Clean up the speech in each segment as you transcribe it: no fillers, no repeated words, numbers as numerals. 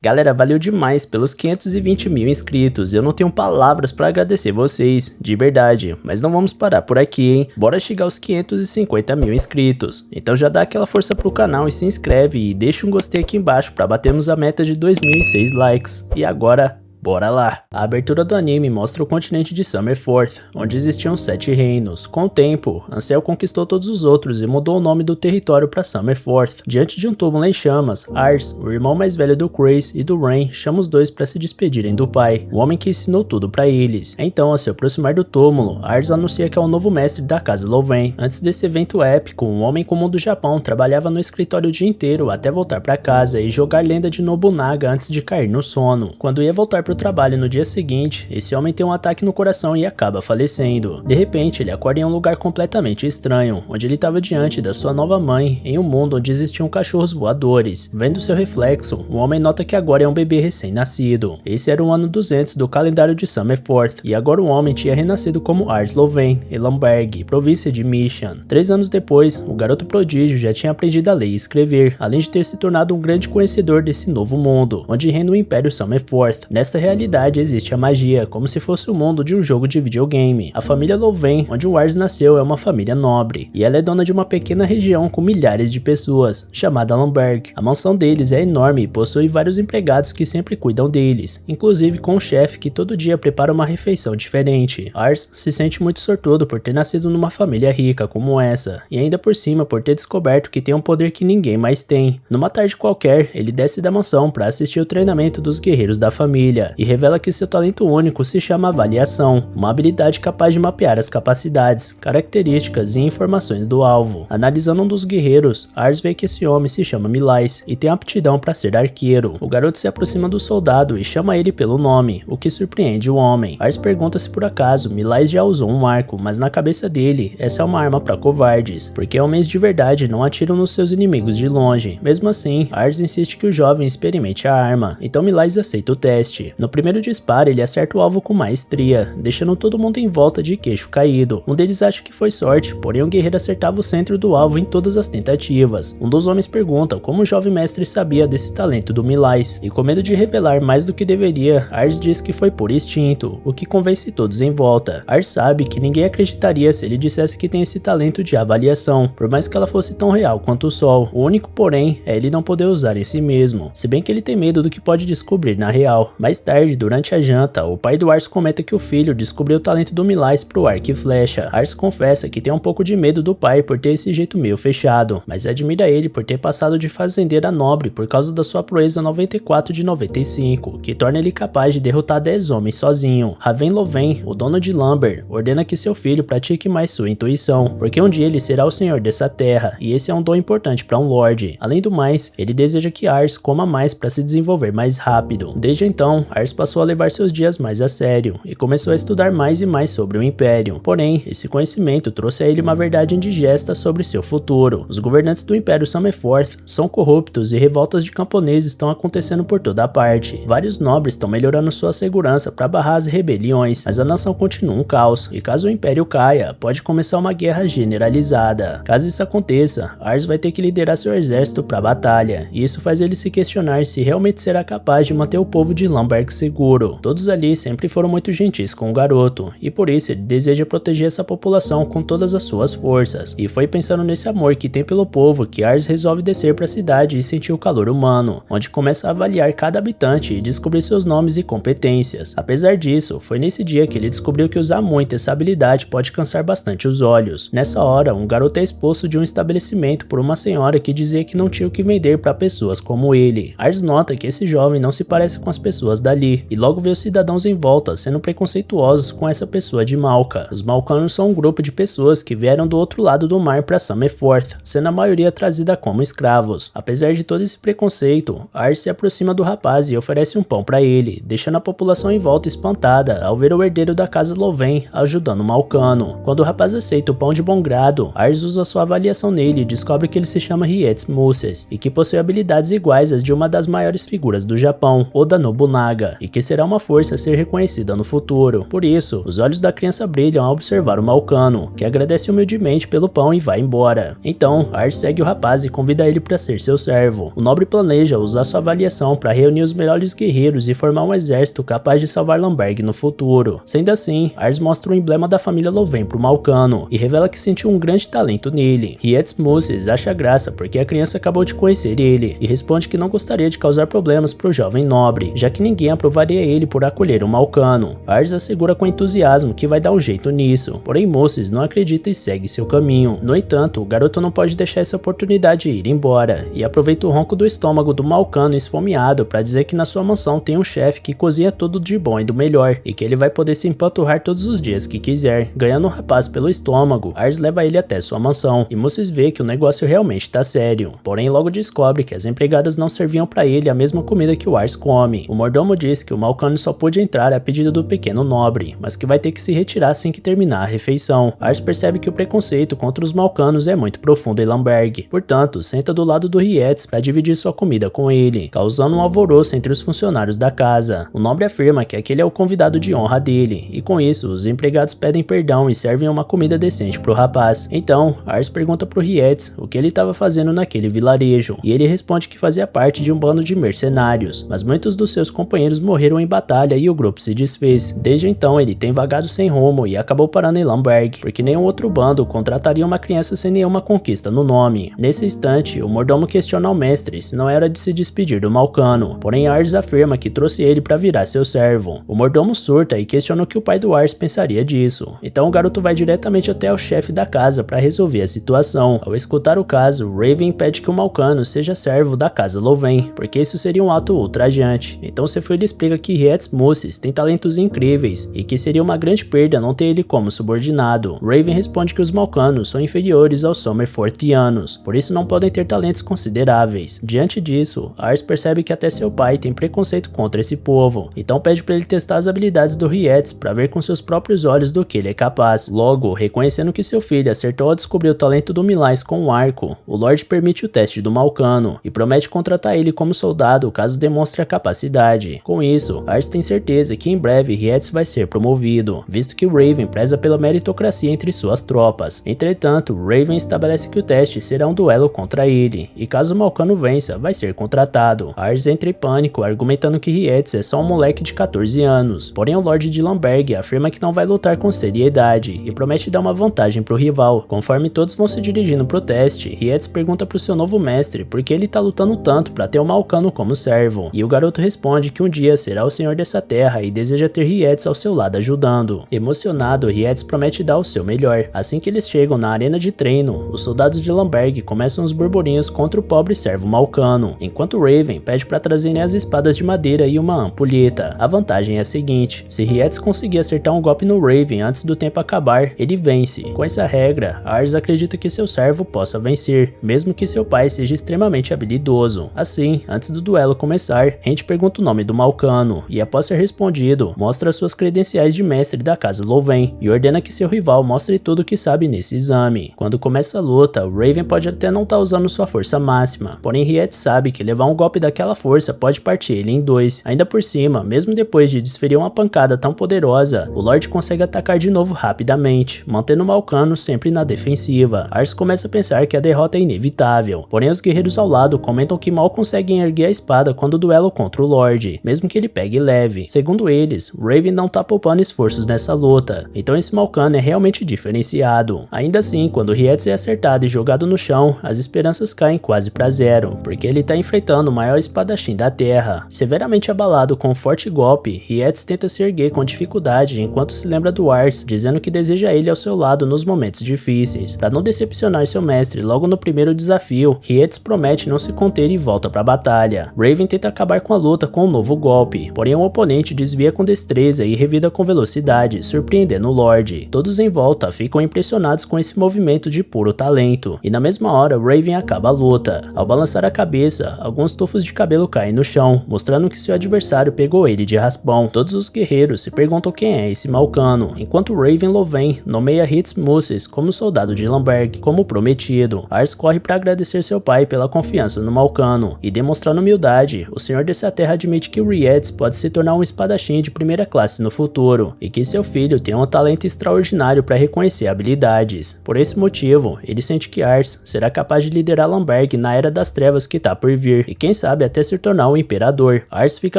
Galera, valeu demais pelos 520 mil inscritos, eu não tenho palavras pra agradecer vocês, de verdade, mas não vamos parar por aqui, hein? Bora chegar aos 550 mil inscritos, então já dá aquela força pro canal e se inscreve e deixa um gostei aqui embaixo pra batermos a meta de 2006 likes, e agora... bora lá! A abertura do anime mostra o continente de Summerforth, onde existiam 7 reinos. Com o tempo, Ansel conquistou todos os outros e mudou o nome do território para Summerforth. Diante de um túmulo em chamas, Ars, o irmão mais velho do Chris e do Rain, chama os dois para se despedirem do pai, o homem que ensinou tudo para eles. Então, ao se aproximar do túmulo, Ars anuncia que é o novo mestre da casa Lorraine. Antes desse evento épico, um homem comum do Japão trabalhava no escritório o dia inteiro até voltar para casa e jogar lenda de Nobunaga antes de cair no sono. Quando ia voltar pro trabalho no dia seguinte, esse homem tem um ataque no coração e acaba falecendo. De repente, ele acorda em um lugar completamente estranho, onde ele estava diante da sua nova mãe, em um mundo onde existiam cachorros voadores. Vendo seu reflexo, o homem nota que agora é um bebê recém-nascido. Esse era o ano 200 do calendário de Summerforth, e agora o homem tinha renascido como Ars Lorraine, em Lamberg, província de Mission. 3 anos depois, o garoto prodígio já tinha aprendido a ler e escrever, além de ter se tornado um grande conhecedor desse novo mundo, onde reina o Império Summerforth. Nessa realidade existe a magia, como se fosse o mundo de um jogo de videogame. A família Lorraine, onde o Ars nasceu, é uma família nobre, e ela é dona de uma pequena região com milhares de pessoas, chamada Lamberg. A mansão deles é enorme e possui vários empregados que sempre cuidam deles, inclusive com um chefe que todo dia prepara uma refeição diferente. Ars se sente muito sortudo por ter nascido numa família rica como essa, e ainda por cima por ter descoberto que tem um poder que ninguém mais tem. Numa tarde qualquer, ele desce da mansão para assistir o treinamento dos guerreiros da família, e revela que seu talento único se chama avaliação, uma habilidade capaz de mapear as capacidades, características e informações do alvo. Analisando um dos guerreiros, Ars vê que esse homem se chama Milais e tem aptidão para ser arqueiro. O garoto se aproxima do soldado e chama ele pelo nome, o que surpreende o homem. Ars pergunta se por acaso Milais já usou um arco, mas na cabeça dele, essa é uma arma para covardes, porque homens de verdade não atiram nos seus inimigos de longe. Mesmo assim, Ars insiste que o jovem experimente a arma, então Milais aceita o teste. No primeiro disparo, ele acerta o alvo com maestria, deixando todo mundo em volta de queixo caído. Um deles acha que foi sorte, porém o guerreiro acertava o centro do alvo em todas as tentativas. Um dos homens pergunta como o jovem mestre sabia desse talento do Milais, e com medo de revelar mais do que deveria, Ars diz que foi por instinto, o que convence todos em volta. Ars sabe que ninguém acreditaria se ele dissesse que tem esse talento de avaliação, por mais que ela fosse tão real quanto o sol. O único porém é ele não poder usar em si mesmo, se bem que ele tem medo do que pode descobrir na real. Mais tarde, durante a janta, o pai do Ars comenta que o filho descobriu o talento do Milais pro arco e flecha. Ars confessa que tem um pouco de medo do pai por ter esse jeito meio fechado, mas admira ele por ter passado de fazendeiro a nobre por causa da sua proeza 94 de 95, que torna ele capaz de derrotar 10 homens sozinho. Raven Lorraine, o dono de Lamberg, ordena que seu filho pratique mais sua intuição, porque um dia ele será o senhor dessa terra, e esse é um dom importante para um lorde. Além do mais, ele deseja que Ars coma mais para se desenvolver mais rápido. Desde então, Ars passou a levar seus dias mais a sério e começou a estudar mais e mais sobre o Império. Porém, esse conhecimento trouxe a ele uma verdade indigesta sobre seu futuro. Os governantes do Império Summerforth são corruptos e revoltas de camponeses estão acontecendo por toda a parte. Vários nobres estão melhorando sua segurança para barrar as rebeliões, mas a nação continua um caos, e caso o Império caia, pode começar uma guerra generalizada. Caso isso aconteça, Ars vai ter que liderar seu exército para a batalha, e isso faz ele se questionar se realmente será capaz de manter o povo de Lamberg seguro. Todos ali sempre foram muito gentis com o garoto, e por isso ele deseja proteger essa população com todas as suas forças. E foi pensando nesse amor que tem pelo povo que Ars resolve descer para a cidade e sentir o calor humano, onde começa a avaliar cada habitante e descobrir seus nomes e competências. Apesar disso, foi nesse dia que ele descobriu que usar muito essa habilidade pode cansar bastante os olhos. Nessa hora, um garoto é expulso de um estabelecimento por uma senhora que dizia que não tinha o que vender para pessoas como ele. Ars nota que esse jovem não se parece com as pessoas dali, e logo vê os cidadãos em volta sendo preconceituosos com essa pessoa de Malca. Os Malcanos são um grupo de pessoas que vieram do outro lado do mar para Summerforth, sendo a maioria trazida como escravos. Apesar de todo esse preconceito, Ars se aproxima do rapaz e oferece um pão para ele, deixando a população em volta espantada ao ver o herdeiro da casa Lorraine ajudando o Malcano. Quando o rapaz aceita o pão de bom grado, Ars usa sua avaliação nele e descobre que ele se chama Rietz Muses e que possui habilidades iguais às de uma das maiores figuras do Japão, Oda Nobunaga. antiga e que será uma força a ser reconhecida no futuro. Por isso, os olhos da criança brilham ao observar o Malcano, que agradece humildemente pelo pão e vai embora. Então, Ars segue o rapaz e convida ele para ser seu servo. O nobre planeja usar sua avaliação para reunir os melhores guerreiros e formar um exército capaz de salvar Lamberg no futuro. Sendo assim, Ars mostra o emblema da família Louvain pro Malcano e revela que sentiu um grande talento nele. Rietz Moses acha graça porque a criança acabou de conhecer ele e responde que não gostaria de causar problemas pro jovem nobre, já que ninguém aprovaria ele por acolher o Malcano. Ars assegura com entusiasmo que vai dar um jeito nisso, porém Moses não acredita e segue seu caminho. No entanto, o garoto não pode deixar essa oportunidade ir embora e aproveita o ronco do estômago do Malcano esfomeado para dizer que na sua mansão tem um chefe que cozinha tudo de bom e do melhor e que ele vai poder se empanturrar todos os dias que quiser. Ganhando o rapaz pelo estômago, Ars leva ele até sua mansão e Moses vê que o negócio realmente tá sério. Porém, logo descobre que as empregadas não serviam para ele a mesma comida que o Ars come. O mordomo diz que o Malcano só pôde entrar a pedido do pequeno nobre, mas que vai ter que se retirar assim que terminar a refeição. Ars percebe que o preconceito contra os Malcanos é muito profundo em Lamberg, portanto, senta do lado do Rietz para dividir sua comida com ele, causando um alvoroço entre os funcionários da casa. O nobre afirma que aquele é o convidado de honra dele, e com isso, os empregados pedem perdão e servem uma comida decente pro rapaz. Então, Ars pergunta pro Rietz o que ele estava fazendo naquele vilarejo, e ele responde que fazia parte de um bando de mercenários, mas muitos dos seus companheiros morreram em batalha e o grupo se desfez. Desde então, ele tem vagado sem rumo e acabou parando em Lamberg, porque nenhum outro bando contrataria uma criança sem nenhuma conquista no nome. Nesse instante, o mordomo questiona ao mestre se não era de se despedir do Malcano, porém Ars afirma que trouxe ele para virar seu servo. O mordomo surta e questiona o que o pai do Ars pensaria disso. Então o garoto vai diretamente até o chefe da casa para resolver a situação. Ao escutar o caso, Raven pede que o Malcano seja servo da casa Louvain, porque isso seria um ato ultrajante. Então Sefui explica que Rietz Moses tem talentos incríveis e que seria uma grande perda não ter ele como subordinado. Raven responde que os Malcanos são inferiores aos Somerfortianos, por isso não podem ter talentos consideráveis. Diante disso, Ars percebe que até seu pai tem preconceito contra esse povo, então pede para ele testar as habilidades do Rietz para ver com seus próprios olhos do que ele é capaz. Logo, reconhecendo que seu filho acertou ao descobrir o talento do Milais com um arco, o Lorde permite o teste do Malcano e promete contratar ele como soldado caso demonstre a capacidade. Com isso, Ars tem certeza que em breve Rietz vai ser promovido, visto que Raven preza pela meritocracia entre suas tropas. Entretanto, Raven estabelece que o teste será um duelo contra ele, e caso Malcano vença, vai ser contratado. Ars entra em pânico, argumentando que Rietz é só um moleque de 14 anos. Porém, o Lorde de Lamberg afirma que não vai lutar com seriedade e promete dar uma vantagem pro rival. Conforme todos vão se dirigindo pro teste, Rietz pergunta pro seu novo mestre por que ele tá lutando tanto para ter o Malcano como servo, e o garoto responde que um dia será o senhor dessa terra e deseja ter Rietz ao seu lado ajudando. Emocionado, Rietz promete dar o seu melhor. Assim que eles chegam na arena de treino, os soldados de Lamberg começam os burburinhos contra o pobre servo Malcano, enquanto Raven pede para trazerem as espadas de madeira e uma ampulheta. A vantagem é a seguinte: se Rietz conseguir acertar um golpe no Raven antes do tempo acabar, ele vence. Com essa regra, Ars acredita que seu servo possa vencer, mesmo que seu pai seja extremamente habilidoso. Assim, antes do duelo começar, Rand pergunta o nome do Malcano, e após ser respondido, mostra suas credenciais de mestre da casa Louvain, e ordena que seu rival mostre tudo o que sabe nesse exame. Quando começa a luta, Raven pode até não estar usando sua força máxima, porém Rietz sabe que levar um golpe daquela força pode partir ele em dois. Ainda por cima, mesmo depois de desferir uma pancada tão poderosa, o Lorde consegue atacar de novo rapidamente, mantendo o Malcano sempre na defensiva. Ars começa a pensar que a derrota é inevitável, porém os guerreiros ao lado comentam que mal conseguem erguer a espada quando o duelo contra o Lorde, mesmo que ele pegue leve. Segundo eles, Raven não tá poupando esforços nessa luta, então esse Malcano é realmente diferenciado. Ainda assim, quando Rietz é acertado e jogado no chão, as esperanças caem quase pra zero, porque ele tá enfrentando o maior espadachim da terra. Severamente abalado com um forte golpe, Rietz tenta se erguer com dificuldade enquanto se lembra do Ars, dizendo que deseja ele ao seu lado nos momentos difíceis. Para não decepcionar seu mestre logo no primeiro desafio, Rietz promete não se conter e volta pra batalha. Raven tenta acabar com a luta com um novo golpe, porém o oponente desvia com destreza e revida com velocidade, surpreendendo o Lorde. Todos em volta ficam impressionados com esse movimento de puro talento, e na mesma hora Raven acaba a luta. Ao balançar a cabeça, alguns tufos de cabelo caem no chão, mostrando que seu adversário pegou ele de raspão. Todos os guerreiros se perguntam quem é esse Malcano, enquanto Raven Louvain nomeia Rietz Moses como soldado de Lamberg, como prometido. Ars corre para agradecer seu pai pela confiança no Malcano, e demonstrando humildade, o senhor dessa terra admite que Rhys pode se tornar um espadachim de primeira classe no futuro, e que seu filho tem um talento extraordinário para reconhecer habilidades. Por esse motivo, ele sente que Ars será capaz de liderar Lamberg na Era das Trevas que tá por vir, e quem sabe até se tornar um imperador. Ars fica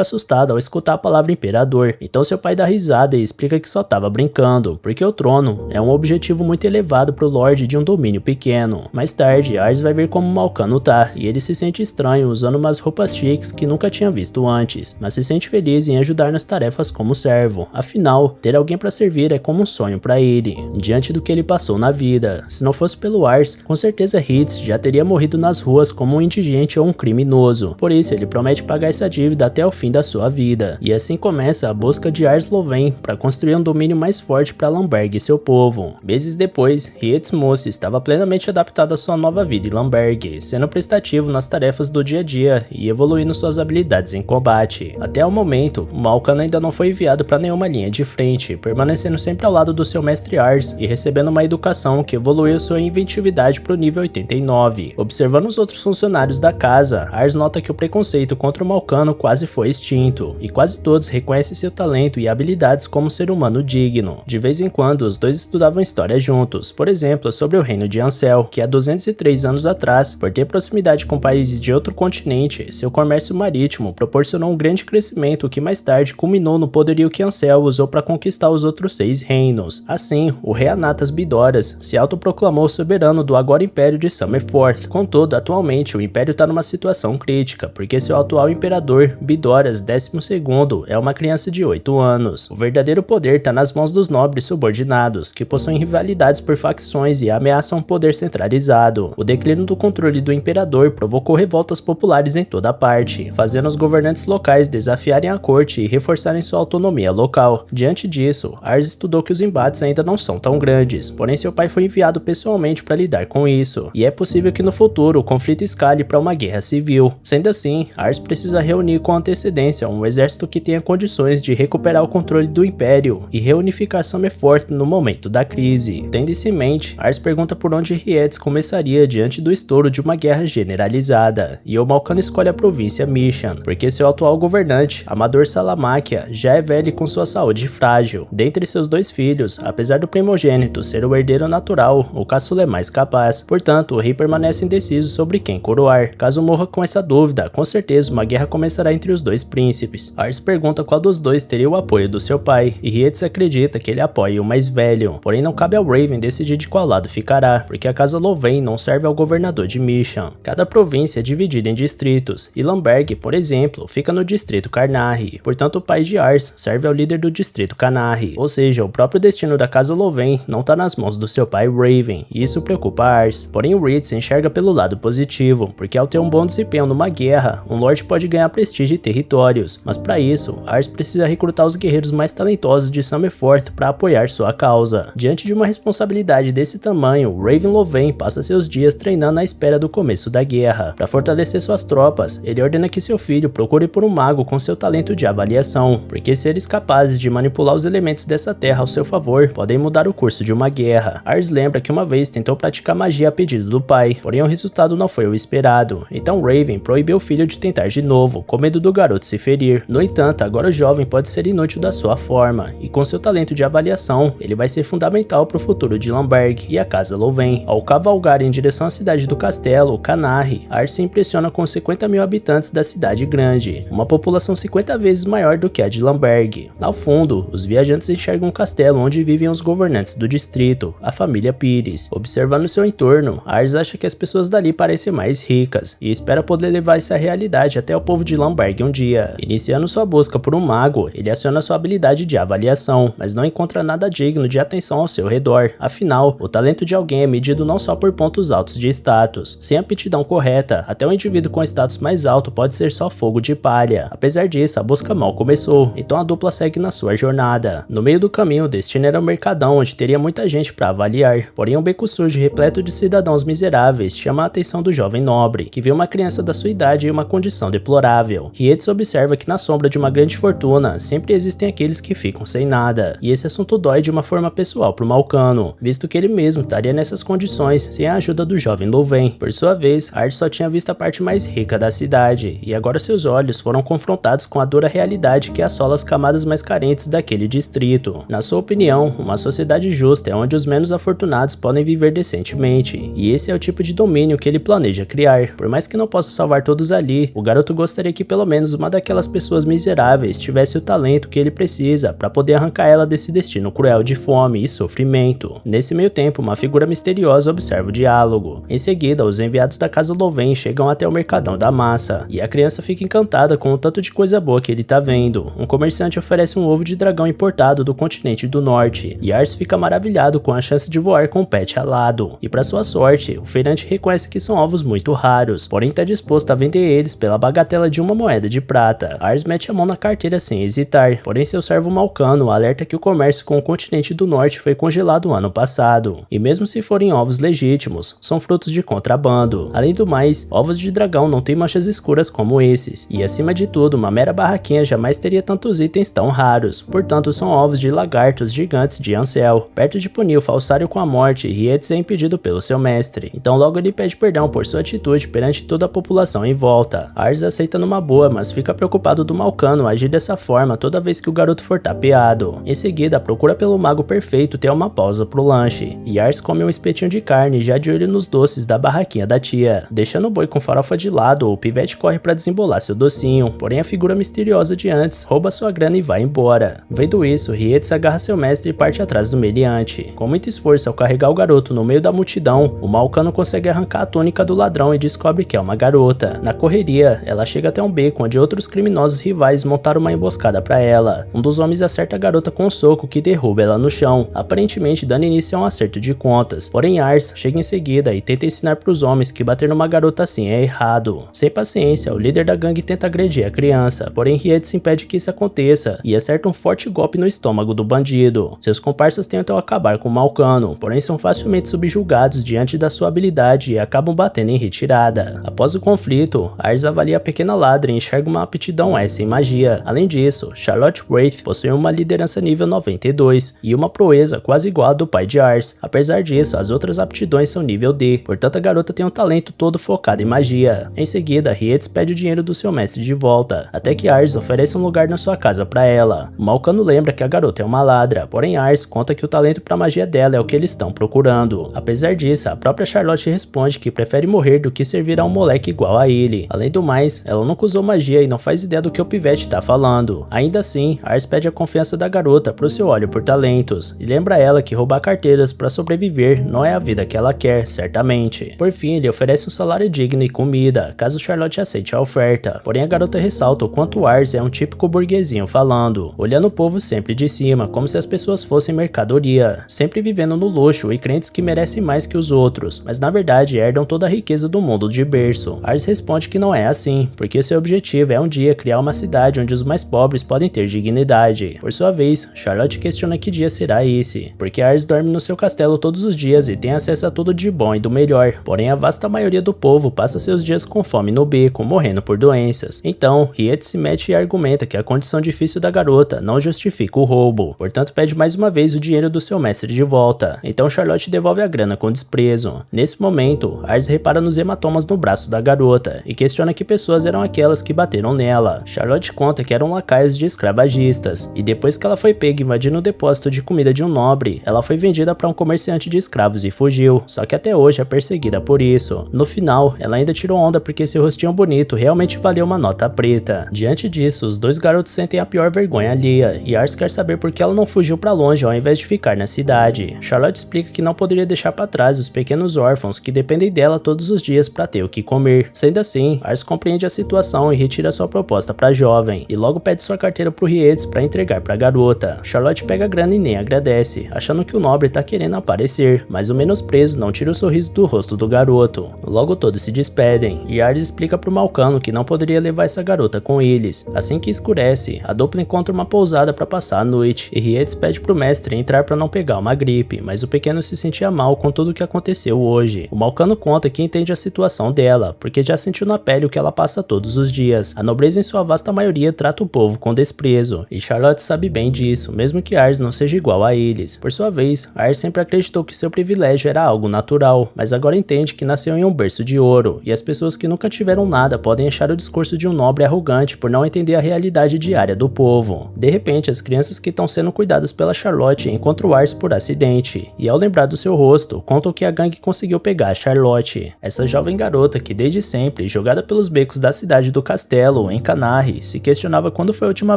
assustado ao escutar a palavra imperador, então seu pai dá risada e explica que só tava brincando, porque o trono é um objetivo muito elevado pro Lorde de um domínio pequeno. Mais tarde, Ars vai ver como Malcano tá, e ele se sente estranho usando umas roupas chiques que nunca tinha visto antes, mas se sente feliz em ajudar nas tarefas como servo. Afinal, ter alguém para servir é como um sonho para ele, diante do que ele passou na vida. Se não fosse pelo Ars, com certeza Hitz já teria morrido nas ruas como um indigente ou um criminoso. Por isso, ele promete pagar essa dívida até o fim da sua vida. E assim começa a busca de Ars Loven para construir um domínio mais forte para Lamberg e seu povo. Meses depois, Hitz Mosse estava plenamente adaptado à sua nova vida em Lamberg, sendo prestativo nas tarefas do dia a dia e evoluindo suas habilidades em combate. Até o momento, Malcano ainda não foi enviado para nenhuma linha de frente, permanecendo sempre ao lado do seu mestre Ars e recebendo uma educação que evoluiu sua inventividade para o nível 89. Observando os outros funcionários da casa, Ars nota que o preconceito contra o Malcano quase foi extinto, e quase todos reconhecem seu talento e habilidades como ser humano digno. De vez em quando, os dois estudavam história juntos, por exemplo, sobre o reino de Ansel, que há 203 anos atrás, por ter proximidade com países de outro continente, seu comércio marítimo proporcionou um grande crescimento que mais tarde culminou no poderio que Ansel usou para conquistar os outros 6 reinos. Assim, o rei Anatas Bidoras se autoproclamou soberano do agora Império de Summerforth. Contudo, atualmente o Império está numa situação crítica, porque seu atual imperador, Bidoras XII, é uma criança de 8 anos. O verdadeiro poder está nas mãos dos nobres subordinados, que possuem rivalidades por facções e ameaçam um poder centralizado. O declínio do controle do imperador provocou revoltas populares em toda parte, fazendo os governantes locais desafiarem a corte e reforçarem sua autonomia local. Diante disso, Ars estudou que os embates ainda não são tão grandes, porém seu pai foi enviado pessoalmente para lidar com isso, e é possível que no futuro o conflito escale para uma guerra civil. Sendo assim, Ars precisa reunir com antecedência um exército que tenha condições de recuperar o controle do Império e reunificar Summerforth no momento da crise. Tendo isso em mente, Ars pergunta por onde Rhys começaria diante do estouro de uma guerra generalizada, e o Malcano escolhe a província Mission, porque seu atual governante, Amador Salamáquia, já é velho com sua saúde frágil. Dentre seus 2 filhos, apesar do primogênito ser o herdeiro natural, o caçula é mais capaz. Portanto, o rei permanece indeciso sobre quem coroar. Caso morra com essa dúvida, com certeza uma guerra começará entre os 2 príncipes. Ars pergunta qual dos 2 teria o apoio do seu pai, e Rhys acredita que ele apoia o mais velho. Porém, não cabe ao Raven decidir de qual lado ficará, porque a casa Loven não serve ao governador de Mission. Cada província é dividida em distritos, e Lamberg, por exemplo, fica no distrito Carnarri. Portanto, o pai de Ars serve ao líder do distrito Canarri, ou seja, o próprio destino da casa Loven não está nas mãos do seu pai Raven, e isso preocupa Ars. Porém, o Rhys enxerga pelo lado positivo, porque ao ter um bom desempenho numa guerra, um lord pode ganhar prestígio e territórios, mas para isso, Ars precisa recrutar os guerreiros mais talentosos de Summerforth para apoiar sua causa. Diante de uma responsabilidade desse tamanho, Raven Loven passa seus dias treinando à espera do começo da guerra. Para fortalecer suas tropas, ele ordena que seu filho procure por um mago com seu talento de avaliação, porque seres capazes de manipular os elementos dessa terra ao seu favor podem mudar o curso de uma guerra. Ars lembra que uma vez tentou praticar magia a pedido do pai, porém o resultado não foi o esperado. Então Raven proibiu o filho de tentar de novo, com medo do garoto se ferir. No entanto, agora o jovem pode ser inútil da sua forma, e com seu talento de avaliação, ele vai ser fundamental para o futuro de Lamberg e a casa Loven. Ao cavalgar em direção à cidade do castelo, Canarri, Ars se impressiona com os 50 mil habitantes da cidade grande, uma população 50 vezes maior do que a de Lamberg. Ao fundo, os viajantes enxergam um castelo onde vivem os governantes do distrito, a família Pires. Observando seu entorno, Ars acha que as pessoas dali parecem mais ricas, e espera poder levar essa realidade até o povo de Lamberg um dia. Iniciando sua busca por um mago, ele aciona sua habilidade de avaliação, mas não encontra nada digno de atenção ao seu redor. Afinal, o talento de alguém é medido não só por pontos altos de status. Sem a aptidão correta, até um indivíduo com status mais alto pode ser só fogo de palha. Apesar disso, a busca mal começou, então a dupla segue na sua jornada. No meio do caminho, o destino era um mercadão onde teria muita gente para avaliar, porém um beco sujo repleto de cidadãos miseráveis chama a atenção do jovem nobre, que vê uma criança da sua idade em uma condição deplorável. Rhys observa que na sombra de uma grande fortuna, sempre existem aqueles que ficam sem nada, e esse assunto dói de uma forma pessoal pro Malcano, visto que ele mesmo estaria nessas condições sem a ajuda do jovem Loven. Por sua vez, Ars só tinha visto a parte mais rica da cidade, e agora seus olhos foram confrontados com a dura realidade que assola as camadas mais carentes daquele distrito. Na sua opinião, uma sociedade justa é onde os menos afortunados podem viver decentemente, e esse é o tipo de domínio que ele planeja criar. Por mais que não possa salvar todos ali, o garoto gostaria que pelo menos uma daquelas pessoas miseráveis tivesse o talento que ele precisa para poder arrancar ela desse destino cruel de fome e sofrimento. Nesse meio tempo, uma figura misteriosa observa o diálogo. Em seguida, os enviados da casa Louvain chegam até o mercadão da massa, e a criança fica encantada com o tanto de coisa boa que ele tá vendo. Um comerciante oferece um ovo de dragão importado do continente do norte, e Ars fica maravilhado com a chance de voar com o pet alado. E para sua sorte, o feirante reconhece que são ovos muito raros, porém está disposto a vender eles pela bagatela de uma moeda de prata. Ars mete a mão na carteira sem hesitar, porém seu servo Malcano alerta que o comércio com o continente do norte foi congelado ano passado, e mesmo se forem ovos legítimos, são frutos de contrabando. Além do mais, ovos de dragão não têm manchas escuras como esses, e acima de tudo, uma mera barraquinha jamais teria tantos itens tão raros, portanto são ovos de lagartos gigantes de Ansel. Perto de punir o falsário com a morte, Rietes é impedido pelo seu mestre, então logo ele pede perdão por sua atitude perante toda a população em volta. Ars aceita numa boa, mas fica preocupado do Malcano agir dessa forma toda vez que o garoto for tapeado. Em seguida, procura pelo mago perfeito ter uma pausa pro lanche, e Ars come um espetinho de carne já de olho nos doces da barraquinha da tia. Deixando o boi com farofa de lado, o pivete corre para desembolar seu docinho, porém a figura misteriosa de antes rouba sua grana e vai embora. Vendo isso, Rietes agarra seu mestre e parte atrás do meliante. Com muito esforço ao carregar o garoto no meio da multidão, o Malcano consegue arrancar a túnica do ladrão e descobre que é uma garota. Na correria, ela chega até um beco onde outros criminosos rivais montaram uma emboscada para ela. Um dos homens acerta a garota com um soco que derruba ela no chão, aparentemente dando início a um acerto de contas. Porém Ars chega em seguida e tenta ensinar para os homens que bater numa garota assim é errado. Sem paciência, o líder da gangue tenta agredir a criança, porém Rietes impede que isso aconteça e acerta um forte golpe no estômago do bandido. Seus comparsas tentam acabar com o Malcano, porém são facilmente subjugados diante da sua habilidade e acabam batendo em retirada. Após o conflito, Ars avalia a pequena ladra e enxerga uma aptidão S em magia. Além disso, Charlotte Wraith possui uma liderança nível 92 e uma proeza quase igual à do pai de Ars. Apesar disso, as outras aptidões são nível D, portanto a garota tem um talento todo focado em magia. Em seguida, Rietes pede o dinheiro do seu mestre de volta, até que Ars oferece um lugar na sua casa para ela. O Malcano lembra que a garota é uma ladra, porém Ars conta que o talento para magia dela é o que eles estão procurando. Apesar disso, a própria Charlotte responde que prefere morrer do que servir a um moleque igual a ele. Além do mais, ela nunca usou magia e não faz ideia do que o pivete tá falando. Ainda assim, Ars pede a confiança da garota pro seu olho por talentos, e lembra ela que roubar carteiras para sobreviver não é a vida que ela quer, certamente. Por fim, ele oferece um salário digno e comida, caso Charlotte aceite a oferta. Porém, a garota ressalta o quanto Ars é um típico burguesinho falando, olhando o povo sempre de cima, como se as pessoas fossem mercadoria, sempre vivendo no luxo e crentes que merecem mais que os outros, mas na verdade herdam toda a riqueza do mundo de berço. Ars responde que não é assim, porque seu objetivo é um dia criar uma cidade onde os mais pobres podem ter dignidade. Por sua vez, Charlotte questiona que dia será esse, porque Ars dorme no seu castelo todos os dias e tem acesso a tudo de bom e do melhor, porém a vasta maioria do povo passa seus dias com fome no beco, morrendo por doenças. Então, Rietes se mete e argumenta que a condição difícil da garota não justifica o roubo, portanto pede mais uma vez o dinheiro do seu mestre de volta. Então Charlotte devolve a grana com desprezo. Nesse momento, Ars repara nos hematomas no braço da garota e questiona que pessoas eram aquelas que bateram nela. Charlotte conta que eram lacaios de escravagistas, e depois que ela foi pega invadindo o depósito de comida de um nobre, ela foi vendida para um comerciante de escravos e fugiu, só que até hoje é perseguida por isso. No final, ela ainda tirou onda porque seu rostinho bonito realmente valeu uma nota preta. Diante disso, os dois garotos sentem a pior vergonha alheia, e Ars quer saber por que ela não fugiu para longe ao invés de ficar na cidade. Charlotte explica que não poderia deixar para trás os pequenos órfãos que dependem dela todos os dias para ter o que comer. Sendo assim, Ars compreende a situação e retira sua proposta para a jovem, e logo pede sua carteira pro Rietes para entregar para a garota. Charlotte pega a grana e nem agradece, achando que o nobre tá querendo aparecer, mas o menosprezo não tira o sorriso do rosto do garoto. Logo todos se despedem, e Ars explica pro Malcano que não poderia levar essa garota com eles. Assim que escurece, a dupla encontra uma pousada para passar a noite, e Rietes pede pro mestre entrar para não pegar uma gripe, mas o pequeno se sentia mal com tudo o que aconteceu hoje. O Malcano conta que entende a situação dela, porque já sentiu na pele o que ela passa todos os dias. A nobreza em sua vasta maioria trata o povo com desprezo, e Charlotte sabe bem disso, mesmo que Ars não seja igual a eles. Por sua vez, Ars sempre acreditou que seu privilégio era algo natural, mas agora entende que nasceu em um berço de ouro, e as pessoas que nunca tiveram nada podem achar o discurso de um nobre arrogante por não entender a realidade diária do povo. De repente, as crianças que estão sendo cuidadas pela Charlotte encontram Ars por acidente, e ao lembrar do seu rosto, contam que a gangue conseguiu pegar a Charlotte. Essa jovem garota que desde sempre, jogada pelos becos da cidade do castelo, em Canarre, se questionava quando foi a última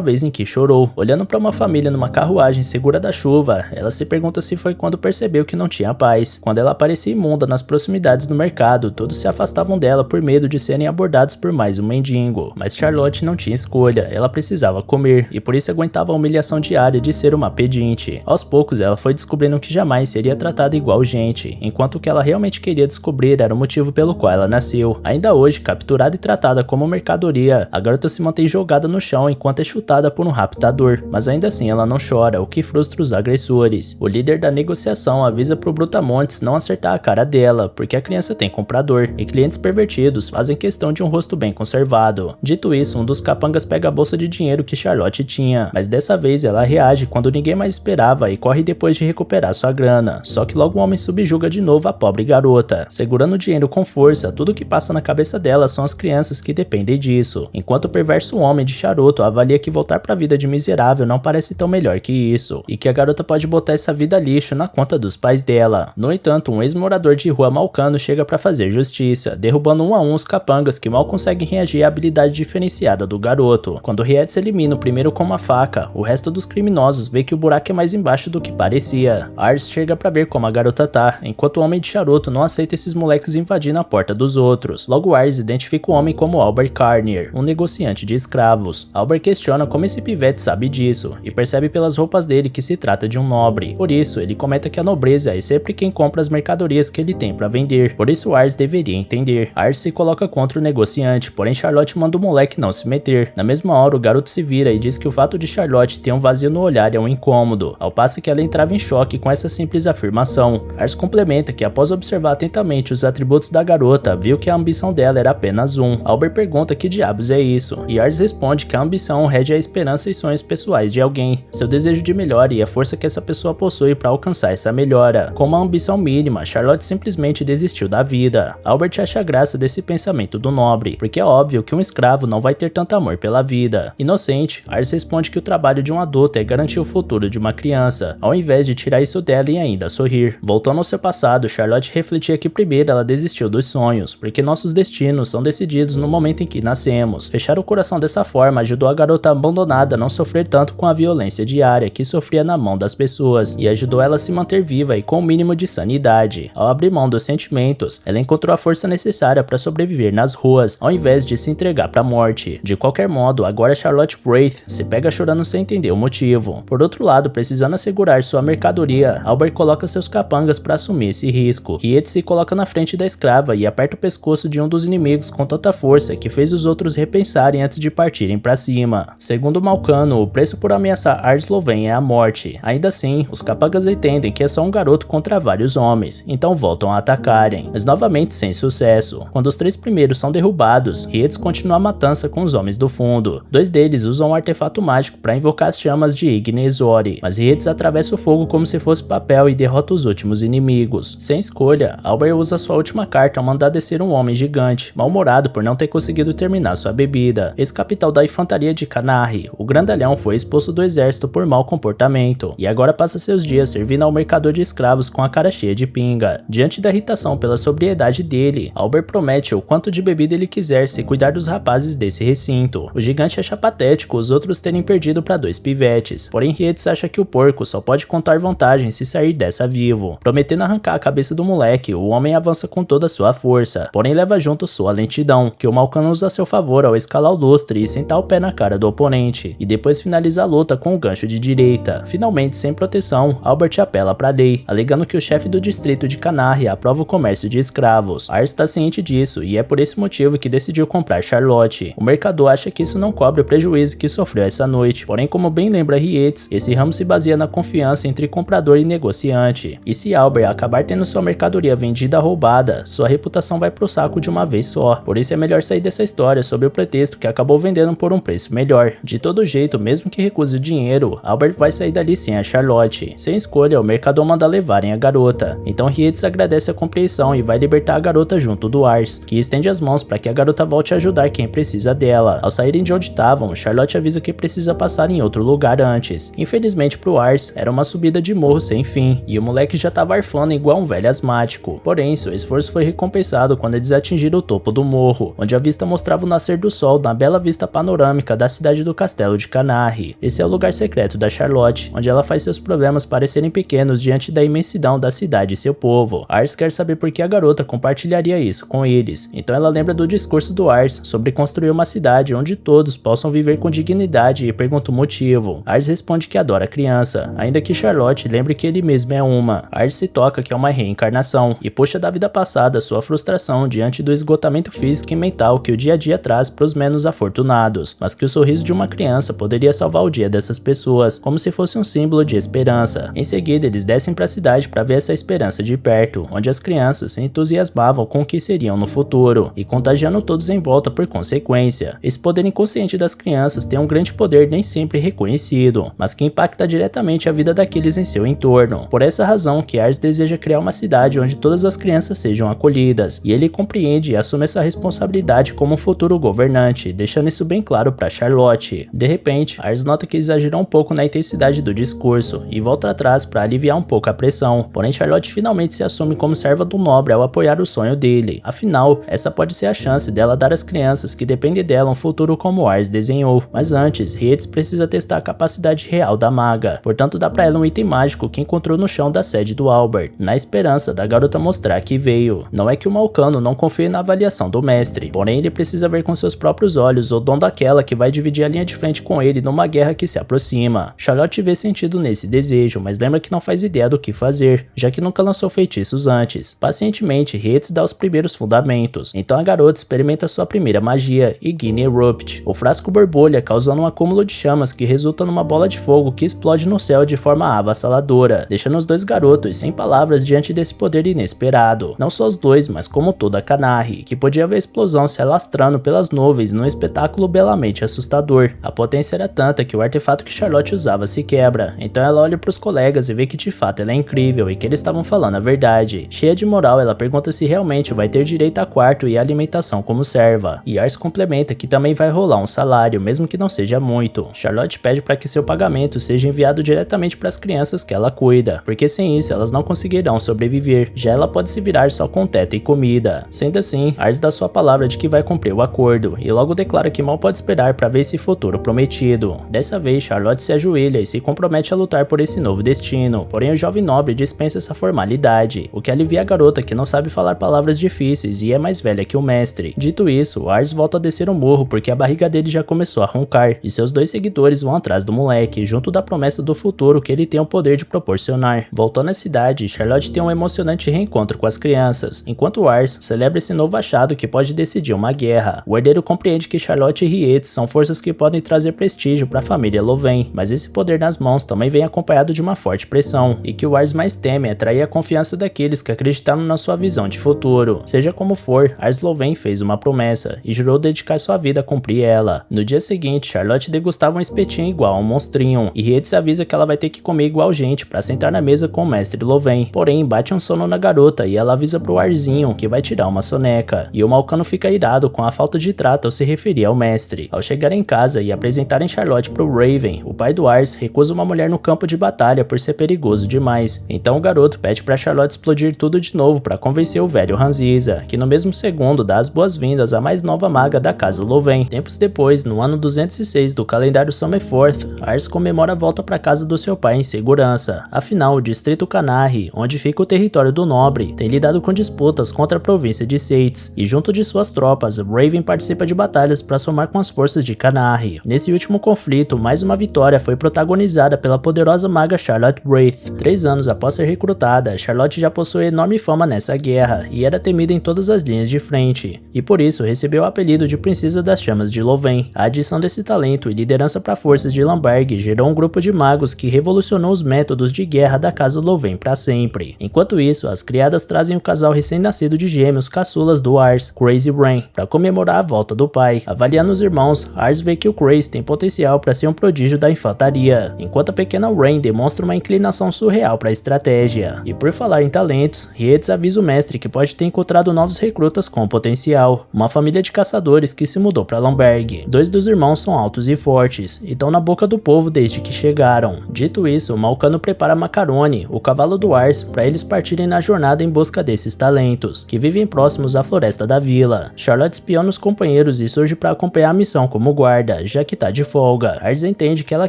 vez em que chorou. Olhando para uma família numa carruagem segura da chuva, ela se pergunta se foi quando percebeu que não tinha paz. Quando ela aparecia imunda nas proximidades do mercado, todos se afastavam dela por medo de serem abordados por mais um mendigo. Mas Charlotte não tinha escolha, ela precisava comer, e por isso aguentava a humilhação diária de ser uma pedinte. Aos poucos, ela foi descobrindo que jamais seria tratada igual gente, enquanto o que ela realmente queria descobrir era o motivo pelo qual ela nasceu. Ainda hoje, capturada e tratada como mercadoria, a garota se mantém jogada no chão enquanto é chutada por um raptador, mas ainda assim ela não chora, o que frustra os agressores. O líder da negociação avisa pro Brutamontes não acertar a cara dela, porque a criança tem comprador, e clientes pervertidos fazem questão de um rosto bem conservado. Dito isso, um dos capangas pega a bolsa de dinheiro que Charlotte tinha, mas dessa vez ela reage quando ninguém mais esperava e corre depois de recuperar sua grana, só que logo o homem subjuga de novo a pobre garota. Segurando o dinheiro com força, tudo que passa na cabeça dela são as crianças que dependem disso, enquanto o perverso homem de charuto avalia que voltar pra vida de miserável não parece tão melhor que isso, e que a garota pode botar essa vida lixo na conta dos pais dela. No entanto, um ex-morador de rua malcano chega pra fazer justiça, derrubando um a um os capangas que mal conseguem reagir à habilidade diferenciada do garoto. Quando Rietz elimina o primeiro com uma faca, o resto dos criminosos vê que o buraco é mais embaixo do que parecia. Ars chega pra ver como a garota tá, enquanto o homem de charuto não aceita esses moleques invadindo a porta dos outros. Logo Ars identifica o homem como Albert Carnier, um negociante de escravos. Albert questiona como esse pivete sabe disso, e percebe pelas roupas dele que se trata de um nobre. Por isso, ele comenta que a nobreza é sempre quem compra as mercadorias que ele tem pra vender, por isso Ars deveria entender. Ars se coloca contra o negociante, porém Charlotte manda o moleque não se meter. Na mesma hora, o garoto se vira e diz que o fato de Charlotte ter um vazio no olhar é um incômodo, ao passo que ela entrava em choque com essa simples afirmação. Ars complementa que após observar atentamente os atributos da garota, viu que a ambição dela era apenas um. Albert pergunta que diabos é isso, e Ars responde que a ambição rege a esperança e sonhos pessoais de alguém, seu desejo de melhora e a força que essa pessoa possui para alcançar essa melhora. Com uma ambição mínima, Charlotte simplesmente desistiu da vida. Albert acha graça desse pensamento do nobre, porque é óbvio que um escravo não vai ter tanto amor pela vida. Inocente, Ars responde que o trabalho de um adulto é garantir o futuro de uma criança, ao invés de tirar isso dela e ainda sorrir. Voltando ao seu passado, Charlotte refletia que primeiro ela desistiu dos sonhos, porque nossos destinos são decididos no momento em que nascemos. Fechar o coração dessa forma ajudou a garota abandonada a não sofrer tanto com a violência diária que sofria na mão das pessoas, e ajudou ela a se manter viva e com o mínimo de sanidade. Ao abrir mão dos sentimentos, ela encontrou a força necessária para sobreviver nas ruas, ao invés de se entregar para a morte. De qualquer modo, agora Charlotte Wraith se pega chorando sem entender o motivo. Por outro lado, precisando assegurar sua mercadoria, Albert coloca seus capangas para assumir esse risco. Rietz se coloca na frente da escrava e aperta o pescoço de um dos inimigos com tanta força que fez os outros repensarem antes de partirem para cima. Segundo Malcano, o preço por ameaçar Ars Loven é a morte. Ainda assim, os capangas entendem que é só um garoto contra vários homens, então voltam a atacarem, mas novamente sem sucesso. Quando os três primeiros são derrubados, Rietz continua a matança com os homens do fundo. Dois deles usam um artefato mágico para invocar as chamas de Ignis Ori, mas Rietz atravessa o fogo como se fosse papel e derrota os últimos inimigos. Sem escolha, Albert usa sua última carta ao mandar descer um homem gigante, mal-humorado por não ter conseguido terminar sua bebida. Ex-capital da infantaria de Canarre, o grandalhão foi expulso do exército por mau comportamento, e agora passa seus dias servindo ao mercador de escravos com a cara cheia de pinga. Diante da irritação pela sobriedade dele, Albert promete o quanto de bebida ele quiser se cuidar dos rapazes desse recinto. O gigante acha patético os outros terem perdido para dois pivetes, porém Rietz acha que o porco só pode contar vantagem se sair dessa vivo. Prometendo arrancar a cabeça do moleque, o homem avança com toda a sua força, porém leva junto sua lentidão, que o Malcano usa a seu favor ao escalar o lustre e sentar o pé na cara do oponente, e depois finaliza a luta com o gancho de direita. Finalmente, sem proteção, Albert apela para a lei, alegando que o chefe do distrito de Canarre aprova o comércio de escravos. Ars está ciente disso, e é por esse motivo que decidiu comprar Charlotte. O mercador acha que isso não cobre o prejuízo que sofreu essa noite, porém, como bem lembra Rietz, esse ramo se baseia na confiança entre comprador e negociante, e se Albert acabar tendo sua mercadoria vendida roubada, sua reputação vai pro saco de uma vez só. Por isso é melhor sair dessa história sob o pretexto que acabou vendendo por um preço melhor. De todo jeito, mesmo que recuse o dinheiro, Albert vai sair dali sem a Charlotte. Sem escolha, o mercador manda levarem a garota. Então Rietz agradece a compreensão e vai libertar a garota junto do Ars, que estende as mãos para que a garota volte a ajudar quem precisa precisa dela. Ao saírem de onde estavam, Charlotte avisa que precisa passar em outro lugar antes. Infelizmente pro Ars, era uma subida de morro sem fim, e o moleque já tava arfando igual um velho asmático. Porém, seu esforço foi recompensado quando eles atingiram o topo do morro, onde a vista mostrava o nascer do sol na bela vista panorâmica da cidade do Castelo de Canarre. Esse é o lugar secreto da Charlotte, onde ela faz seus problemas parecerem pequenos diante da imensidão da cidade e seu povo. Ars quer saber por que a garota compartilharia isso com eles, então ela lembra do discurso do Ars sobre construir uma cidade onde todos possam viver com dignidade e pergunta o motivo. Ars responde que adora a criança, ainda que Charlotte lembre que ele mesmo é uma. Ars se toca que é uma reencarnação e puxa da vida passada sua frustração diante do esgotamento físico e mental que o dia a dia traz para os menos afortunados, mas que o sorriso de uma criança poderia salvar o dia dessas pessoas, como se fosse um símbolo de esperança. Em seguida, eles descem para a cidade para ver essa esperança de perto, onde as crianças se entusiasmavam com o que seriam no futuro, e contagiando todos em volta por consequência. Esse poder inconsciente das crianças tem um grande poder nem sempre reconhecido, mas que impacta diretamente a vida daqueles em seu entorno. Por essa razão que Ars deseja criar uma cidade onde todas as crianças sejam acolhidas, e ele compreende e assume essa responsabilidade como um futuro governante, deixando isso bem claro para Charlotte. De repente, Ars nota que exagerou um pouco na intensidade do discurso, e volta atrás para aliviar um pouco a pressão, porém Charlotte finalmente se assume como serva do nobre ao apoiar o sonho dele. Afinal, essa pode ser a chance dela dar às crianças que dependem dela um futuro como Ars desenhou, mas antes, Rietz precisa testar a capacidade real da maga, portanto dá pra ela um item mágico que encontrou no chão da sede do Albert, na esperança da garota mostrar que veio. Não é que o Malcano não confie na avaliação do mestre, porém ele precisa ver com seus próprios olhos o dom daquela que vai dividir a linha de frente com ele numa guerra que se aproxima. Charlotte vê sentido nesse desejo, mas lembra que não faz ideia do que fazer, já que nunca lançou feitiços antes. Pacientemente, Rietz dá os primeiros fundamentos, então a garota experimenta sua primeira magia, Igni Erupt. O frasco borbulha, causando um acúmulo de chamas que resulta numa bola de fogo que explode no céu de forma avassaladora, deixando os dois garotos sem palavras diante desse poder inesperado. Não só os dois, mas como toda a Canarre, que podia ver a explosão se alastrando pelas nuvens num espetáculo belamente assustador. A potência era tanta que o artefato que Charlotte usava se quebra, então ela olha para os colegas e vê que de fato ela é incrível e que eles estavam falando a verdade. Cheia de moral, ela pergunta se realmente vai ter direito a quarto e alimentação como serva, e Ars complementa que também vai rolar um salário, mesmo que não seja muito. Charlotte pede para que seu pagamento seja enviado diretamente para as crianças que ela cuida, porque sem isso elas não conseguirão sobreviver, já ela pode se virar só com teto e comida. Sendo assim, Ars dá sua palavra de que vai cumprir o acordo, e logo declara que mal pode esperar para ver esse futuro prometido. Dessa vez, Charlotte se ajoelha e se compromete a lutar por esse novo destino, porém o jovem nobre dispensa essa formalidade, o que alivia a garota que não sabe falar palavras difíceis e é mais velha que o mestre. Dito isso, Ars volta a descer o morro porque a barriga dele já começou a roncar, e seus dois seguidores vão atrás do moleque, junto da promessa do futuro que ele tem o poder de proporcionar. Voltando à cidade, Charlotte tem um emocionante reencontro com as crianças, enquanto Ars celebra esse novo achado que pode decidir uma guerra. O herdeiro compreende que Charlotte e Rietz são forças que podem trazer prestígio para a família Loven, mas esse poder nas mãos também vem acompanhado de uma forte pressão, e que o Ars mais teme é atrair a confiança daqueles que acreditaram na sua visão de futuro. Seja como for, Ars Loven fez uma promessa e jurou dedicar sua vida a cumprir ela. No dia seguinte, Charlotte degustava um espetinho igual a um monstrinho, e Rietz avisa que ela vai ter que comer igual gente para sentar na mesa com o mestre Loven. Porém, bate um sono na garota e ela avisa pro Arzinho que vai tirar uma soneca, e o Malcano fica irado com a falta de trato ao se referir ao mestre. Ao chegar em casa e apresentarem Charlotte pro Raven, o pai do Ars recusa uma mulher no campo de batalha por ser perigoso demais. Então o garoto pede para Charlotte explodir tudo de novo para convencer o velho Ranziza, que no mesmo segundo dá as boas-vindas à mais nova maga da casa Loven. Tempos depois, no ano 206 do calendário Summerforth, Ars comemora a volta para casa do seu pai em segurança. Afinal, o distrito Canarre, onde fica o território do nobre, tem lidado com disputas contra a província de Seitz, e junto de suas tropas, Raven participa de batalhas para somar com as forças de Canarre. Nesse último conflito, mais uma vitória foi protagonizada pela poderosa maga Charlotte Wraith. 3 anos após ser recrutada, Charlotte já possui enorme fama nessa guerra, e era temida em todas as linhas de frente, e por isso recebeu o apelido de Princesa das Chamas de Loven. A adição desse talento e liderança para forças de Lamberg gerou um grupo de magos que revolucionou os métodos de guerra da casa Loven para sempre. Enquanto isso, as criadas trazem o casal recém-nascido de gêmeos caçulas do Ars, Crazy Rain, para comemorar a volta do pai. Avaliando os irmãos, Ars vê que o Crazy tem potencial para ser um prodígio da infantaria, enquanto a pequena Rain demonstra uma inclinação surreal para a estratégia. E por falar em talentos, Rietz avisa o mestre que pode ter encontrado novos recrutas com potencial, uma família de caçadores que se mudou para Lamberg. Dois dos irmãos são altos e fortes e estão na boca do povo desde que chegaram. Dito isso, Malcano prepara Macaroni, o cavalo do Ars, para eles partirem na jornada em busca desses talentos, que vivem próximos à floresta da vila. Charlotte espiona os companheiros e surge para acompanhar a missão como guarda, já que tá de folga. Ars entende que ela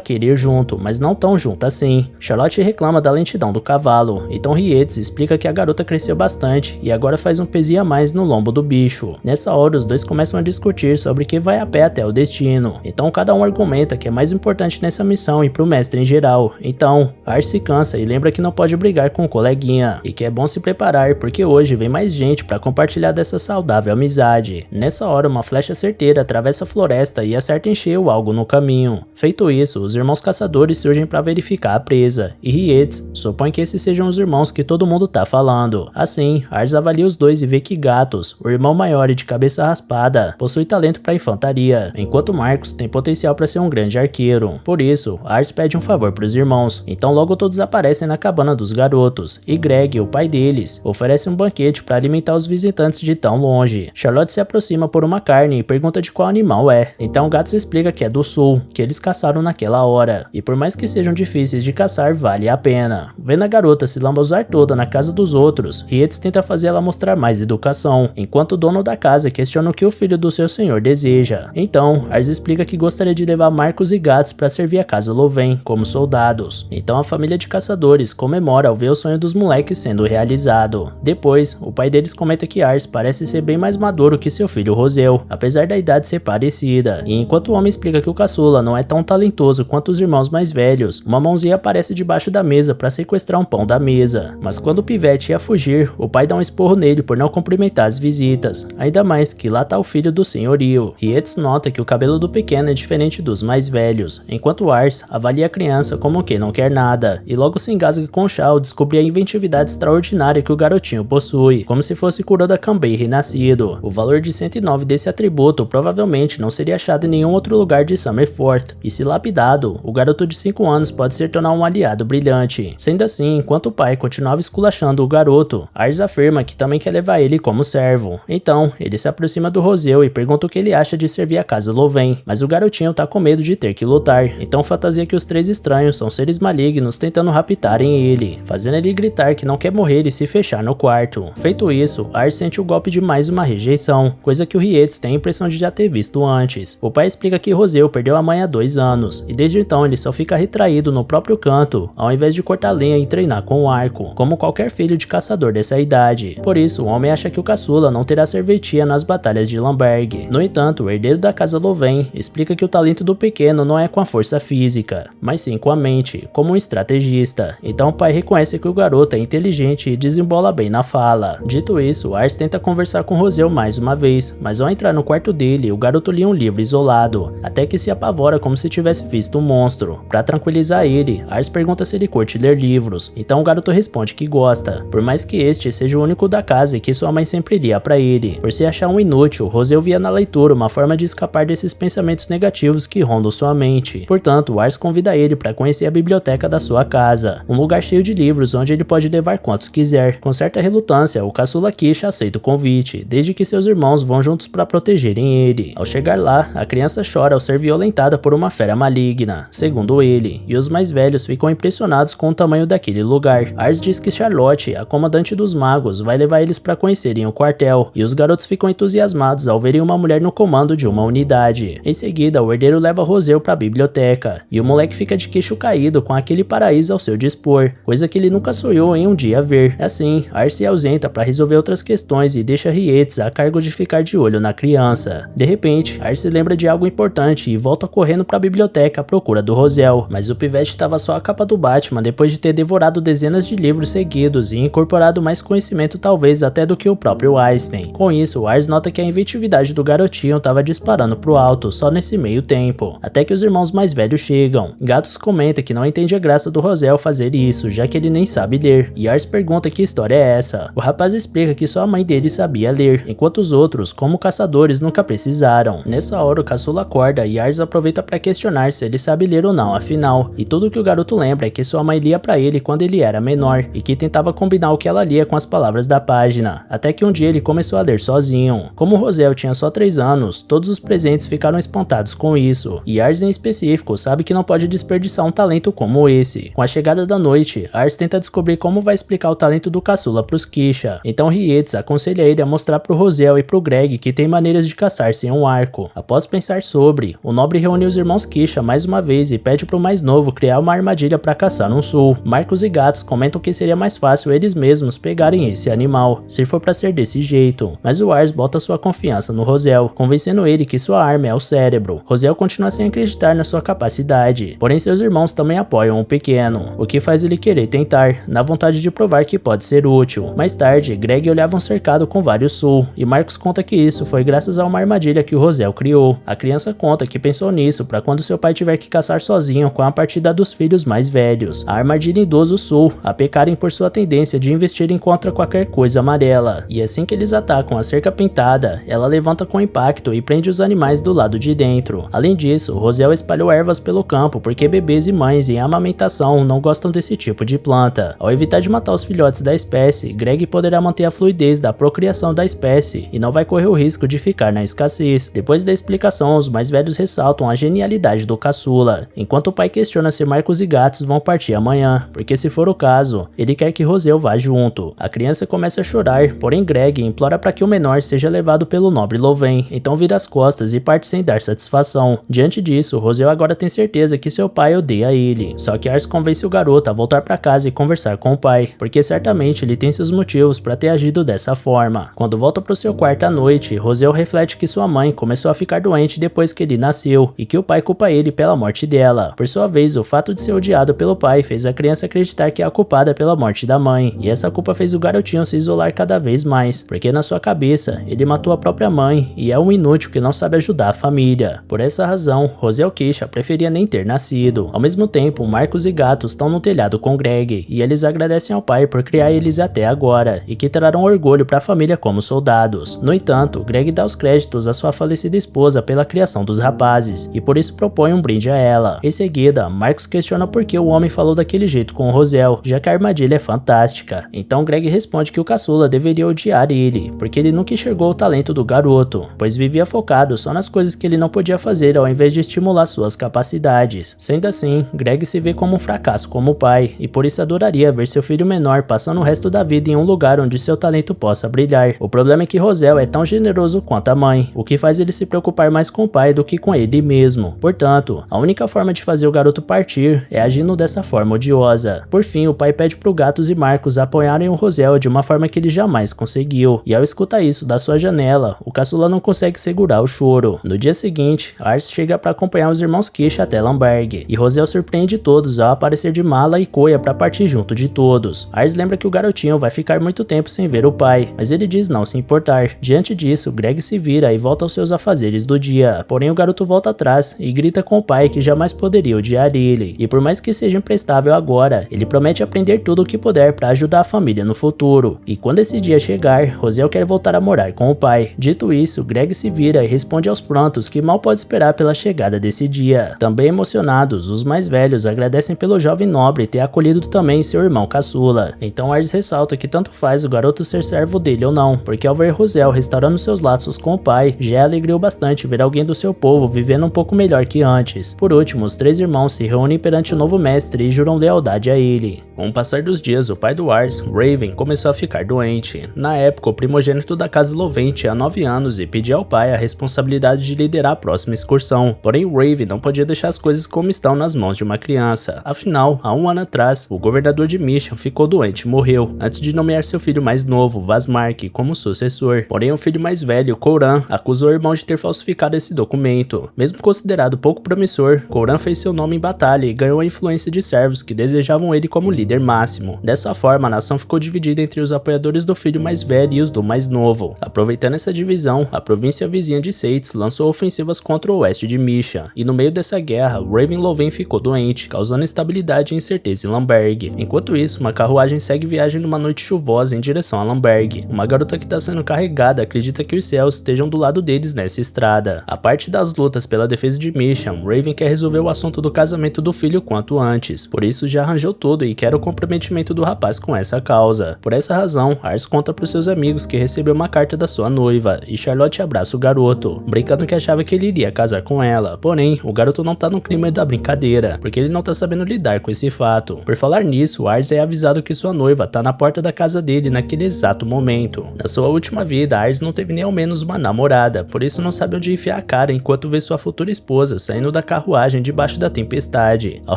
quer ir junto, mas não tão junto assim. Charlotte reclama da lentidão do cavalo, então Rietes explica que a garota cresceu bastante e agora faz um pezinho a mais no lombo do bicho. Nessa hora, os dois começam a discutir sobre quem vai a pé até o destino, então cada um argumenta que é mais importante nessa missão e pro mestre em geral. Então, Ars se cansa e lembra que não pode brigar com o coleguinha, e que é bom se preparar porque hoje vem mais gente para compartilhar dessa saudável amizade. Nessa hora, uma flecha certeira atravessa a floresta e acerta em cheio algo no caminho. Feito isso, os irmãos caçadores surgem para verificar a presa, e Rietes supõe que esses sejam os irmãos que todo mundo tá falando. Assim, Ars avalia os dois e vê que Gatos, o irmão maior e de cabeça raspada, possui talento para infantaria, enquanto Marcos tem potencial para ser um grande arqueiro. Por isso, Ars pede um favor para os irmãos, então logo todos aparecem na cabana dos garotos, e Greg, o pai deles, oferece um banquete para alimentar os visitantes de tão longe. Charlotte se aproxima por uma carne e pergunta de qual animal é, então Gatos explica que é do sul, que eles caçaram naquela hora, e por mais que sejam difíceis de caçar, vale a pena. Vendo a garota se lambuzar toda na casa dos outros, Rietes tenta fazer ela mostrar mais educação, enquanto o dono da casa questiona o que o filho do seu senhor deseja. Então, Ars explica que gostaria de levar Marcos e Gatos para servir a casa Louvain como soldados. Então a família de caçadores comemora ao ver o sonho dos moleques sendo realizado. Depois, o pai deles comenta que Ars parece ser bem mais maduro que seu filho Rosel, apesar da idade ser parecida. E enquanto o homem explica que o caçula não é tão talentoso quanto os irmãos mais velhos, uma mãozinha aparece debaixo da mesa para sequestrar um pão da mesa. Mas quando o pivete ia fugir, o pai dá um esporro nele por não cumprimentar as visitas, ainda mais que lá tá o filho do senhorio. Rietes nota que o cabelo do pequeno é diferente dos mais velhos, enquanto Ars avalia a criança como quem não quer nada, e logo se engasga com chá ao descobrir a inventividade extraordinária que o garotinho possui, como se fosse Kuroda Kanbei renascido. O valor de 109 desse atributo provavelmente não seria achado em nenhum outro lugar de Summerfort, e se lapidado, o garoto de 5 anos pode se tornar um aliado brilhante. Sendo assim, enquanto o pai continuava esculachando o garoto, Ars afirma que também quer levar ele como servo. Então, ele se aproxima do Rosel e pergunta o que ele acha de servir a casa Louvain, mas o garotinho tá com medo de ter que lutar, então fantasia que os três estranhos são seres malignos tentando raptarem ele, fazendo ele gritar que não quer morrer e se fechar no quarto. Feito isso, Ars sente o golpe de mais uma rejeição, coisa que o Rietes tem a impressão de já ter visto antes. O pai explica que Rosel perdeu a mãe há 2 anos, e desde então ele só fica retraído no próprio canto, ao invés de cortar lenha e treinar com o arco, como qualquer filho de caçador dessa idade. Por isso, o homem acha que o caçula não terá serventia nas batalhas de Lamberg. No entanto, o herdeiro da casa Louvain explica que o talento do pequeno não é com a força física, mas sim com a mente, como um estrategista. Então o pai reconhece que o garoto é inteligente e desembola bem na fala. Dito isso, Ars tenta conversar com Rosel mais uma vez, mas ao entrar no quarto dele, o garoto lia um livro isolado, até que se apavora como se tivesse visto um monstro. Para tranquilizar ele, Ars pergunta se ele curte ler livros, então o garoto responde que gosta, por mais que este seja o único da casa e que sua mãe sempre lia para ele. Por se achar um inútil, Rosel via na leitura uma forma de escapar desses pensamentos negativos que rondam sua mente. Portanto, Ars convida ele para conhecer a biblioteca da sua casa, um lugar cheio de livros onde ele pode levar quantos quiser. Com certa relutância, o caçula Kisha aceita o convite, desde que seus irmãos vão juntos para protegerem ele. Ao chegar lá, a criança chora ao ser violentada por uma fera maligna, segundo ele, e os mais velhos ficam impressionados com o tamanho daquele lugar. Ars diz que Charlotte, a comandante dos magos, vai levar eles para conhecerem o quartel, e os garotos ficam entusiasmados ao verem uma mulher no comando de uma unidade. Em seguida, o herdeiro leva Rosel para a biblioteca, e o moleque fica de queixo caído com aquele paraíso ao seu dispor, coisa que ele nunca sonhou em um dia ver. Assim, Ars se ausenta para resolver outras questões e deixa Rietes a cargo de ficar de olho na criança. De repente, Ars se lembra de algo importante e volta correndo para a biblioteca à procura do Rosel, mas o pivete estava só a capa do Batman depois de ter devorado dezenas de livros seguidos e incorporado mais conhecimento talvez até do que o próprio Einstein. Com isso, Ars nota que a inventividade do garotinho estava disparando pro alto só nesse meio tempo, até que os irmãos mais velhos chegam. Gatos comenta que não entende a graça do Rosel fazer isso, já que ele nem sabe ler, e Ars pergunta que história é essa. O rapaz explica que só a mãe dele sabia ler, enquanto os outros, como caçadores, nunca precisaram. Nessa hora, o caçula acorda e Ars aproveita para questionar se ele sabe ler ou não, afinal, e tudo que o garoto lembra é que sua mãe lia para ele quando ele era menor, e que tentava combinar o que ela lia com as palavras da página, até que um dia ele começou a ler sozinho. Como o Rosel tinha só só 3 anos, todos os presentes ficaram espantados com isso, e Ars em específico sabe que não pode desperdiçar um talento como esse. Com a chegada da noite, Ars tenta descobrir como vai explicar o talento do caçula pros Kisha, então Rietz aconselha ele a mostrar pro Rosiel e pro Greg que tem maneiras de caçar sem um arco. Após pensar sobre, o nobre reúne os irmãos Kisha mais uma vez e pede pro mais novo criar uma armadilha para caçar no sul. Marcos e Gatos comentam que seria mais fácil eles mesmos pegarem esse animal, se for para ser desse jeito, mas o Ars bota sua confiança no Rosiel, convencendo ele que sua arma é o cérebro. Rosiel continua sem acreditar na sua capacidade, porém seus irmãos também apoiam o pequeno, o que faz ele querer tentar, na vontade de provar que pode ser útil. Mais tarde, Greg olhava um cercado com vários sul, e Marcos conta que isso foi graças a uma armadilha que o Rosiel criou. A criança conta que pensou nisso para quando seu pai tiver que caçar sozinho com a partida dos filhos mais velhos. A armadilha induz o sul a pecarem por sua tendência de investir em contra qualquer coisa amarela, e assim que eles atacam a cerca pintada, ela levanta com impacto e prende os animais do lado de dentro. Além disso, Rosiel espalhou ervas pelo campo porque bebês e mães em amamentação não gostam desse tipo de planta. Ao evitar de matar os filhotes da espécie, Greg poderá manter a fluidez da procriação da espécie e não vai correr o risco de ficar na escassez. Depois da explicação, os mais velhos ressaltam a genialidade do caçula, enquanto o pai questiona se Marcos e Gatos vão partir amanhã, porque se for o caso, ele quer que Rosiel vá junto. A criança começa a chorar, porém Greg implora para que o menor seja levado pelo nobre Louvain, então vira as costas e parte sem dar satisfação. Diante disso, Rosiel agora tem certeza que seu pai odeia ele, só que Ars convence o garoto a voltar para casa e conversar com o pai, porque certamente ele tem seus motivos para ter agido dessa forma. Quando volta pro seu quarto à noite, Rosiel reflete que sua mãe começou a ficar doente depois que ele nasceu, e que o pai culpa ele pela morte dela. Por sua vez, o fato de ser odiado pelo pai fez a criança acreditar que é a culpada pela morte da mãe, e essa culpa fez o garotinho se isolar cada vez mais, porque na sua cabeça, ele matou a própria mãe e é um inútil que não sabe ajudar a família. Por essa razão, Rosiel Kisha preferia nem ter nascido. Ao mesmo tempo, Marcos e Gatos estão no telhado com Greg, e eles agradecem ao pai por criar eles até agora, e que trarão orgulho para a família como soldados. No entanto, Greg dá os créditos à sua falecida esposa pela criação dos rapazes, e por isso propõe um brinde a ela. Em seguida, Marcos questiona por que o homem falou daquele jeito com o Rosiel, já que a armadilha é fantástica. Então Greg responde que o caçula deveria odiar ele, porque ele nunca enxergou o talento do garoto, pois vivia focado só nas coisas que ele não podia fazer ao invés de estimular suas capacidades. Sendo assim, Greg se vê como um fracasso como pai, e por isso adoraria ver seu filho menor passando o resto da vida em um lugar onde seu talento possa brilhar. O problema é que Rosiel é tão generoso quanto a mãe, o que faz ele se preocupar mais com o pai do que com ele mesmo. Portanto, a única forma de fazer o garoto partir é agindo dessa forma odiosa. Por fim, o pai pede pro Gatos e Marcos apoiarem o Rosiel de uma forma que ele jamais conseguiu, e ao escutar isso da sua janela, o caçula não consegue segurar o choro. No dia seguinte, Ars chega para acompanhar os irmãos Kisha até Lamberg, e Rosiel surpreende todos ao aparecer de mala e coia para partir junto de todos. Ars lembra que o garotinho vai ficar muito tempo sem ver o pai, mas ele diz não se importar. Diante disso, Greg se vira e volta aos seus afazeres do dia, porém o garoto volta atrás e grita com o pai que jamais poderia odiar ele, e por mais que seja imprestável agora, ele promete aprender tudo o que puder para ajudar a família no futuro. E quando esse dia chegar, Rosiel quer voltar a morar com o pai. Dito isso, Greg se vira e responde aos prantos que mal pode esperar pela chegada desse dia. Também emocionados, os mais velhos agradecem pelo jovem nobre ter acolhido também seu irmão caçula. Então Ars ressalta que tanto faz o garoto ser servo dele ou não, porque ao ver Rosiel restaurando seus laços com o pai, já alegrou bastante ver alguém do seu povo vivendo um pouco melhor que antes. Por último, os três irmãos se reúnem perante o novo mestre e juram lealdade a ele. Com o passar dos dias, o pai do Ars, Raven, começou a ficar doente. Na época, o primogênito da casa Louvain tinha 9 anos e pedia ao pai a responsabilidade de liderar a próxima excursão. Porém, Raven não podia deixar as coisas como estão nas mãos de uma criança. Afinal, há um ano atrás, o governador de Mission ficou doente e morreu, antes de nomear seu filho mais novo, Vasmark, como sucessor. Porém, o filho mais velho, Kouran, acusou o irmão de ter falsificado esse documento. Mesmo considerado pouco promissor, Kouran fez seu nome em batalha e ganhou a influência de servos que desejavam ele como líder máximo. Dessa forma, a nação ficou dividida entre os apoiadores do filho mais velho e os do mais novo. Aproveitando essa divisão, a província vizinha de Seitz lançou ofensivas contra o oeste de Misha, e no meio dessa guerra, Raven Louvain ficou doente, causando instabilidade e incerteza em Lamberg. Enquanto isso, uma carruagem segue viagem numa noite chuvosa em direção a Lamberg. Uma garota que está sendo carregada acredita que os céus estejam do lado deles nessa estrada. A parte das lutas pela defesa de Mission, Raven quer resolver o assunto do casamento do filho quanto antes, por isso já arranjou tudo e quer o comprometimento do rapaz com essa causa. Por essa razão, Ars conta para os seus amigos que recebeu uma carta da sua noiva, e Charlotte Charlotte abraça o garoto, brincando que achava que ele iria casar com ela. Porém, o garoto não tá no clima da brincadeira, porque ele não tá sabendo lidar com esse fato. Por falar nisso, Ars é avisado que sua noiva tá na porta da casa dele naquele exato momento. Na sua última vida, Ars não teve nem ao menos uma namorada, por isso não sabe onde enfiar a cara enquanto vê sua futura esposa saindo da carruagem debaixo da tempestade. Ao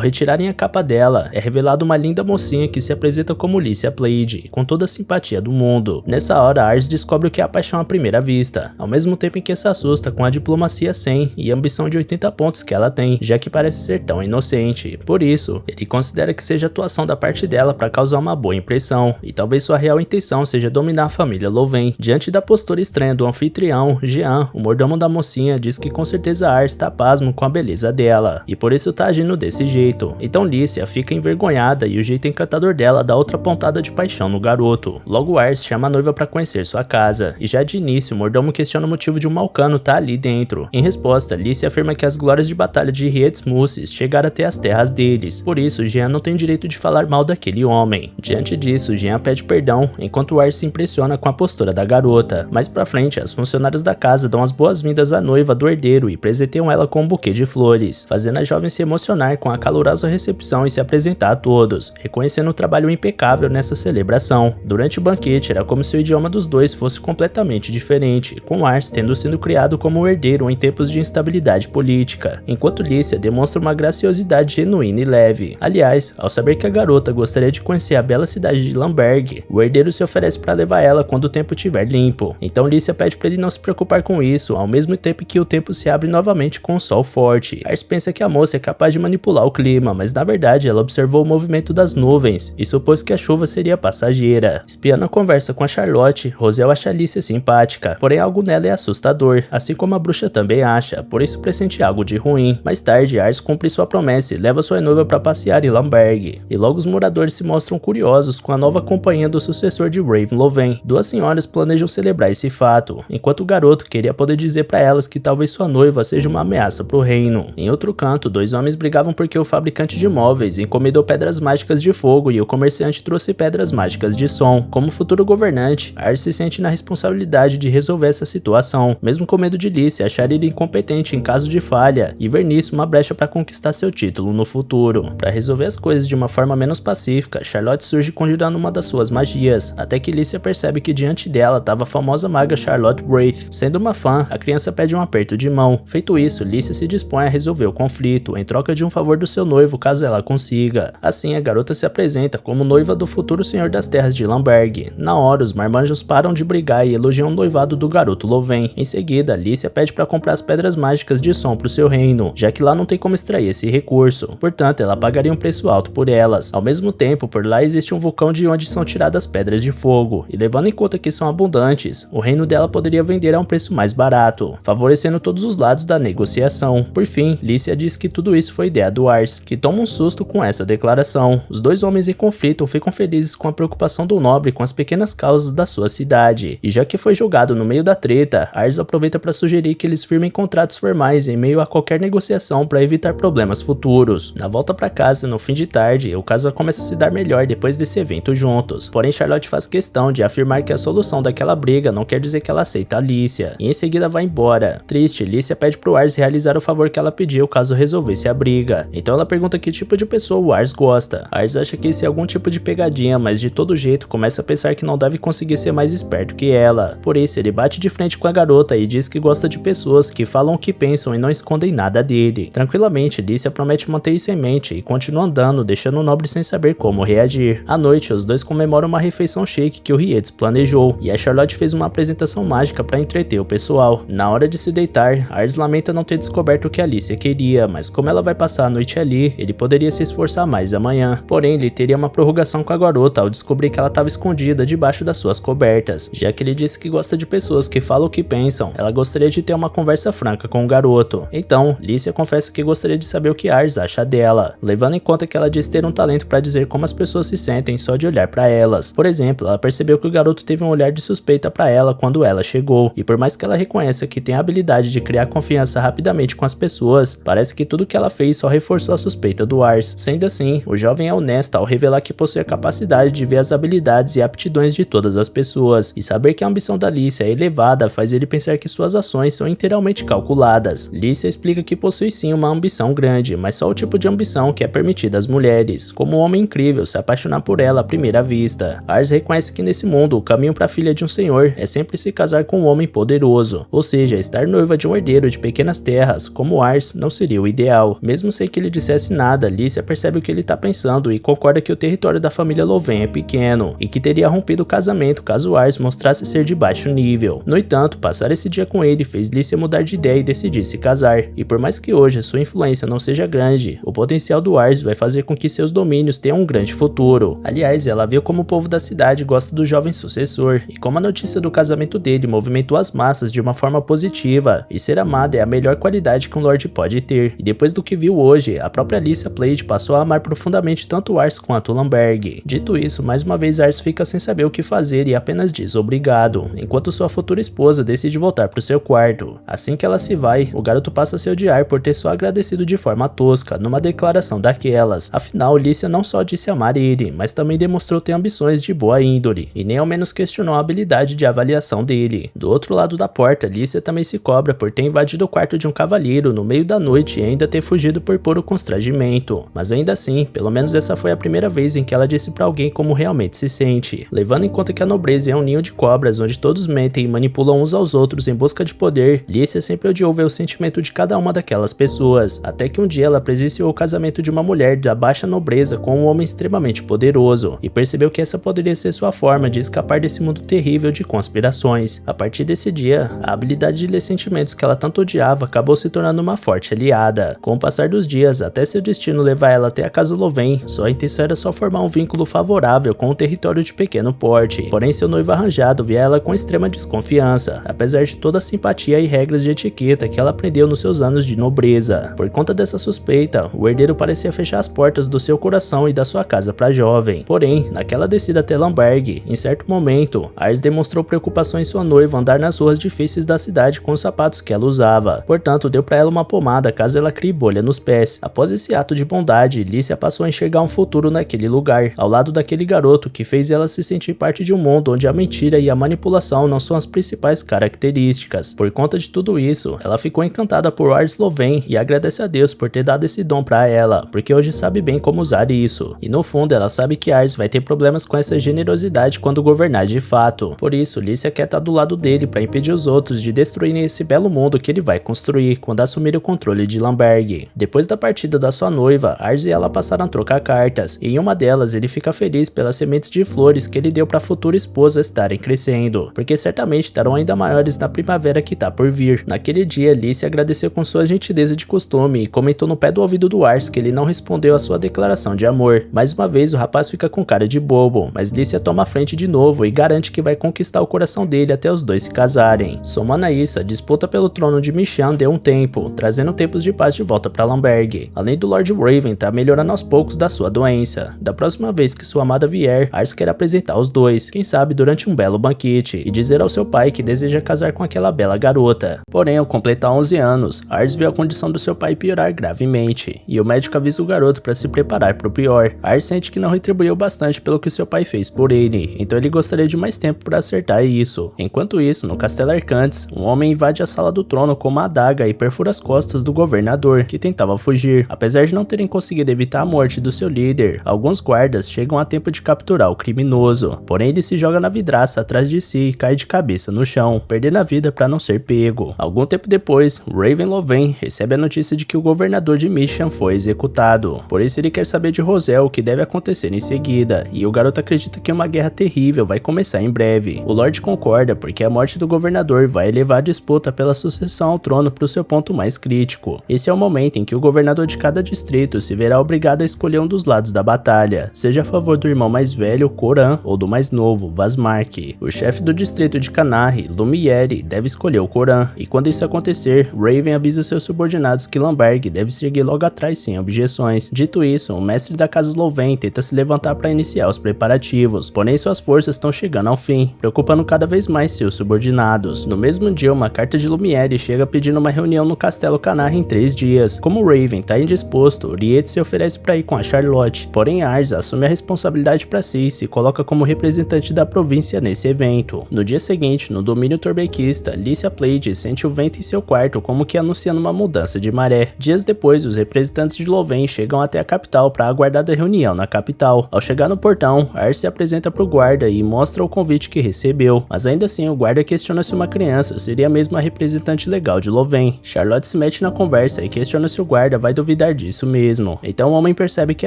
retirarem a capa dela, é revelada uma linda mocinha que se apresenta como Lícia Playde, com toda a simpatia do mundo. Nessa hora, Ars descobre o que é a paixão à primeira vista, ao mesmo tempo em que se assusta com a diplomacia 100 e a ambição de 80 pontos que ela tem, já que parece ser tão inocente. Por isso, ele considera que seja atuação da parte dela para causar uma boa impressão, e talvez sua real intenção seja dominar a família Louvain. Diante da postura estranha do anfitrião, Jean, o mordomo da mocinha, diz que com certeza Ars tá pasmo com a beleza dela, e por isso tá agindo desse jeito. Então Lícia fica envergonhada e o jeito encantador dela dá outra pontada de paixão no garoto. Logo Ars chama a noiva para conhecer sua casa, e já de início o mordomo questiona o motivo de um Malcano tá ali dentro. Em resposta, Lícia afirma que as glórias de batalha de Rietsmoussis chegaram até as terras deles, por isso Jean não tem direito de falar mal daquele homem. Diante disso, Jean pede perdão, enquanto Ars se impressiona com a postura da garota. Mais pra frente, as funcionárias da casa dão as boas-vindas à noiva do herdeiro e presenteiam ela com um buquê de flores, fazendo a jovem se emocionar com a calorosa recepção e se apresentar a todos, reconhecendo o trabalho impecável nessa celebração. Durante o banquete, era como se o idioma dos dois fosse completamente diferente, com Ars tendo sido criado como o herdeiro em tempos de instabilidade política, enquanto Lícia demonstra uma graciosidade genuína e leve. Aliás, ao saber que a garota gostaria de conhecer a bela cidade de Lamberg, o herdeiro se oferece para levar ela quando o tempo estiver limpo. Então Lícia pede para ele não se preocupar com isso, ao mesmo tempo que o tempo se abre novamente com um sol forte. Ars pensa que a moça é capaz de manipular o clima, mas na verdade ela observou o movimento das nuvens e supôs que a chuva seria passageira. Espiando a conversa com a Charlotte, Rosel acha Lícia simpática, porém algo nela é assustador, assim como a bruxa também acha, por isso pressente algo de ruim. Mais tarde, Ars cumpre sua promessa e leva sua noiva para passear em Lamberg, e logo os moradores se mostram curiosos com a nova companhia do sucessor de Raven Louvain. Duas senhoras planejam celebrar esse fato, enquanto o garoto queria poder dizer para elas que talvez sua noiva seja uma ameaça para o reino. Em outro canto, dois homens brigavam porque o fabricante de móveis encomendou pedras mágicas de fogo e o comerciante trouxe pedras mágicas de som. Como futuro governante, Ars se sente na responsabilidade de resolver essa situação, mesmo com medo de Lícia achar ele incompetente em caso de falha e ver nisso uma brecha para conquistar seu título no futuro. Para resolver as coisas de uma forma menos pacífica, Charlotte surge conjurando uma das suas magias, até que Lícia percebe que diante dela estava a famosa maga Charlotte Wraith. Sendo uma fã, a criança pede um aperto de mão. Feito isso, Lícia se dispõe a resolver o conflito, em troca de um favor do seu noivo caso ela consiga. Assim, a garota se apresenta como noiva do futuro senhor das terras de Lamberg. Na hora, os marmanjos param de brigar e elogiam o noivado do garoto Louvain. Em seguida, Lícia pede para comprar as pedras mágicas de som para o seu reino, já que lá não tem como extrair esse recurso. Portanto, ela pagaria um preço alto por elas. Ao mesmo tempo, por lá existe um vulcão de onde são tiradas pedras de fogo, e levando em conta que são abundantes, o reino dela poderia vender a um preço mais barato, favorecendo todos os lados da negociação. Por fim, Lícia diz que tudo isso foi ideia do Ars, que toma um susto com essa declaração. Os dois homens em conflito ficam felizes com a preocupação do nobre com as pequenas causas da sua cidade, e já que foi jogado no meio da treta, Ars aproveita para sugerir que eles firmem contratos formais em meio a qualquer negociação para evitar problemas futuros. Na volta para casa, no fim de tarde, o casal começa a se dar melhor depois desse evento juntos, porém Charlotte faz questão de afirmar que a solução daquela briga não quer dizer que ela aceita a Lícia, e em seguida vai embora. Triste, Lícia pede pro Ars realizar o favor que ela pediu caso resolvesse a briga, então ela pergunta que tipo de pessoa o Ars gosta. Ars acha que esse é algum tipo de pegadinha, mas de todo jeito começa a pensar que não deve conseguir ser mais esperto que ela. Por isso, ele bate de frente com a garota e diz que gosta de pessoas que falam o que pensam e não escondem nada dele. Tranquilamente, Lícia promete manter isso em mente e continua andando, deixando o nobre sem saber como reagir. À noite, os dois comemoram uma refeição chique que o Rietes planejou, e a Charlotte fez uma apresentação mágica para entreter o pessoal. Na hora de se deitar, Ars lamenta não ter descoberto o que a Lícia queria, mas como ela vai passar a noite ali, ele poderia se esforçar mais amanhã. Porém, ele teria uma prorrogação com a garota ao descobrir que ela estava escondida debaixo das suas cobertas. Já que ele disse que gosta de pessoas que falam o que pensam, ela gostaria de ter uma conversa franca com o garoto. Então, Lícia confessa que gostaria de saber o que Ars acha dela, levando em conta que ela diz ter um talento para dizer como as pessoas se sentem só de olhar para elas. Por exemplo, ela percebeu que o garoto teve um olhar de suspeita para ela quando ela chegou, e por mais que ela reconheça que tem a habilidade de criar confiança rapidamente com as pessoas, parece que tudo que ela fez só reforçou a suspeita do Ars. Sendo assim, o jovem é honesto ao revelar que possui a capacidade de ver as habilidades e aptidões de todas as pessoas, e saber que a ambição da Lícia é elevada espada faz ele pensar que suas ações são inteiramente calculadas. Lícia explica que possui sim uma ambição grande, mas só o tipo de ambição que é permitida às mulheres, como um homem incrível se apaixonar por ela à primeira vista. Ars reconhece que nesse mundo o caminho para a filha de um senhor é sempre se casar com um homem poderoso, ou seja, estar noiva de um herdeiro de pequenas terras, como Ars, não seria o ideal. Mesmo sem que ele dissesse nada, Lícia percebe o que ele está pensando e concorda que o território da família Louvain é pequeno, e que teria rompido o casamento caso Ars mostrasse ser de baixo nível. No entanto, passar esse dia com ele fez Lícia mudar de ideia e decidir se casar, e por mais que hoje sua influência não seja grande, o potencial do Ars vai fazer com que seus domínios tenham um grande futuro. Aliás, ela viu como o povo da cidade gosta do jovem sucessor, e como a notícia do casamento dele movimentou as massas de uma forma positiva, e ser amada é a melhor qualidade que um Lorde pode ter. E depois do que viu hoje, a própria Alicia Plate passou a amar profundamente tanto Ars quanto Lamberg. Dito isso, mais uma vez Ars fica sem saber o que fazer e apenas diz obrigado, enquanto sua futura esposa decide voltar para o seu quarto. Assim que ela se vai, o garoto passa a se odiar por ter só agradecido de forma tosca, numa declaração daquelas. Afinal, Lícia não só disse amar ele, mas também demonstrou ter ambições de boa índole, e nem ao menos questionou a habilidade de avaliação dele. Do outro lado da porta, Lícia também se cobra por ter invadido o quarto de um cavalheiro no meio da noite e ainda ter fugido por puro constrangimento. Mas ainda assim, pelo menos essa foi a primeira vez em que ela disse pra alguém como realmente se sente. Levando em conta que a nobreza é um ninho de cobras onde todos mentem e manipulam uns aos outros em busca de poder, Lícia sempre odiou ver o sentimento de cada uma daquelas pessoas, até que um dia ela presenciou o casamento de uma mulher da baixa nobreza com um homem extremamente poderoso, e percebeu que essa poderia ser sua forma de escapar desse mundo terrível de conspirações. A partir desse dia, a habilidade de ler sentimentos que ela tanto odiava acabou se tornando uma forte aliada. Com o passar dos dias, até seu destino levar ela até a casa Louvain, sua intenção era só formar um vínculo favorável com um território de pequeno porte. Porém, seu noivo arranjado via ela com extrema desconfiança, apesar de toda a simpatia e regras de etiqueta que ela aprendeu nos seus anos de nobreza. Por conta dessa suspeita, o herdeiro parecia fechar as portas do seu coração e da sua casa para a jovem. Porém, naquela descida até Lamberg, em certo momento, Ars demonstrou preocupação em sua noiva andar nas ruas difíceis da cidade com os sapatos que ela usava. Portanto, deu para ela uma pomada caso ela crie bolha nos pés. Após esse ato de bondade, Lícia passou a enxergar um futuro naquele lugar, ao lado daquele garoto que fez ela se sentir parte de um mundo onde a mentira e a manipulação não são as principais características. Por conta de tudo isso, ela ficou encantada por Ars Louvain e agradece a Deus por ter dado esse dom para ela, porque hoje sabe bem como usar isso. E no fundo, ela sabe que Ars vai ter problemas com essa generosidade quando governar de fato. Por isso, Lícia quer estar do lado dele para impedir os outros de destruírem esse belo mundo que ele vai construir quando assumir o controle de Lamberg. Depois da partida da sua noiva, Ars e ela passaram a trocar cartas, e em uma delas ele fica feliz pelas sementes de flores que ele deu para a futura esposa estarem crescendo, porque certamente estarão ainda maiores na primavera que tá por vir. Naquele dia, Lícia agradeceu com sua gentileza de costume e comentou no pé do ouvido do Ars que ele não respondeu à sua declaração de amor. Mais uma vez, o rapaz fica com cara de bobo, mas Lícia toma a frente de novo e garante que vai conquistar o coração dele até os dois se casarem. Somando a isso, a disputa pelo trono de Michan deu um tempo, trazendo tempos de paz de volta para Lamberg. Além do Lord Raven tá melhorando aos poucos da sua doença. Da próxima vez que sua amada vier, Ars quer apresentar os dois, quem sabe durante um belo banquete, e dizer ao seu pai que deseja casar com aquela bela garota. Porém, ao completar 11 anos, Ars vê a condição do seu pai piorar gravemente, e o médico avisa o garoto para se preparar para o pior. Ars sente que não retribuiu bastante pelo que seu pai fez por ele, então ele gostaria de mais tempo para acertar isso. Enquanto isso, no Castelo Arcantes, um homem invade a sala do trono com uma adaga e perfura as costas do governador, que tentava fugir. Apesar de não terem conseguido evitar a morte do seu líder, alguns guardas chegam a tempo de capturar o criminoso. Porém, ele se joga na vidraça atrás de si e cai de cabeça no chão, perdendo a vida para não ser pego. Algum tempo depois, Raven Louvain recebe a notícia de que o governador de Michan foi executado. Por isso, ele quer saber de Roselle o que deve acontecer em seguida, e o garoto acredita que uma guerra terrível vai começar em breve. O Lorde concorda porque a morte do governador vai elevar a disputa pela sucessão ao trono para o seu ponto mais crítico. Esse é o momento em que o governador de cada distrito se verá obrigado a escolher um dos lados da batalha, seja a favor do irmão mais velho, Coran, ou do mais novo, Vasmark. O chefe do distrito de Canarre, Lumiere, deve escolher o Coran, e quando isso acontecer, Raven avisa seus subordinados que Lamberg deve seguir logo atrás sem objeções. Dito isso, o mestre da casa Louvain tenta se levantar para iniciar os preparativos, porém suas forças estão chegando ao fim, preocupando cada vez mais seus subordinados. No mesmo dia, uma carta de Lumiere chega pedindo uma reunião no Castelo Canarre em 3 dias. Como Raven tá indisposto, Riete se oferece para ir com a Charlotte, porém Ars assume a responsabilidade para si e se coloca como representante da província nesse evento. No dia seguinte, no no domínio torbequista, Lícia Pleiades sente o vento em seu quarto como que anunciando uma mudança de maré. Dias depois, os representantes de Lorraine chegam até a capital para aguardar a reunião na capital. Ao chegar no portão, Arce se apresenta para o guarda e mostra o convite que recebeu, mas ainda assim o guarda questiona se uma criança seria mesmo a representante legal de Lorraine. Charlotte se mete na conversa e questiona se o guarda vai duvidar disso mesmo. Então o homem percebe que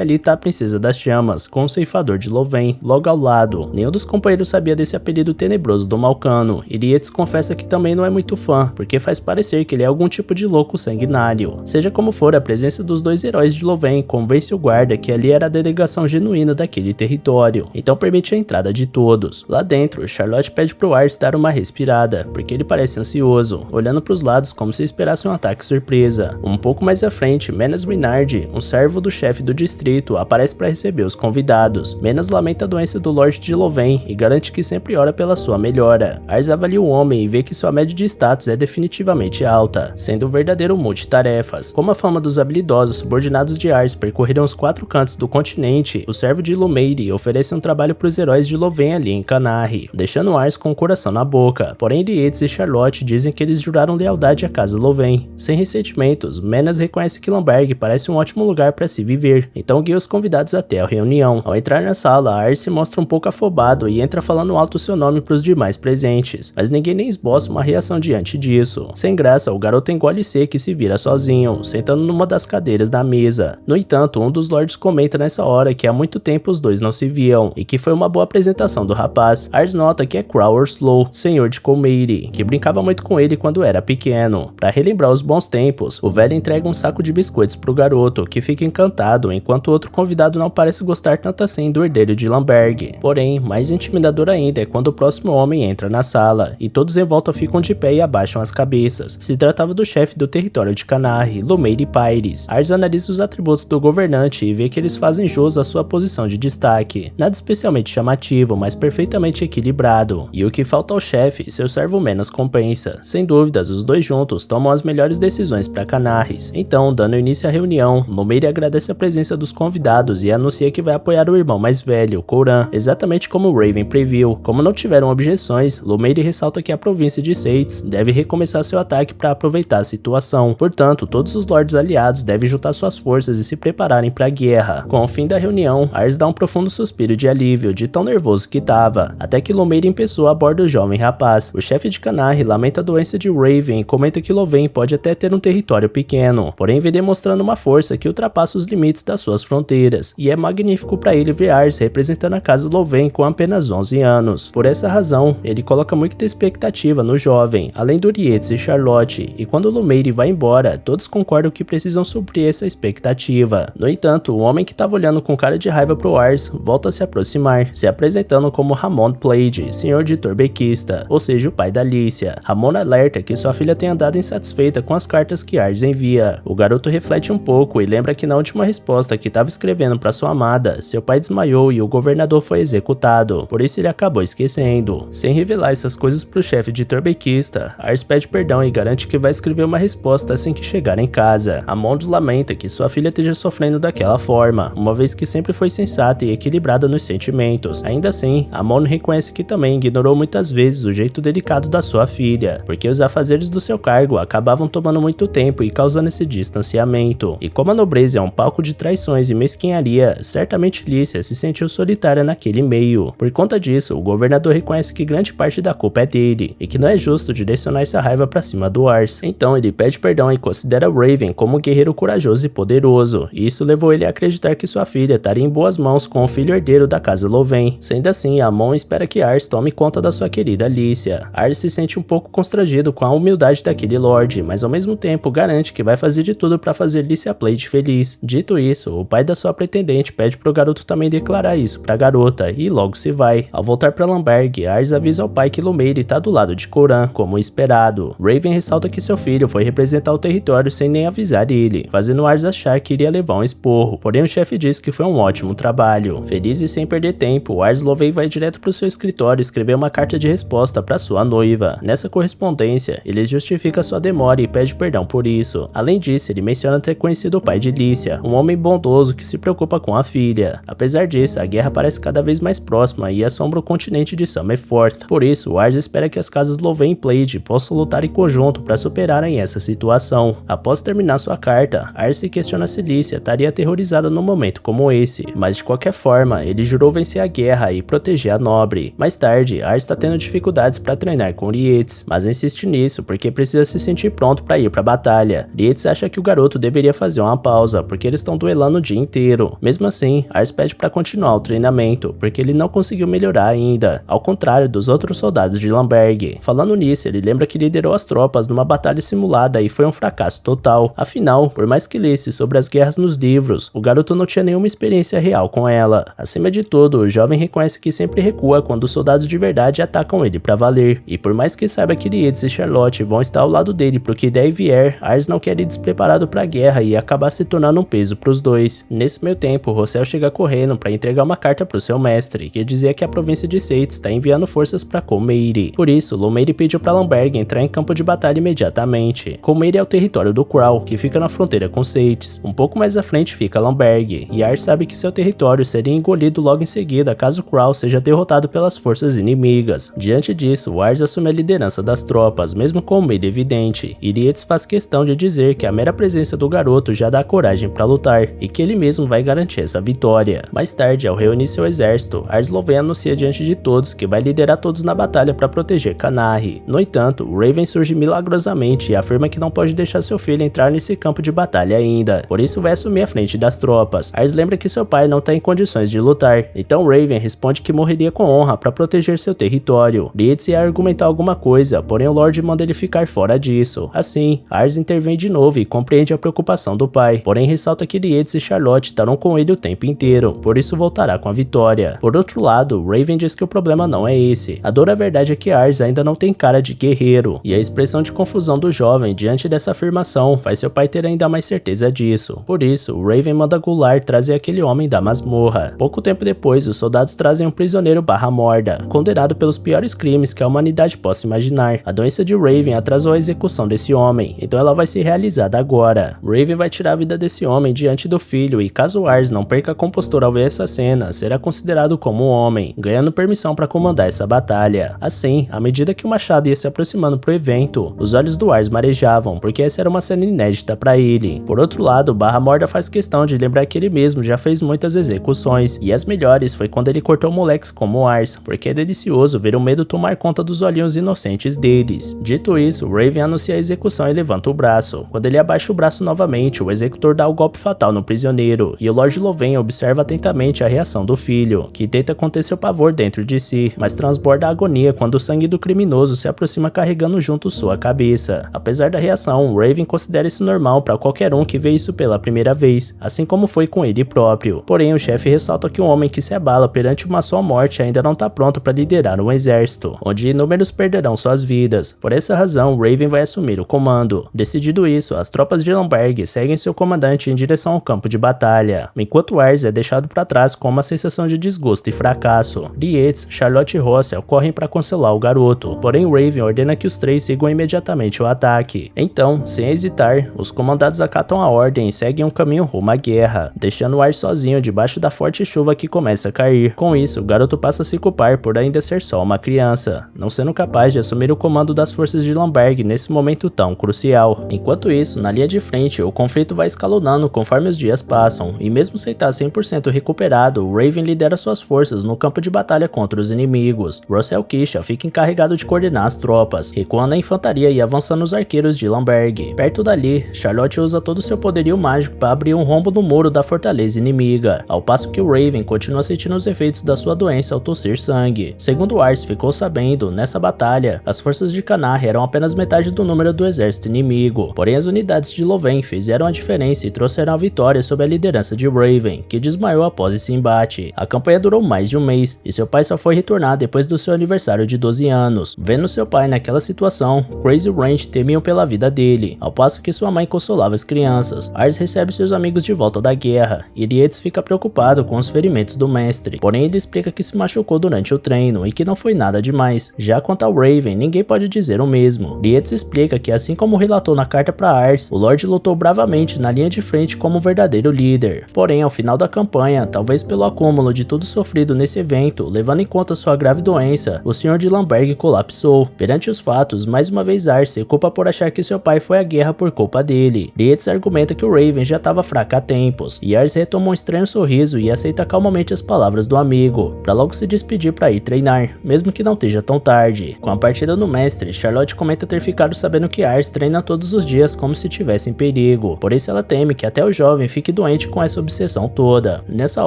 ali tá a princesa das chamas, com o ceifador de Lorraine logo ao lado. Nenhum dos companheiros sabia desse apelido tenebroso do Malcano, e Yates confessa que também não é muito fã, porque faz parecer que ele é algum tipo de louco sanguinário. Seja como for, a presença dos dois heróis de Lorraine convence o guarda que ali era a delegação genuína daquele território, então permite a entrada de todos. Lá dentro, Charlotte pede pro Arce dar uma respirada, porque ele parece ansioso, olhando pros lados como se esperasse um ataque surpresa. Um pouco mais à frente, Menas Winard, um servo do chefe do distrito, aparece para receber os convidados. Menas lamenta a doença do Lorde de Lorraine e garante que sempre ora pela sua melhora. Arce avalia o homem e vê que sua média de status é definitivamente alta, sendo um verdadeiro multitarefas. Como a fama dos habilidosos subordinados de Arce percorreram os 4 cantos do continente, o servo de Lumeire oferece um trabalho para os heróis de Lorraine ali em Canarre, deixando Arce com o coração na boca. Porém, Yates e Charlotte dizem que eles juraram lealdade à casa Lorraine. Sem ressentimentos, Menas reconhece que Lamberg parece um ótimo lugar para se viver, então guia os convidados até a reunião. Ao entrar na sala, Arce se mostra um pouco afobado e entra falando alto seu nome para os demais presentes, mas ninguém nem esboça uma reação diante disso. Sem graça, o garoto engole seco e se vira sozinho, sentando numa das cadeiras da mesa. No entanto, um dos lords comenta nessa hora que há muito tempo os dois não se viam, e que foi uma boa apresentação do rapaz. Arce nota que é Crowler Slow, senhor de Colmeire, que brincava muito com ele quando era pequeno. Para relembrar os bons tempos, o velho entrega um saco de biscoitos pro garoto, que fica encantado, enquanto o outro convidado não parece gostar tanto assim do herdeiro de Lamberg. Porém, mais intimidador ainda é quando o próximo homem entra na sala, e todos em volta ficam de pé e abaixam as cabeças. Se tratava do chefe do território de Canarre, Lumeire Pires. Arce analisa os atributos do governante e vê que eles fazem jus à sua posição de destaque. Nada especialmente chamativo, mas perfeitamente equilibrado. E o que falta ao chefe, seu servo Menas compensa. Sem dúvidas, os dois juntos tomam as melhores decisões para Canarres. Então, dando início à reunião, Lumeire agradece a presença dos convidados e anuncia que vai apoiar o irmão mais velho, Coran, exatamente como Raven previu. Como não tiveram objeções, Lumeire ressalta que a província de Seitz deve recomeçar seu ataque para aproveitar a situação. Portanto, todos os lords aliados devem juntar suas forças e se prepararem para a guerra. Com o fim da reunião, Arce dá um profundo suspiro de alívio de tão nervoso que estava, até que Lumeire empeçou a bordo do jovem rapaz. O chefe de Canarre lamenta a doença de Raven e comenta que Lorraine pode até ter um território pequeno, porém vem demonstrando uma força que ultrapassa os limites das suas fronteiras, e é magnífico para ele ver Arce representando a casa Lorraine com apenas 11 anos. Por essa razão, ele coloca muita expectativa no jovem, além do Yates e Charlotte, e quando Lumeire vai embora, todos concordam que precisam suprir essa expectativa. No entanto, o homem que estava olhando com cara de raiva pro Arce volta a se aproximar, se apresentando como Ramon Pleiade, senhor de Torbequista, ou seja, o pai da Lícia. Ramon alerta que sua filha tem andado insatisfeita com as cartas que Arce envia. O garoto reflete um pouco e lembra que na última resposta que estava escrevendo para sua amada, seu pai desmaiou e o governador foi executado, por isso ele acabou esquecendo. Sem revelar essas coisas pro chefe de Torbequista, Arce pede perdão e garante que vai escrever uma resposta assim que chegar em casa. Ramon lamenta que sua filha esteja sofrendo daquela forma, uma vez que sempre foi sensata e equilibrada nos sentimentos. Ainda assim, Ramon reconhece que também ignorou muitas vezes o jeito delicado da sua filha, porque os afazeres do seu cargo acabavam tomando muito tempo e causando esse distanciamento. E como a nobreza é um palco de traições e mesquinharia, certamente Lícia se sentiu solitária naquele meio. Por conta disso, o governador reconhece que grande parte da culpa é dele, e que não é justo direcionar essa raiva pra cima do Arce. Então ele pede perdão e considera Raven como um guerreiro corajoso e poderoso, e isso levou ele a acreditar que sua filha estaria em boas mãos com o filho herdeiro da casa Lorraine. Sendo assim, Amon espera que Arce tome conta da sua querida Lícia. Arce se sente um pouco constrangido com a humildade daquele lord, mas ao mesmo tempo garante que vai fazer de tudo para fazer Lícia Pleiade feliz. Dito isso, o pai da sua pretendente pede pro garoto também declarar isso pra garota, e logo se vai. Ao voltar pra Lamberg, Arce avisa ao pai que Lumeire tá do lado de Coran, como esperado. Raven ressalta que seu filho foi representar o território sem nem avisar ele, fazendo Arce achar que iria levar um esporro, porém o chefe diz que foi um ótimo trabalho. Feliz e sem perder tempo, Arce Lovey vai direto pro seu escritório escrever uma carta de resposta para sua noiva. Nessa correspondência, ele justifica sua demora e pede perdão por isso. Além disso, ele menciona ter conhecido o pai de Lícia, um homem bondoso que se preocupa com a filha. Apesar disso, a guerra parece cada vez mais próxima e assombra o continente de Summerfort. Por isso, Ars espera que as casas Lowven e Pleiade possam lutar em conjunto para superarem essa situação. Após terminar sua carta, Ars se questiona se Lícia estaria aterrorizada num momento como esse, mas de qualquer forma, ele jurou vencer a guerra e proteger a nobre. Mais tarde, Ars está tendo dificuldades para treinar com Rietz, mas insiste nisso porque precisa se sentir pronto para ir para a batalha. Rietz acha que o garoto deveria fazer uma pausa, porque eles estão duelando o dia inteiro. Mesmo assim, Ars pede para continuar o treinamento, porque ele não conseguiu melhorar ainda, ao contrário dos outros soldados de Lamberg. Falando nisso, ele lembra que liderou as tropas numa batalha simulada e foi um fracasso total. Afinal, por mais que lesse sobre as guerras nos livros, o garoto não tinha nenhuma experiência real com ela. Acima de tudo, o jovem reconhece que sempre recua quando os soldados de verdade atacam ele pra valer. E por mais que saiba que Rietz e Charlotte vão estar ao lado dele pro que der e vier, Ars não quer ir despreparado pra guerra e acabar se tornando um peso pros dois. Nesse meio tempo, Rossel chega correndo pra entregar uma carta pro seu mestre, que dizia que a província de Seitz está enviando forças pra Colmeire. Por isso, Lumeire pediu pra Lamberg entrar em campo de batalha imediatamente. Colmeire é o território do Crow, que fica na fronteira com Seitz. Um pouco mais à frente fica Lamberg, e Ars sabe que seu território seria engolido logo em seguida caso Crow seja derrotado pelas forças inimigas. Diante disso, Ars assume a liderança das tropas, mesmo com o medo evidente, e Rietz faz questão de dizer que a mera presença do garoto já dá coragem para lutar, e que ele mesmo vai garantir essa vitória. Mais tarde, ao reunir seu exército, Ars Lowven anuncia diante de todos que vai liderar todos na batalha para proteger Canarre. No entanto, Raven surge milagrosamente e afirma que não pode deixar seu filho entrar nesse campo de batalha ainda, por isso vai assumir a frente das tropas. Ars lembra que seu pai não está em condições de lutar, então Raven responde que morreria com honra para proteger seu território. Rietz ia argumentar alguma coisa, porém o Lorde manda ele ficar fora disso. Assim, Ars intervém de novo e compreende a preocupação do pai, porém ressalta que Rietz e Charlotte estarão com ele o tempo inteiro, por isso voltará com a vitória. Por outro lado, Raven diz que o problema não é esse. A dura verdade é que Ars ainda não tem cara de guerreiro, e a expressão de confusão do jovem diante dessa afirmação faz seu pai ter ainda mais certeza disso. Por isso, Raven manda Goulart trazer aquele homem da masmorra. Pouco tempo depois, os soldados trazem um prisioneiro barra morda, condenado pelos piores crimes que a humanidade possa imaginar. A doença de Raven atrasou a execução desse homem, então ela vai ser realizada agora. Raven vai tirar a vida desse homem diante do filho e caso Ars não perca a compostura ao ver essa cena, será considerado como um homem, ganhando permissão para comandar essa batalha. Assim, à medida que o machado ia se aproximando pro evento, os olhos do Ars marejavam, porque essa era uma cena inédita para ele. Por outro lado, Barra Morda faz questão de lembrar que ele mesmo já fez muitas execuções, e as melhores foi quando ele cortou moleques como Ars, porque é delicioso ver o medo tomar conta dos olhinhos inocentes deles. Dito isso, Raven anuncia a execução e levanta o braço. Quando ele abaixa o braço novamente, o executor dá o golpe fatal no prisioneiro, e o Lorde Lowven observa atentamente a reação do filho, que tenta conter seu pavor dentro de si, mas transborda a agonia quando o sangue do criminoso se aproxima carregando junto sua cabeça. Apesar da reação, Raven considera isso normal para qualquer um que vê isso pela primeira vez, assim como foi com ele próprio. Porém, o chefe ressalta que um homem que se abala perante uma só morte ainda não está pronto para liderar um exército, onde inúmeros perderão suas vidas. Por essa razão, Raven vai assumir o comando. Decidido isso, as tropas de Lamberg seguem seu comandante em direção ao campo de batalha, enquanto Ars é deixado para trás com uma sensação de desgosto e fracasso. Rietz, Charlotte e Rossel correm para consolar o garoto, porém Raven ordena que os três sigam imediatamente o ataque. Então, sem hesitar, os comandados acatam a ordem e seguem um caminho rumo à guerra, deixando Ars sozinho debaixo da forte chuva que começa a cair. Com isso, o garoto passa a se culpar por ainda ser só uma criança, não sendo capaz de assumir o comando das forças de Lamberg nesse momento tão crucial. Enquanto isso, na linha de frente, o conflito vai escalonando conforme os dias passam, e mesmo sem estar 100% recuperado, Raven lidera suas forças no campo de batalha contra os inimigos. Rossel Kisha fica encarregado de coordenar as tropas, recuando a infantaria e avançando os arqueiros de Lamberg. Perto dali, Charlotte usa todo o seu poderio mágico para abrir um rombo no muro da fortaleza inimiga, ao passo que o Raven continua sentindo os efeitos da sua doença ao tossir sangue. Segundo Ars ficou sabendo, nessa batalha, as forças de Canarre eram apenas metade do número do exército inimigo, porém as unidades de Lowven fizeram a diferença e trouxeram a vitória sob a liderança de Raven, que desmaiou após esse embate. A campanha durou mais de um mês, e seu pai só foi retornar depois do seu aniversário de 12 anos. Vendo seu pai naquela situação, Crazy Ranch temiam pela vida dele, ao passo que sua mãe consolava as crianças. Ars recebe seus amigos de volta da guerra, e Rietz fica preocupado com os ferimentos do mestre, porém ele explica que se machucou durante o treino e que não foi nada demais. Já quanto ao Raven, ninguém pode dizer o mesmo. Rietz explica que assim como relatou na carta para Ars, o Lorde lutou bravamente na linha de frente como um verdadeiro líder. Porém, ao final da campanha, talvez pelo acúmulo de tudo sofrido nesse evento, levando em conta sua grave doença, os Sr. de Lamberg colapsou. Perante os fatos, mais uma vez Ars se culpa por achar que seu pai foi à guerra por culpa dele. Rietz argumenta que o Raven já estava fraco há tempos, e Ars retoma um estranho sorriso e aceita calmamente as palavras do amigo, para logo se despedir para ir treinar, mesmo que não esteja tão tarde. Com a partida no mestre, Charlotte comenta ter ficado sabendo que Ars treina todos os dias como se estivesse em perigo, por isso ela teme que até o jovem fique doente com essa obsessão toda. Nessa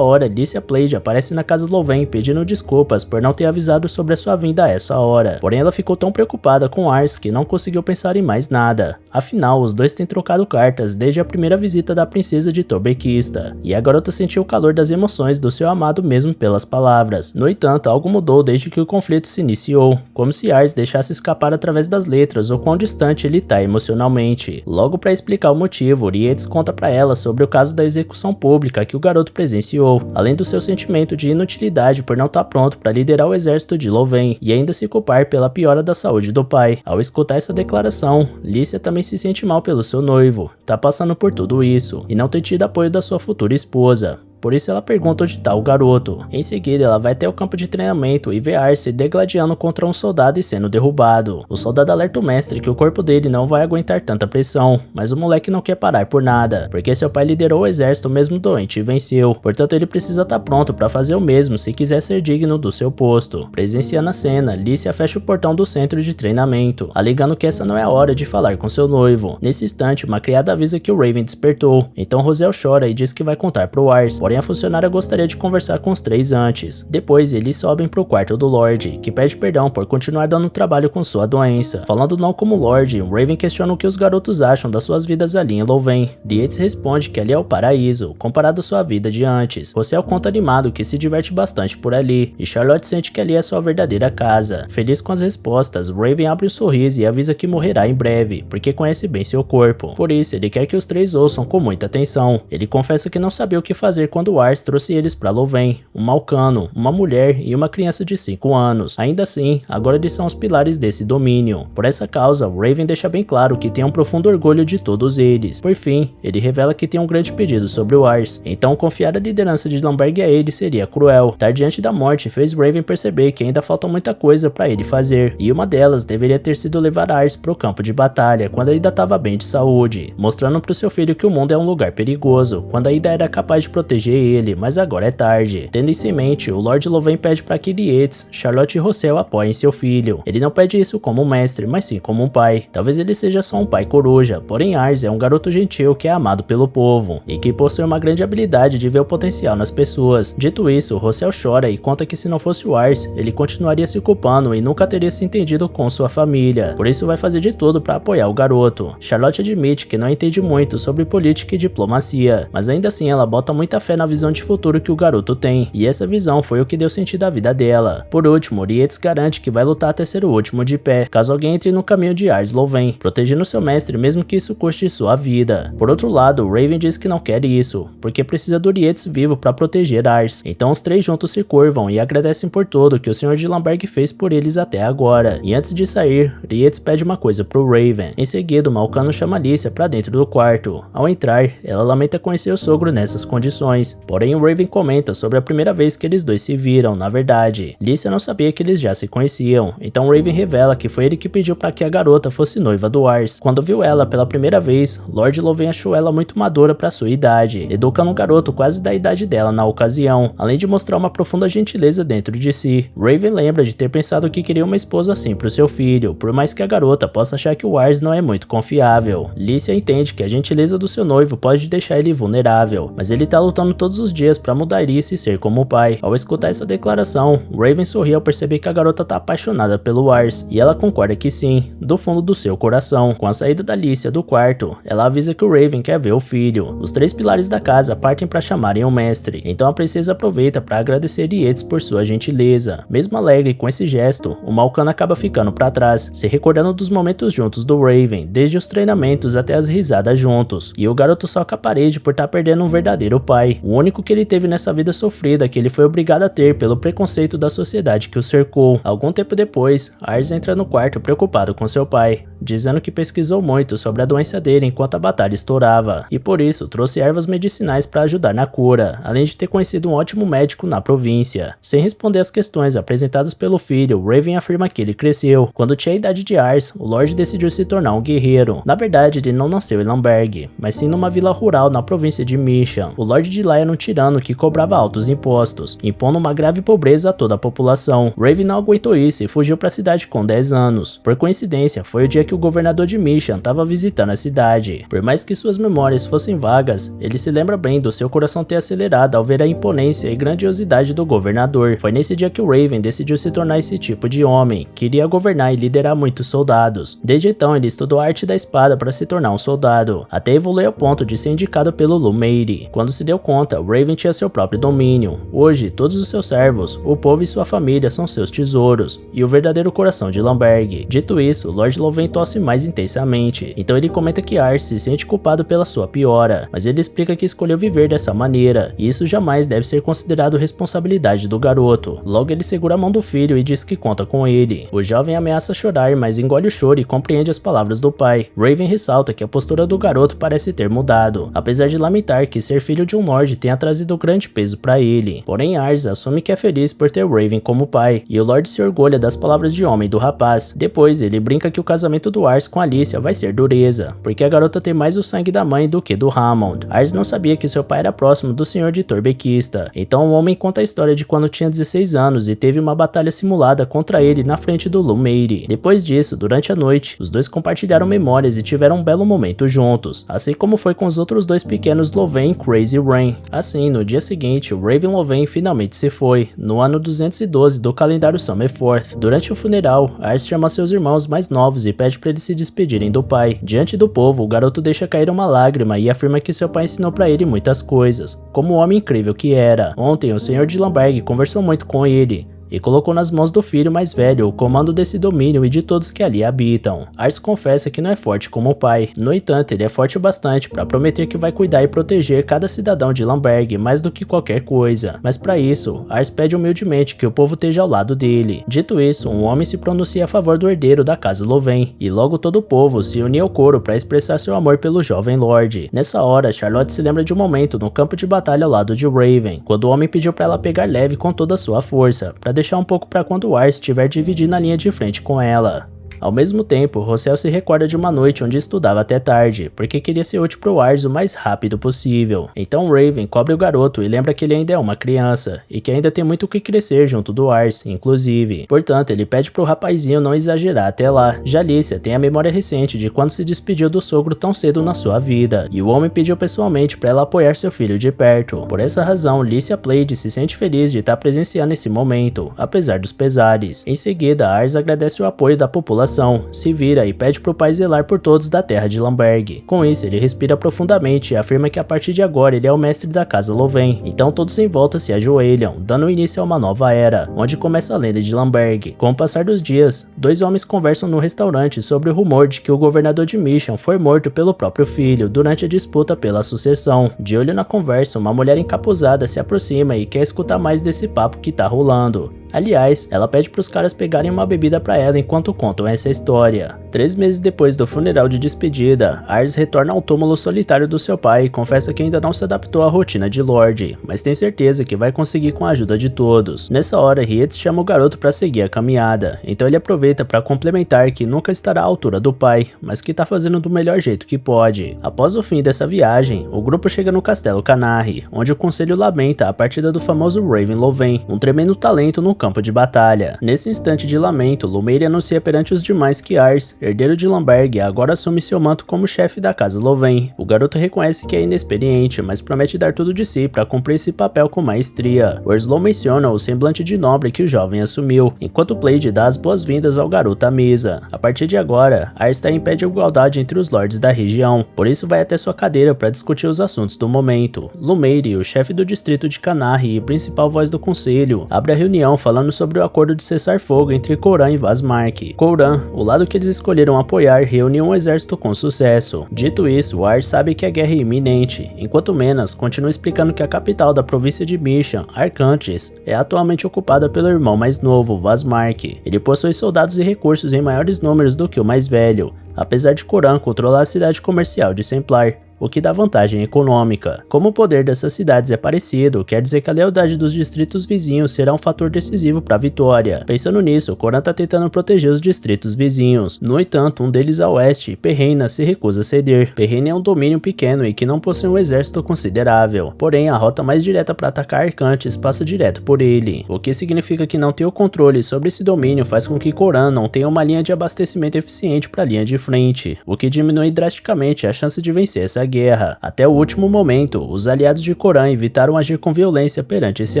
hora, Alicia Plade aparece na casa de Louvain pedindo desculpas por não ter avisado sobre a sua vinda a essa hora, porém ela ficou tão preocupada com Ars que não conseguiu pensar em mais nada. Afinal, os dois têm trocado cartas desde a primeira visita da princesa de Torbequista, e a garota sentiu o calor das emoções do seu amado mesmo pelas palavras. No entanto, algo mudou desde que o conflito se iniciou, como se Ars deixasse escapar através das letras o quão distante ele está emocionalmente. Logo, para explicar o motivo, Rietz conta para ela sobre o caso da execução pública que o garoto presenciou, além do seu sentimento de inutilidade por não estar pronto para liderar o exército de Louvain, e ainda se culpar pela piora da saúde do pai. Ao escutar essa declaração, Lícia também se sente mal pelo seu noivo, tá passando por tudo isso, e não ter tido apoio da sua futura esposa. Por isso ela pergunta onde está o garoto. Em seguida ela vai até o campo de treinamento e vê Ars se degladiando contra um soldado e sendo derrubado. O soldado alerta o mestre que o corpo dele não vai aguentar tanta pressão, mas o moleque não quer parar por nada, porque seu pai liderou o exército mesmo doente e venceu, portanto ele precisa estar pronto para fazer o mesmo se quiser ser digno do seu posto. Presenciando a cena, Lícia fecha o portão do centro de treinamento, alegando que essa não é a hora de falar com seu noivo. Nesse instante, uma criada avisa que o Raven despertou, então Rosel chora e diz que vai contar pro Ars. Porém, a funcionária gostaria de conversar com os três antes. Depois, eles sobem pro quarto do Lorde, que pede perdão por continuar dando trabalho com sua doença. Falando não como Lorde, Raven questiona o que os garotos acham das suas vidas ali em Louvain. Rietz responde que ali é o paraíso, comparado à sua vida de antes. Rosel conta animado que se diverte bastante por ali, e Charlotte sente que ali é sua verdadeira casa. Feliz com as respostas, Raven abre um sorriso e avisa que morrerá em breve, porque conhece bem seu corpo. Por isso, ele quer que os três ouçam com muita atenção. Ele confessa que não sabia o que fazer quando Ars trouxe eles para Louvain, um Malcano, uma mulher e uma criança de 5 anos. Ainda assim, agora eles são os pilares desse domínio. Por essa causa, Raven deixa bem claro que tem um profundo orgulho de todos eles. Por fim, ele revela que tem um grande pedido sobre o Ars, então confiar a liderança de Lamberg a ele seria cruel. Estar diante da morte fez Raven perceber que ainda falta muita coisa para ele fazer, e uma delas deveria ter sido levar Ars pro campo de batalha quando ainda estava bem de saúde, mostrando pro seu filho que o mundo é um lugar perigoso, quando ainda era capaz de proteger ele, mas agora é tarde. Tendo isso em mente, o Lord Louvain pede para que Rietz, Charlotte e Rosel apoiem seu filho. Ele não pede isso como um mestre, mas sim como um pai. Talvez ele seja só um pai coruja, porém Ars é um garoto gentil que é amado pelo povo, e que possui uma grande habilidade de ver o potencial nas pessoas. Dito isso, Rosel chora e conta que se não fosse o Ars, ele continuaria se culpando e nunca teria se entendido com sua família. Por isso vai fazer de tudo para apoiar o garoto. Charlotte admite que não entende muito sobre política e diplomacia, mas ainda assim ela bota muita fé na visão de futuro que o garoto tem, e essa visão foi o que deu sentido à vida dela. Por último, Rietz garante que vai lutar até ser o último de pé, caso alguém entre no caminho de Ars Louvain, protegendo seu mestre mesmo que isso custe sua vida. Por outro lado, Raven diz que não quer isso, porque precisa do Rietz vivo para proteger Ars. Então os três juntos se curvam e agradecem por tudo que o Sr. de Lamberg fez por eles até agora. E antes de sair, Rietz pede uma coisa pro Raven. Em seguida, o Malcano chama Alicia para dentro do quarto. Ao entrar, ela lamenta conhecer o sogro nessas condições. Porém, o Raven comenta sobre a primeira vez que eles dois se viram, na verdade. Lícia não sabia que eles já se conheciam, então Raven revela que foi ele que pediu para que a garota fosse noiva do Ars. Quando viu ela pela primeira vez, Lord Louvain achou ela muito madura para sua idade, educando um garoto quase da idade dela na ocasião, além de mostrar uma profunda gentileza dentro de si. Raven lembra de ter pensado que queria uma esposa assim para o seu filho, por mais que a garota possa achar que o Ars não é muito confiável. Lícia entende que a gentileza do seu noivo pode deixar ele vulnerável, mas ele tá lutando todos os dias para mudar isso e ser como o pai. Ao escutar essa declaração, Raven sorri ao perceber que a garota tá apaixonada pelo Ars, e ela concorda que sim, do fundo do seu coração. Com a saída da Lícia do quarto, ela avisa que o Raven quer ver o filho. Os três pilares da casa partem para chamarem o mestre, então a princesa aproveita para agradecer Rietz por sua gentileza. Mesmo alegre com esse gesto, o Malcano acaba ficando para trás, se recordando dos momentos juntos do Raven, desde os treinamentos até as risadas juntos, e o garoto soca a parede por estar perdendo um verdadeiro pai, o único que ele teve nessa vida sofrida que ele foi obrigado a ter pelo preconceito da sociedade que o cercou. Algum tempo depois, Ars entra no quarto preocupado com seu pai. dizendo que pesquisou muito sobre a doença dele enquanto a batalha estourava, e por isso trouxe ervas medicinais para ajudar na cura, além de ter conhecido um ótimo médico na província. Sem responder às questões apresentadas pelo filho, Raven afirma que ele cresceu. Quando tinha a idade de Ars, o Lorde decidiu se tornar um guerreiro. Na verdade, ele não nasceu em Lamberg, mas sim numa vila rural na província de Michan. O Lorde de lá era um tirano que cobrava altos impostos, impondo uma grave pobreza a toda a população. Raven não aguentou isso e fugiu para a cidade com 10 anos. Por coincidência, foi o dia que o governador de Michan estava visitando a cidade. Por mais que suas memórias fossem vagas, ele se lembra bem do seu coração ter acelerado ao ver a imponência e grandiosidade do governador. Foi nesse dia que o Raven decidiu se tornar esse tipo de homem, que iria governar e liderar muitos soldados. Desde então, ele estudou a arte da espada para se tornar um soldado, até evoluir ao ponto de ser indicado pelo Lumeire. Quando se deu conta, Raven tinha seu próprio domínio. Hoje, todos os seus servos, o povo e sua família são seus tesouros, e o verdadeiro coração de Lamberg. Dito isso, Lord Louvain tosse mais intensamente, então ele comenta que Ars se sente culpado pela sua piora, mas ele explica que escolheu viver dessa maneira, e isso jamais deve ser considerado responsabilidade do garoto. Logo ele segura a mão do filho e diz que conta com ele. O jovem ameaça chorar, mas engole o choro e compreende as palavras do pai. Raven ressalta que a postura do garoto parece ter mudado, apesar de lamentar que ser filho de um lorde tenha trazido grande peso para ele. Porém Ars assume que é feliz por ter Raven como pai, e o Lorde se orgulha das palavras de homem do rapaz. Depois ele brinca que o casamento do Ars com Alicia vai ser dureza, porque a garota tem mais o sangue da mãe do que do Hammond. Ars não sabia que seu pai era próximo do senhor de Torbequista, então o homem conta a história de quando tinha 16 anos e teve uma batalha simulada contra ele na frente do Lumeire. Depois disso, durante a noite, os dois compartilharam memórias e tiveram um belo momento juntos, assim como foi com os outros dois pequenos Louvain, Crazy Rain. Assim, no dia seguinte, o Raven Louvain finalmente se foi, no ano 212 do calendário Summerforth. Durante o funeral, Ars chama seus irmãos mais novos e pede para eles se despedirem do pai. Diante do povo, o garoto deixa cair uma lágrima e afirma que seu pai ensinou para ele muitas coisas, como o homem incrível que era. Ontem, o senhor de Lamberg conversou muito com ele e colocou nas mãos do filho mais velho o comando desse domínio e de todos que ali habitam. Ars confessa que não é forte como o pai, no entanto ele é forte o bastante para prometer que vai cuidar e proteger cada cidadão de Lamberg mais do que qualquer coisa, mas para isso, Ars pede humildemente que o povo esteja ao lado dele. Dito isso, um homem se pronuncia a favor do herdeiro da casa Louvain, e logo todo o povo se une ao coro para expressar seu amor pelo jovem Lorde. Nessa hora, Charlotte se lembra de um momento no campo de batalha ao lado de Raven, quando o homem pediu para ela pegar leve com toda a sua força, para deixar um pouco para quando Ars estiver dividindo a linha de frente com ela. Ao mesmo tempo, Rossel se recorda de uma noite onde estudava até tarde, porque queria ser útil pro Ars o mais rápido possível. Então Raven cobre o garoto e lembra que ele ainda é uma criança, e que ainda tem muito o que crescer junto do Ars, inclusive. Portanto, ele pede pro rapazinho não exagerar até lá. Já Alicia tem a memória recente de quando se despediu do sogro tão cedo na sua vida, e o homem pediu pessoalmente para ela apoiar seu filho de perto. Por essa razão, Alicia Plade se sente feliz de estar presenciando esse momento, apesar dos pesares. Em seguida, Ars agradece o apoio da população, se vira e pede pro pai zelar por todos da terra de Lamberg. Com isso, ele respira profundamente e afirma que a partir de agora ele é o mestre da casa Louvain. Então todos em volta se ajoelham, dando início a uma nova era, onde começa a lenda de Lamberg. Com o passar dos dias, dois homens conversam no restaurante sobre o rumor de que o governador de Michan foi morto pelo próprio filho durante a disputa pela sucessão. De olho na conversa, uma mulher encapuzada se aproxima e quer escutar mais desse papo que tá rolando. Aliás, ela pede para os caras pegarem uma bebida para ela enquanto contam essa história. 3 meses depois do funeral de despedida, Ars retorna ao túmulo solitário do seu pai e confessa que ainda não se adaptou à rotina de Lorde, mas tem certeza que vai conseguir com a ajuda de todos. Nessa hora, Rietz chama o garoto para seguir a caminhada, então ele aproveita para complementar que nunca estará à altura do pai, mas que tá fazendo do melhor jeito que pode. Após o fim dessa viagem, o grupo chega no Castelo Canarre, onde o conselho lamenta a partida do famoso Raven Louvain, um tremendo talento no campo de batalha. Nesse instante de lamento, Lumeire anuncia perante os demais que Ars, herdeiro de Lamberg, agora assume seu manto como chefe da casa Louvain. O garoto reconhece que é inexperiente, mas promete dar tudo de si para cumprir esse papel com maestria. Orslow menciona o semblante de nobre que o jovem assumiu, enquanto Plade dá as boas-vindas ao garoto à mesa. A partir de agora, Ars está em pé de igualdade entre os lords da região, por isso vai até sua cadeira para discutir os assuntos do momento. Lumeire, o chefe do distrito de Canarre e principal voz do conselho, abre a reunião falando sobre o acordo de cessar-fogo entre Couran e Vazmark. Couran, o lado que eles escolheram apoiar, reuniu um exército com sucesso. Dito isso, Ars sabe que a guerra é iminente, enquanto Menas continua explicando que a capital da província de Michan, Arcantes, é atualmente ocupada pelo irmão mais novo, Vazmark. Ele possui soldados e recursos em maiores números do que o mais velho, apesar de Coran controlar a cidade comercial de Templar, o que dá vantagem econômica. Como o poder dessas cidades é parecido, quer dizer que a lealdade dos distritos vizinhos será um fator decisivo para a vitória. Pensando nisso, Coran tá tentando proteger os distritos vizinhos. No entanto, um deles a oeste, Perreina, se recusa a ceder. Perreina é um domínio pequeno e que não possui um exército considerável. Porém, a rota mais direta para atacar Arcantes passa direto por ele, o que significa que não ter o controle sobre esse domínio faz com que Coran não tenha uma linha de abastecimento eficiente para a linha de frente, o que diminui drasticamente a chance de vencer essa guerra. Até o último momento, os aliados de Coran evitaram agir com violência perante esse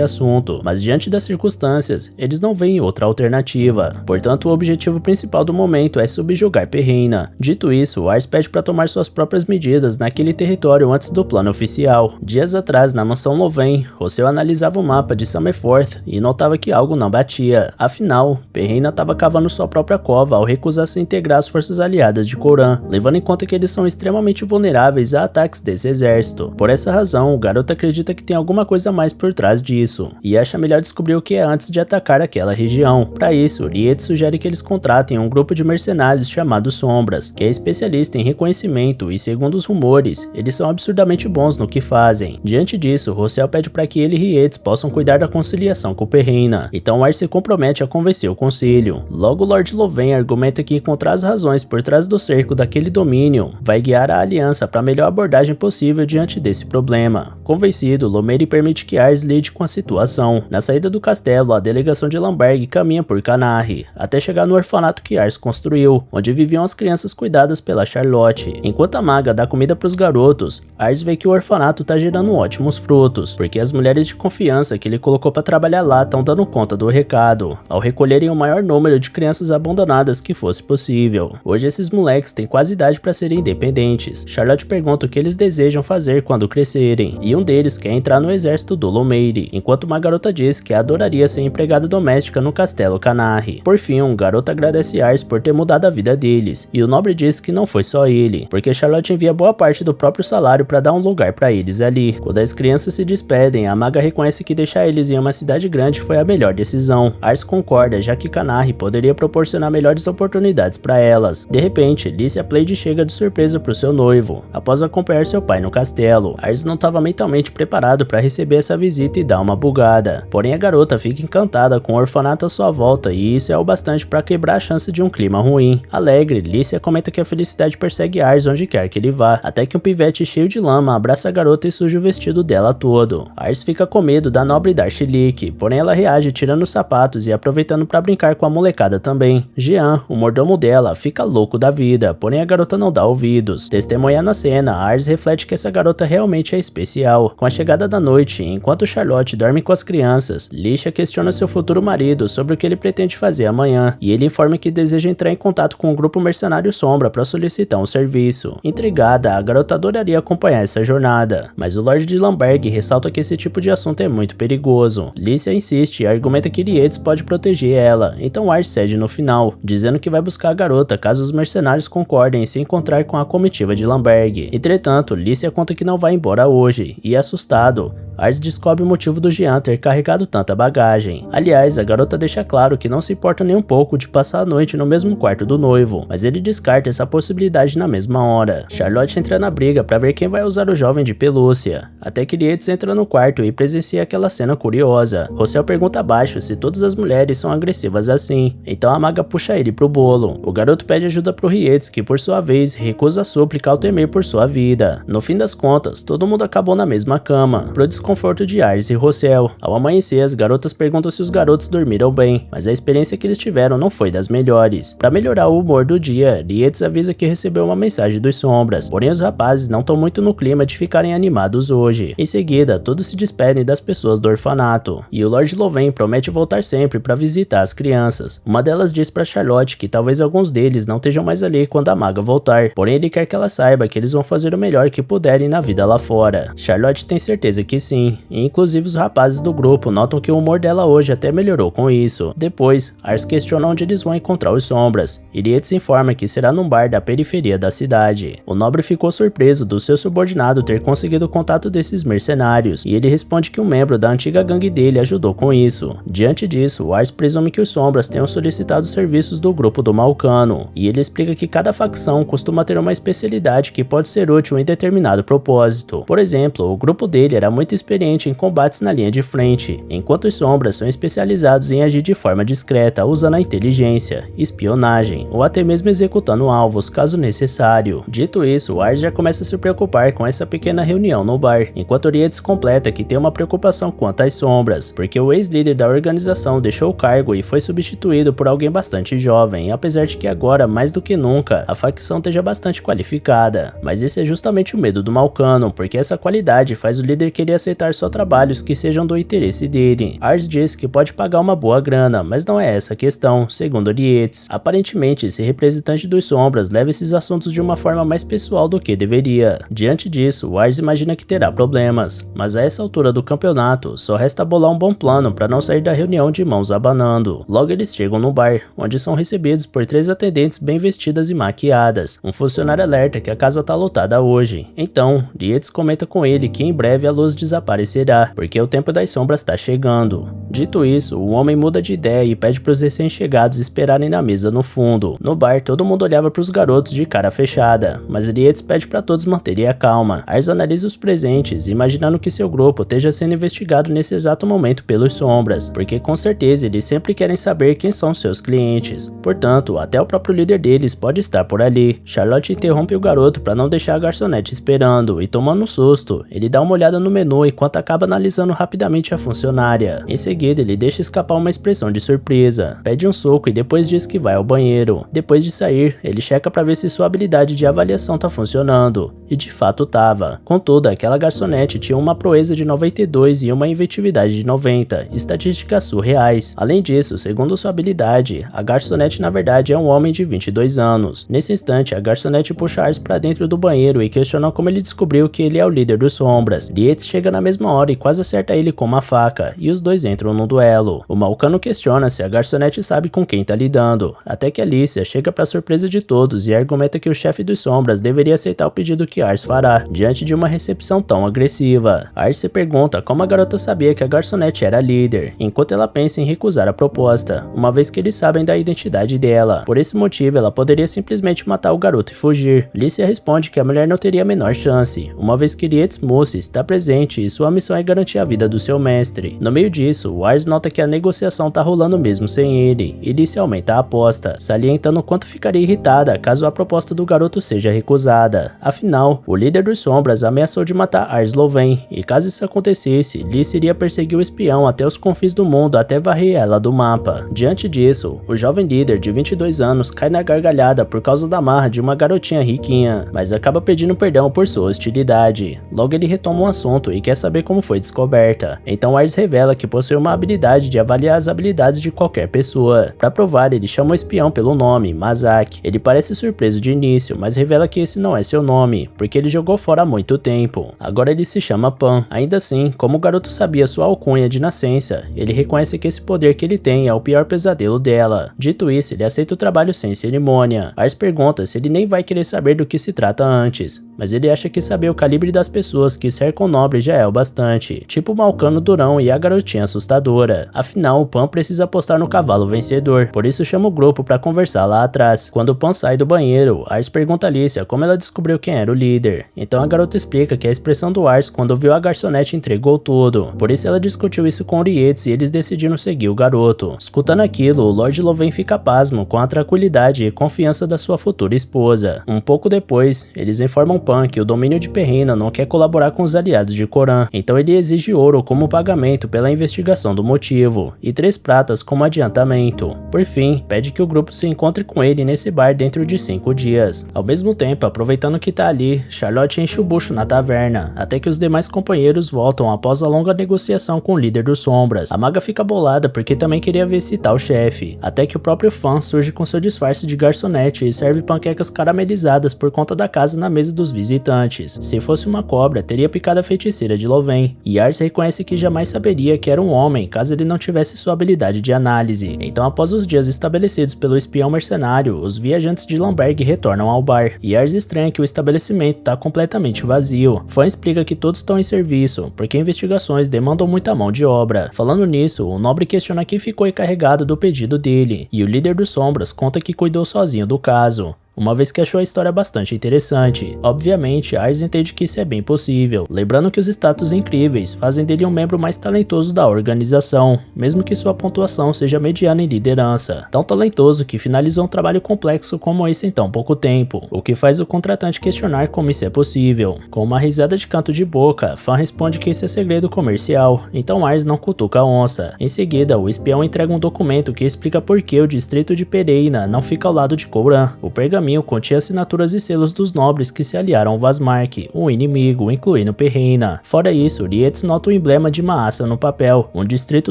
assunto, mas diante das circunstâncias, eles não veem outra alternativa. Portanto, o objetivo principal do momento é subjugar Perreina. Dito isso, Ars pede para tomar suas próprias medidas naquele território antes do plano oficial. Dias atrás, na mansão Louvain, Rossel analisava o mapa de Summerforth e notava que algo não batia. Afinal, Perreina estava cavando sua própria cova ao recusar se integrar às forças aliadas de Coran, levando em conta que eles são extremamente vulneráveis a ataques desse exército. Por essa razão, o garoto acredita que tem alguma coisa mais por trás disso, e acha melhor descobrir o que é antes de atacar aquela região. Para isso, Riet sugere que eles contratem um grupo de mercenários chamado Sombras, que é especialista em reconhecimento e, segundo os rumores, eles são absurdamente bons no que fazem. Diante disso, Rossel pede para que ele e Riet possam cuidar da conciliação com Perreina, então Ars se compromete a convencer o conselho. Logo, Lord Louvain argumenta que encontrar as razões por trás do cerco daquele domínio vai guiar a aliança para a melhor abordagem possível diante desse problema. Convencido, Lomery permite que Ars lide com a situação. Na saída do castelo, a delegação de Lamberg caminha por Canarre, até chegar no orfanato que Ars construiu, onde viviam as crianças cuidadas pela Charlotte. Enquanto a maga dá comida para os garotos, Ars vê que o orfanato tá gerando ótimos frutos, porque as mulheres de confiança que ele colocou para trabalhar lá estão dando conta do recado, ao recolherem o maior número de crianças abandonadas que fosse possível. Hoje esses moleques têm quase idade para serem independentes. Charlotte pergunta o que eles desejam fazer quando crescerem, e um deles quer entrar no exército do Lomery, enquanto uma garota diz que adoraria ser empregada doméstica no castelo Canarre. Por fim, um garoto agradece Ars por ter mudado a vida deles, e o nobre diz que não foi só ele, porque Charlotte envia boa parte do próprio salário para dar um lugar para eles ali. Quando as crianças se despedem, a maga reconhece que deixar eles em uma cidade grande foi a melhor decisão. Ars concorda, já que Canarre poderia proporcionar melhores oportunidades para elas. De repente, Lícia Playde chega de surpresa pro seu noivo, após acompanhar seu pai no castelo. Ars não estava mentalmente preparado para receber essa visita e dá uma bugada. Porém, a garota fica encantada com o orfanato à sua volta e isso é o bastante para quebrar a chance de um clima ruim. Alegre, Lícia comenta que a felicidade persegue Ars onde quer que ele vá, até que um pivete cheio de lama abraça a garota e suja o vestido dela todo. Ars fica com medo da nobre Darshlik, porém ela reage tirando os sapatos e aproveitando para brincar com a molecada também. Jean, o mordomo dela, fica louco da vida, porém a garota não dá ouvidos. Testemunhando a cena, Ars reflete que essa garota realmente é especial. Com a chegada da noite, enquanto Charlotte dorme com as crianças, Lícia questiona seu futuro marido sobre o que ele pretende fazer amanhã, e ele informa que deseja entrar em contato com o grupo mercenário Sombra para solicitar um serviço. Intrigada, a garota adoraria acompanhar essa jornada, mas o Lord de Lamberg ressalta que esse tipo de assunto é muito perigoso. Lícia insiste e argumenta que Rietz pode proteger ela, então Ars cede no final, dizendo que vai buscar a garota caso os mercenários concordem em se encontrar com a comitiva de Lamberg. Entretanto, Lícia conta que não vai embora hoje, e assustado, Ars descobre o motivo do Jean ter carregado tanta bagagem. Aliás, a garota deixa claro que não se importa nem um pouco de passar a noite no mesmo quarto do noivo, mas ele descarta essa possibilidade na mesma hora. Charlotte entra na briga para ver quem vai usar o jovem de pelúcia, até que Rietz entra no quarto e presencia aquela cena curiosa. Rossel pergunta abaixo se todas as mulheres são agressivas assim, então a maga puxa ele pro bolo. O garoto pede ajuda pro Rietz, que por sua vez recusa a súplica ao temer por sua vida. No fim das contas, todo mundo acabou na mesma cama, pro desconforto de Ars e Rossel. Ao amanhecer, as garotas perguntam se os garotos dormiram bem, mas a experiência que eles tiveram não foi das melhores. Para melhorar o humor do dia, Rietz avisa que recebeu uma mensagem dos Sombras, porém os rapazes não estão muito no clima de ficarem animados hoje. Em seguida, todos se despedem das pessoas do orfanato, e o Lord Louvain promete voltar sempre para visitar as crianças. Uma delas diz para Charlotte que talvez alguns deles não estejam mais ali quando a maga voltar, porém ele quer que ela saiba que eles vão fazer fazer o melhor que puderem na vida lá fora. Charlotte tem certeza que sim, e inclusive os rapazes do grupo notam que o humor dela hoje até melhorou com isso. Depois, Ars questiona onde eles vão encontrar os Sombras, e Yates informa que será num bar da periferia da cidade. O nobre ficou surpreso do seu subordinado ter conseguido o contato desses mercenários, e ele responde que um membro da antiga gangue dele ajudou com isso. Diante disso, Ars presume que os Sombras tenham solicitado os serviços do grupo do Malcano, e ele explica que cada facção costuma ter uma especialidade que pode ser útil em determinado propósito. Por exemplo, o grupo dele era muito experiente em combates na linha de frente, enquanto os Sombras são especializados em agir de forma discreta, usando a inteligência, espionagem ou até mesmo executando alvos caso necessário. Dito isso, Ars já começa a se preocupar com essa pequena reunião no bar, enquanto Yates completa que tem uma preocupação quanto às Sombras, porque o ex-líder da organização deixou o cargo e foi substituído por alguém bastante jovem, apesar de que agora, mais do que nunca, a facção esteja bastante qualificada. Mas esse é justamente o medo do Malcano, porque essa qualidade faz o líder querer aceitar só trabalhos que sejam do interesse dele. Ars diz que pode pagar uma boa grana, mas não é essa a questão, segundo Yates. Aparentemente, esse representante dos Sombras leva esses assuntos de uma forma mais pessoal do que deveria. Diante disso, Ars imagina que terá problemas, mas a essa altura do campeonato, só resta bolar um bom plano para não sair da reunião de mãos abanando. Logo eles chegam no bar, onde são recebidos por 3 atendentes bem vestidas e maquiadas. Um funcionário alerta que a casa tá lotada hoje. Então, Yates comenta com ele que em breve a luz desaparecerá, porque o tempo das sombras está chegando. Dito isso, o homem muda de ideia e pede para os recém-chegados esperarem na mesa no fundo. No bar, todo mundo olhava para os garotos de cara fechada, mas Yates pede para todos manterem a calma. Ars analisa os presentes, imaginando que seu grupo esteja sendo investigado nesse exato momento pelos Sombras, porque com certeza eles sempre querem saber quem são seus clientes. Portanto, até o próprio líder deles pode estar por ali. Charlotte interrompe o garoto para não deixar a garçonete esperando, e tomando um susto, ele dá uma olhada no menu enquanto acaba analisando rapidamente a funcionária. Em seguida, ele deixa escapar uma expressão de surpresa, pede um soco e depois diz que vai ao banheiro. Depois de sair, ele checa para ver se sua habilidade de avaliação tá funcionando, e de fato tava. Contudo, aquela garçonete tinha uma proeza de 92 e uma inventividade de 90, estatísticas surreais. Além disso, segundo sua habilidade, a garçonete na verdade é um homem de 22 anos. Nesse instante, a garçonete puxa Ars para dentro do banheiro e questiona como ele descobriu que ele é o líder dos Sombras. Yates chega na mesma hora e quase acerta ele com uma faca, e os dois entram num duelo. O Malcano questiona se a garçonete sabe com quem tá lidando, até que Alicia chega para surpresa de todos e argumenta que o chefe dos Sombras deveria aceitar o pedido que Ars fará, diante de uma recepção tão agressiva. Ars se pergunta como a garota sabia que a garçonete era líder, enquanto ela pensa em recusar a proposta, uma vez que eles sabem da identidade dela. Por esse motivo, ela poderia simplesmente matar o garoto e fugir. Alicia responde que a mulher não teria a menor chance, uma vez que Yates Mussi está presente e sua missão é garantir a vida do seu mestre. No meio disso, Ars nota que a negociação tá rolando mesmo sem ele, e Alicia aumenta a aposta, salientando o quanto ficaria irritada caso a proposta do garoto seja recusada. Afinal, o líder dos Sombras ameaçou de matar Ars Loven, e caso isso acontecesse, Alicia iria perseguir o espião até os confins do mundo até varrer ela do mapa. Diante disso, o jovem líder de 22 anos cai na gargalhada por causa da marra de uma garotinha riquinha, mas acaba pedindo perdão por sua hostilidade. Logo ele retoma o assunto e quer saber como foi descoberta. Então Ars revela que possui uma habilidade de avaliar as habilidades de qualquer pessoa. Para provar, ele chama o espião pelo nome, Mazak. Ele parece surpreso de início, mas revela que esse não é seu nome, porque ele jogou fora há muito tempo. Agora ele se chama Pan. Ainda assim, como o garoto sabia sua alcunha de nascença, ele reconhece que esse poder que ele tem é o pior pesadelo dela. Dito isso, ele aceita o trabalho sem cerimônia. Ars pergunta se ele nem vai querer saber do que se trata antes, mas ele acha que saber o calibre das pessoas que cercam o nobre já é o bastante, tipo o Malcano durão e a garotinha assustadora. Afinal, o Pan precisa apostar no cavalo vencedor, por isso chama o grupo para conversar lá atrás. Quando o Pan sai do banheiro, Ars pergunta a Alicia como ela descobriu quem era o líder. Então a garota explica que a expressão do Ars quando viu a garçonete entregou tudo, por isso ela discutiu isso com o Yates e eles decidiram seguir o garoto. Escutando aquilo, o Lord Loven fica pasmo com a tranquilidade e confiança da sua futura esposa. Um pouco depois, eles informam Pan que o domínio de Perrina não quer colaborar com os aliados de Coran, então ele exige ouro como pagamento pela investigação explicação do motivo, e 3 pratas como adiantamento. Por fim, pede que o grupo se encontre com ele nesse bar dentro de 5 dias. Ao mesmo tempo, aproveitando que tá ali, Charlotte enche o bucho na taverna, até que os demais companheiros voltam após a longa negociação com o líder dos Sombras. A maga fica bolada porque também queria visitar o chefe, até que o próprio Fan surge com seu disfarce de garçonete e serve panquecas caramelizadas por conta da casa na mesa dos visitantes. Se fosse uma cobra, teria picado a feiticeira de Loven, e Ars reconhece que jamais saberia que era um homem caso ele não tivesse sua habilidade de análise. Então, após os dias estabelecidos pelo espião mercenário, os viajantes de Lamberg retornam ao bar, e Ars estranha que o estabelecimento está completamente vazio. Fan explica que todos estão em serviço, porque investigações demandam muita mão de obra. Falando nisso, o nobre questiona quem ficou encarregado do pedido dele, e o líder dos Sombras conta que cuidou sozinho do caso, uma vez que achou a história bastante interessante. Obviamente, Ars entende que isso é bem possível, lembrando que os status incríveis fazem dele um membro mais talentoso da organização, mesmo que sua pontuação seja mediana em liderança. Tão talentoso que finalizou um trabalho complexo como esse em tão pouco tempo, o que faz o contratante questionar como isso é possível. Com uma risada de canto de boca, Fan responde que esse é segredo comercial, então Ars não cutuca a onça. Em seguida, o espião entrega um documento que explica por que o distrito de Pereina não fica ao lado de Couran. O pergaminho continha assinaturas e selos dos nobres que se aliaram ao Vazmark, o inimigo, incluindo Pereina. Fora isso, Rietz nota o emblema de Maassa no papel, um distrito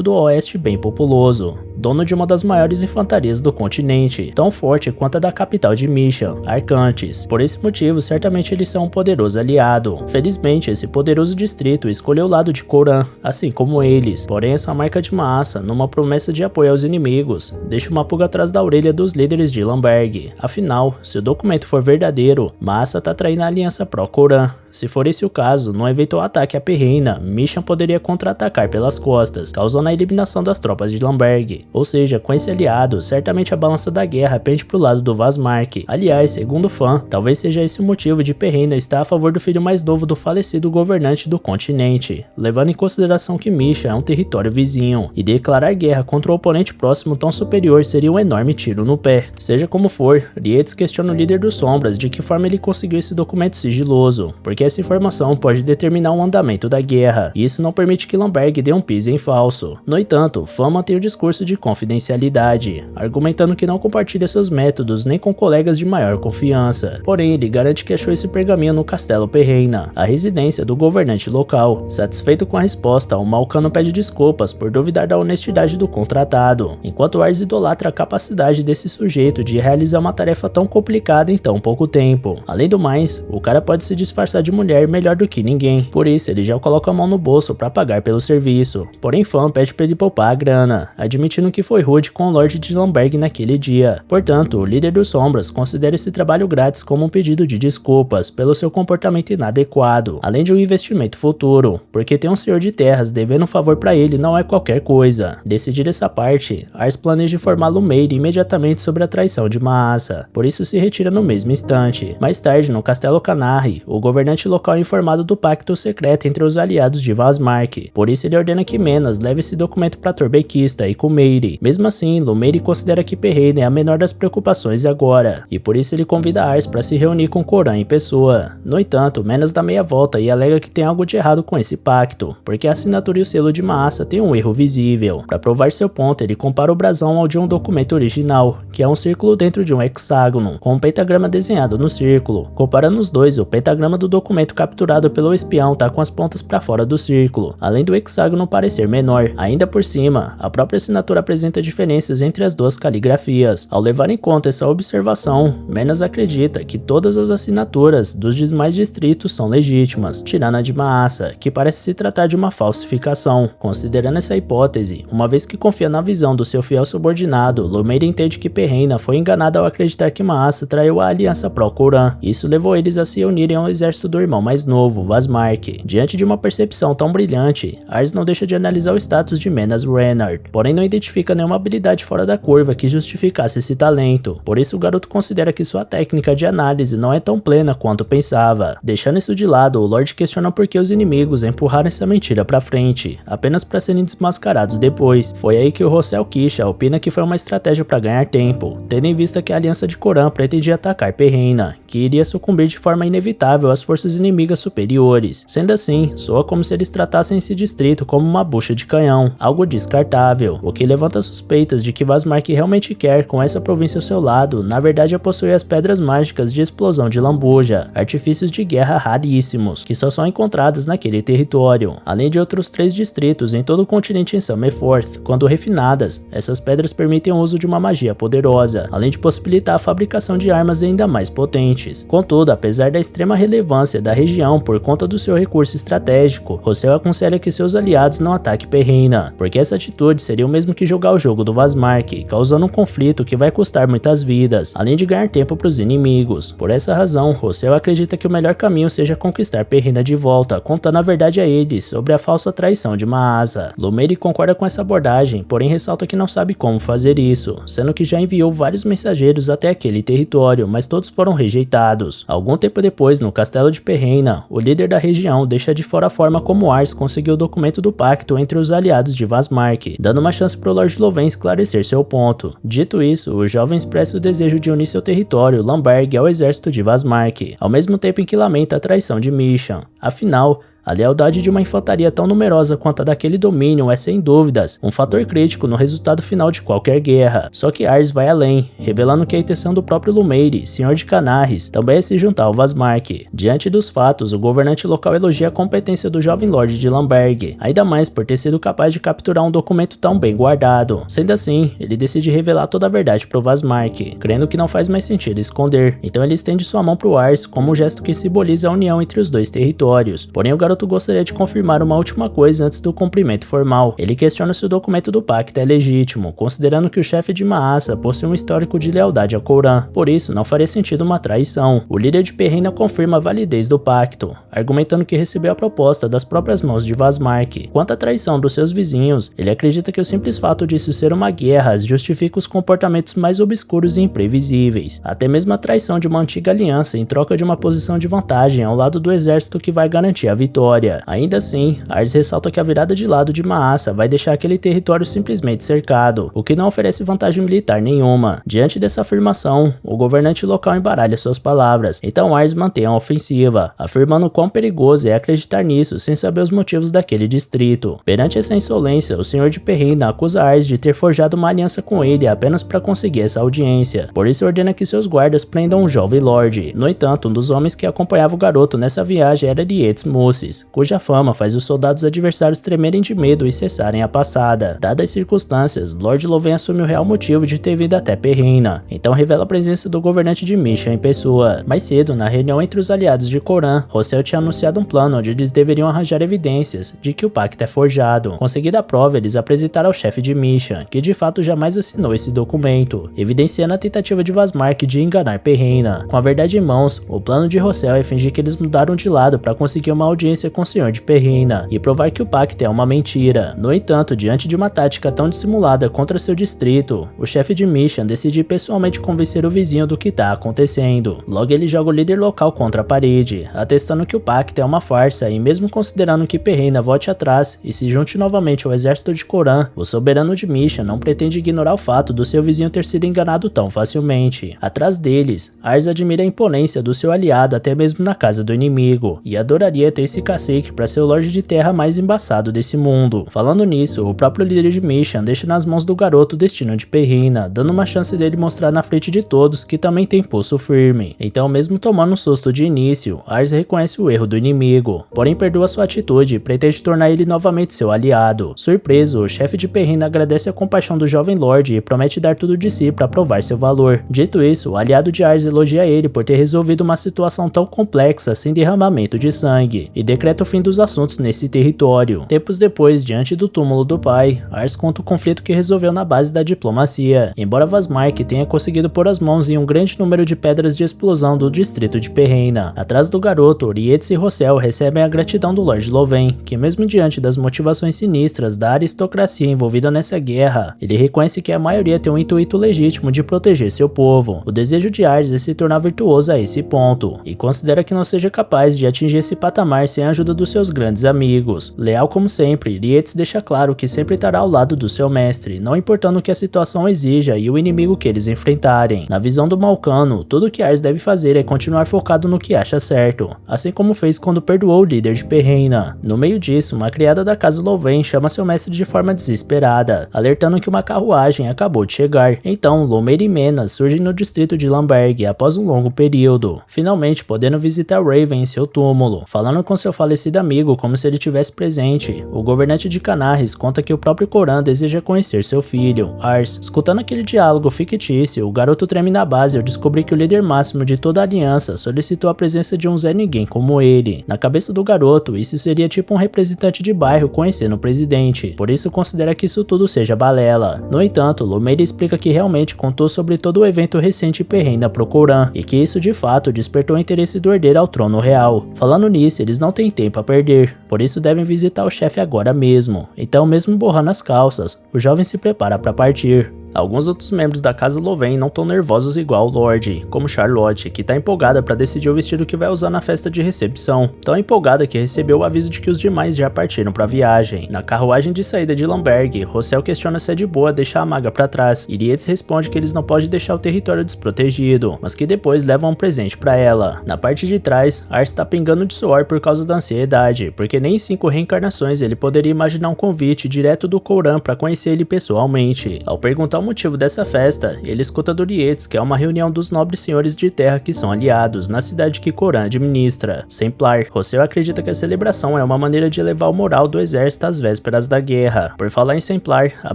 do oeste bem populoso, dono de uma das maiores infantarias do continente, tão forte quanto a da capital de Mission, Arcantes. Por esse motivo, certamente eles são um poderoso aliado. Felizmente, esse poderoso distrito escolheu o lado de Couran, assim como eles. Porém, essa marca de Maassa, numa promessa de apoio aos inimigos, deixa uma pulga atrás da orelha dos líderes de Lamberg. Afinal, se o documento for verdadeiro, Maassa tá traindo a aliança pró-Couran. Se for esse o caso, no eventual ataque a Pereina, Mission poderia contra-atacar pelas costas, causando a eliminação das tropas de Lamberg. Ou seja, com esse aliado, certamente a balança da guerra pende pro lado do Vazmark. Aliás, segundo Fan, talvez seja esse o motivo de Pereina estar a favor do filho mais novo do falecido governante do continente, levando em consideração que Mission é um território vizinho, e declarar guerra contra o oponente próximo tão superior seria um enorme tiro no pé. Seja como for, Rietz questiona o líder dos Sombras de que forma ele conseguiu esse documento sigiloso, porque essa informação pode determinar o andamento da guerra, e isso não permite que Lamberg dê um piso em falso. No entanto, Fan mantém o discurso de confidencialidade, argumentando que não compartilha seus métodos nem com colegas de maior confiança. Porém, ele garante que achou esse pergaminho no Castelo Pereina, a residência do governante local. Satisfeito com a resposta, o Malcano pede desculpas por duvidar da honestidade do contratado, enquanto Ars idolatra a capacidade desse sujeito de realizar uma tarefa tão complicada em tão pouco tempo. Além do mais, o cara pode se disfarçar de mulher melhor do que ninguém, por isso ele já coloca a mão no bolso para pagar pelo serviço. Porém, Fan pede para ele poupar a grana, admitindo que foi rude com o Lorde de Lamberg naquele dia. Portanto, o líder dos Sombras considera esse trabalho grátis como um pedido de desculpas pelo seu comportamento inadequado, além de um investimento futuro, porque ter um senhor de terras devendo um favor para ele não é qualquer coisa. Decidir essa parte, Ars planeja informar Lumeire imediatamente sobre a traição de Maassa, por isso se retira no mesmo instante. Mais tarde, no Castelo Canarre, o governante local é informado do pacto secreto entre os aliados de Vazmark, por isso ele ordena que Menas leve esse documento para Torbequista e Kumeiri. Mesmo assim, Lumeire considera que Pereina é a menor das preocupações agora, e por isso ele convida Ars para se reunir com Couran em pessoa. No entanto, Menas dá meia volta e alega que tem algo de errado com esse pacto, porque a assinatura e o selo de Maassa tem um erro visível. Para provar seu ponto, ele compara o brasão ao de um documento original, que é um círculo dentro de um hexágono, com um pentagrama desenhado no círculo. Comparando os dois, o pentagrama do documento capturado pelo espião tá com as pontas para fora do círculo, além do hexágono parecer menor. Ainda por cima, a própria assinatura apresenta diferenças entre as duas caligrafias. Ao levar em conta essa observação, Menas acredita que todas as assinaturas dos demais distritos são legítimas, tirando a de Maassa, que parece se tratar de uma falsificação. Considerando essa hipótese, uma vez que confia na visão do seu fiel subordinado, Lumeire entende que Pereina foi enganada ao acreditar que Maassa traiu a aliança pró-Couran. Isso levou eles a se unirem ao exército do irmão mais novo, Vazmark. Diante de uma percepção tão brilhante, Ars não deixa de analisar o status de Menas Renard, porém não identifica nenhuma habilidade fora da curva que justificasse esse talento. Por isso o garoto considera que sua técnica de análise não é tão plena quanto pensava. Deixando isso de lado, o Lorde questiona por que os inimigos empurraram essa mentira pra frente, apenas para serem desmascarados depois. Foi aí que o Rossel Kisha opina que foi uma estratégia para ganhar tempo, tendo em vista que a aliança de Couran pretendia atacar Pereina, que iria sucumbir de forma inevitável às forças forças inimigas superiores. Sendo assim, soa como se eles tratassem esse distrito como uma bucha de canhão, algo descartável, o que levanta suspeitas de que Vazmark realmente quer, com essa província ao seu lado, na verdade é possuir as pedras mágicas de explosão de Lambuja, artifícios de guerra raríssimos, que só são encontrados naquele território, além de outros 3 distritos em todo o continente em Summerforth. Quando refinadas, essas pedras permitem o uso de uma magia poderosa, além de possibilitar a fabricação de armas ainda mais potentes. Contudo, apesar da extrema relevância da região por conta do seu recurso estratégico, Rossel aconselha que seus aliados não ataquem Perrina, porque essa atitude seria o mesmo que jogar o jogo do Vazmark, causando um conflito que vai custar muitas vidas, além de ganhar tempo para os inimigos. Por essa razão, Rossel acredita que o melhor caminho seja conquistar Perrina de volta, contando a verdade a eles sobre a falsa traição de Maasa. Lumeire concorda com essa abordagem, porém ressalta que não sabe como fazer isso, sendo que já enviou vários mensageiros até aquele território, mas todos foram rejeitados. Algum tempo depois, no castelo de Perrina, o líder da região deixa de fora a forma como Ars conseguiu o documento do pacto entre os aliados de Vazmark, dando uma chance para o Lord Loven esclarecer seu ponto. Dito isso, o jovem expressa o desejo de unir seu território, Lamberg, ao exército de Vazmark, ao mesmo tempo em que lamenta a traição de Mishan. Afinal, a lealdade de uma infantaria tão numerosa quanto a daquele domínio é, sem dúvidas, um fator crítico no resultado final de qualquer guerra. Só que Ars vai além, revelando que a intenção do próprio Lumeire, senhor de Canarres, também é se juntar ao Vazmark. Diante dos fatos, o governante local elogia a competência do jovem Lorde de Lamberg, ainda mais por ter sido capaz de capturar um documento tão bem guardado. Sendo assim, ele decide revelar toda a verdade pro Vazmark, crendo que não faz mais sentido esconder. Então ele estende sua mão pro Ars como um gesto que simboliza a união entre os dois territórios. Porém, o garoto gostaria de confirmar uma última coisa antes do cumprimento formal. Ele questiona se o documento do pacto é legítimo, considerando que o chefe de Maasa possui um histórico de lealdade a Khorran, por isso não faria sentido uma traição. O líder de Perrina confirma a validez do pacto, argumentando que recebeu a proposta das próprias mãos de Vazmark. Quanto à traição dos seus vizinhos, ele acredita que o simples fato disso ser uma guerra justifica os comportamentos mais obscuros e imprevisíveis. Até mesmo a traição de uma antiga aliança em troca de uma posição de vantagem ao lado do exército que vai garantir a vitória. Ainda assim, Ars ressalta que a virada de lado de Maasa vai deixar aquele território simplesmente cercado, o que não oferece vantagem militar nenhuma. Diante dessa afirmação, o governante local embaralha suas palavras, então Ars mantém a ofensiva, afirmando quão perigoso é acreditar nisso sem saber os motivos daquele distrito. Perante essa insolência, o senhor de Perrina acusa Ars de ter forjado uma aliança com ele apenas para conseguir essa audiência, por isso ordena que seus guardas prendam um jovem lorde. No entanto, um dos homens que acompanhava o garoto nessa viagem era Lietz Mussis, cuja fama faz os soldados adversários tremerem de medo e cessarem a passada. Dadas as circunstâncias, Lord Loven assume o real motivo de ter vindo até Perrina, então revela a presença do governante de Mishan em pessoa. Mais cedo, na reunião entre os aliados de Khorran, Rossel tinha anunciado um plano onde eles deveriam arranjar evidências de que o pacto é forjado. Conseguida a prova, eles apresentaram ao chefe de Mishan, que de fato jamais assinou esse documento, evidenciando a tentativa de Vazmark de enganar Perrina. Com a verdade em mãos, o plano de Rossel é fingir que eles mudaram de lado para conseguir uma audiência com o senhor de Perrina e provar que o pacto é uma mentira. No entanto, diante de uma tática tão dissimulada contra seu distrito, o chefe de Mishan decide pessoalmente convencer o vizinho do que está acontecendo. Logo ele joga o líder local contra a parede, atestando que o pacto é uma farsa e mesmo considerando que Perrina volte atrás e se junte novamente ao exército de Khorran, o soberano de Mishan não pretende ignorar o fato do seu vizinho ter sido enganado tão facilmente. Atrás deles, Ars admira a imponência do seu aliado até mesmo na casa do inimigo e adoraria ter esse cacique para ser o Lorde de Terra mais embaçado desse mundo. Falando nisso, o próprio líder de Mishan deixa nas mãos do garoto o destino de Perrina, dando uma chance dele mostrar na frente de todos que também tem pulso firme. Então, mesmo tomando um susto de início, Ars reconhece o erro do inimigo, porém perdoa sua atitude e pretende tornar ele novamente seu aliado. Surpreso, o chefe de Perrina agradece a compaixão do jovem Lorde e promete dar tudo de si para provar seu valor. Dito isso, o aliado de Ars elogia ele por ter resolvido uma situação tão complexa sem derramamento de sangue, e decreta o fim dos assuntos nesse território. Tempos depois, diante do túmulo do pai, Ars conta o conflito que resolveu na base da diplomacia. Embora Vazmark tenha conseguido pôr as mãos em um grande número de pedras de explosão do distrito de Perrina, atrás do garoto, Lietz e Rossel recebem a gratidão do Lord Loven, que mesmo diante das motivações sinistras da aristocracia envolvida nessa guerra, ele reconhece que a maioria tem um intuito legítimo de proteger seu povo. O desejo de Ars é se tornar virtuoso a esse ponto, e considera que não seja capaz de atingir esse patamar sem a ajuda dos seus grandes amigos. Leal como sempre, Lietz deixa claro que sempre estará ao lado do seu mestre, não importando o que a situação exija e o inimigo que eles enfrentarem. Na visão do Malcano, tudo que Ars deve fazer é continuar focado no que acha certo, assim como fez quando perdoou o líder de Perreina. No meio disso, uma criada da casa Louvain chama seu mestre de forma desesperada, alertando que uma carruagem acabou de chegar. Então, Lomeir e Menas surgem no distrito de Lamberg após um longo período, finalmente podendo visitar Raven em seu túmulo. Falando com seu falecido amigo como se ele tivesse presente, o governante de Canarres conta que o próprio Coran deseja conhecer seu filho, Ars. Escutando aquele diálogo fictício, o garoto treme na base ao descobrir que o líder máximo de toda a aliança solicitou a presença de um Zé Ninguém como ele. Na cabeça do garoto, isso seria tipo um representante de bairro conhecendo o presidente, por isso considera que isso tudo seja balela. No entanto, Lomeir explica que realmente contou sobre todo o evento recente Perreina pro Coran, e que isso de fato despertou o interesse do herdeiro ao trono real. Falando nisso, eles não têm tempo a perder, por isso devem visitar o chefe agora mesmo. Então, mesmo borrando as calças, o jovem se prepara para partir. Alguns outros membros da casa Louvain não tão nervosos igual o Lorde, como Charlotte, que tá empolgada para decidir o vestido que vai usar na festa de recepção, tão empolgada que recebeu o aviso de que os demais já partiram para a viagem. Na carruagem de saída de Lamberg, Rossel questiona se é de boa deixar a maga para trás, e Lietz responde que eles não podem deixar o território desprotegido, mas que depois levam um presente para ela. Na parte de trás, Ars tá pingando de suor por causa da ansiedade, porque nem em 5 reencarnações ele poderia imaginar um convite direto do Coran para conhecer ele pessoalmente. Ao perguntar o motivo dessa festa, ele escuta do Lietz que é uma reunião dos nobres senhores de terra que são aliados na cidade que Coran administra, Semplar. Rossel acredita que a celebração é uma maneira de elevar o moral do exército às vésperas da guerra. Por falar em Semplar, a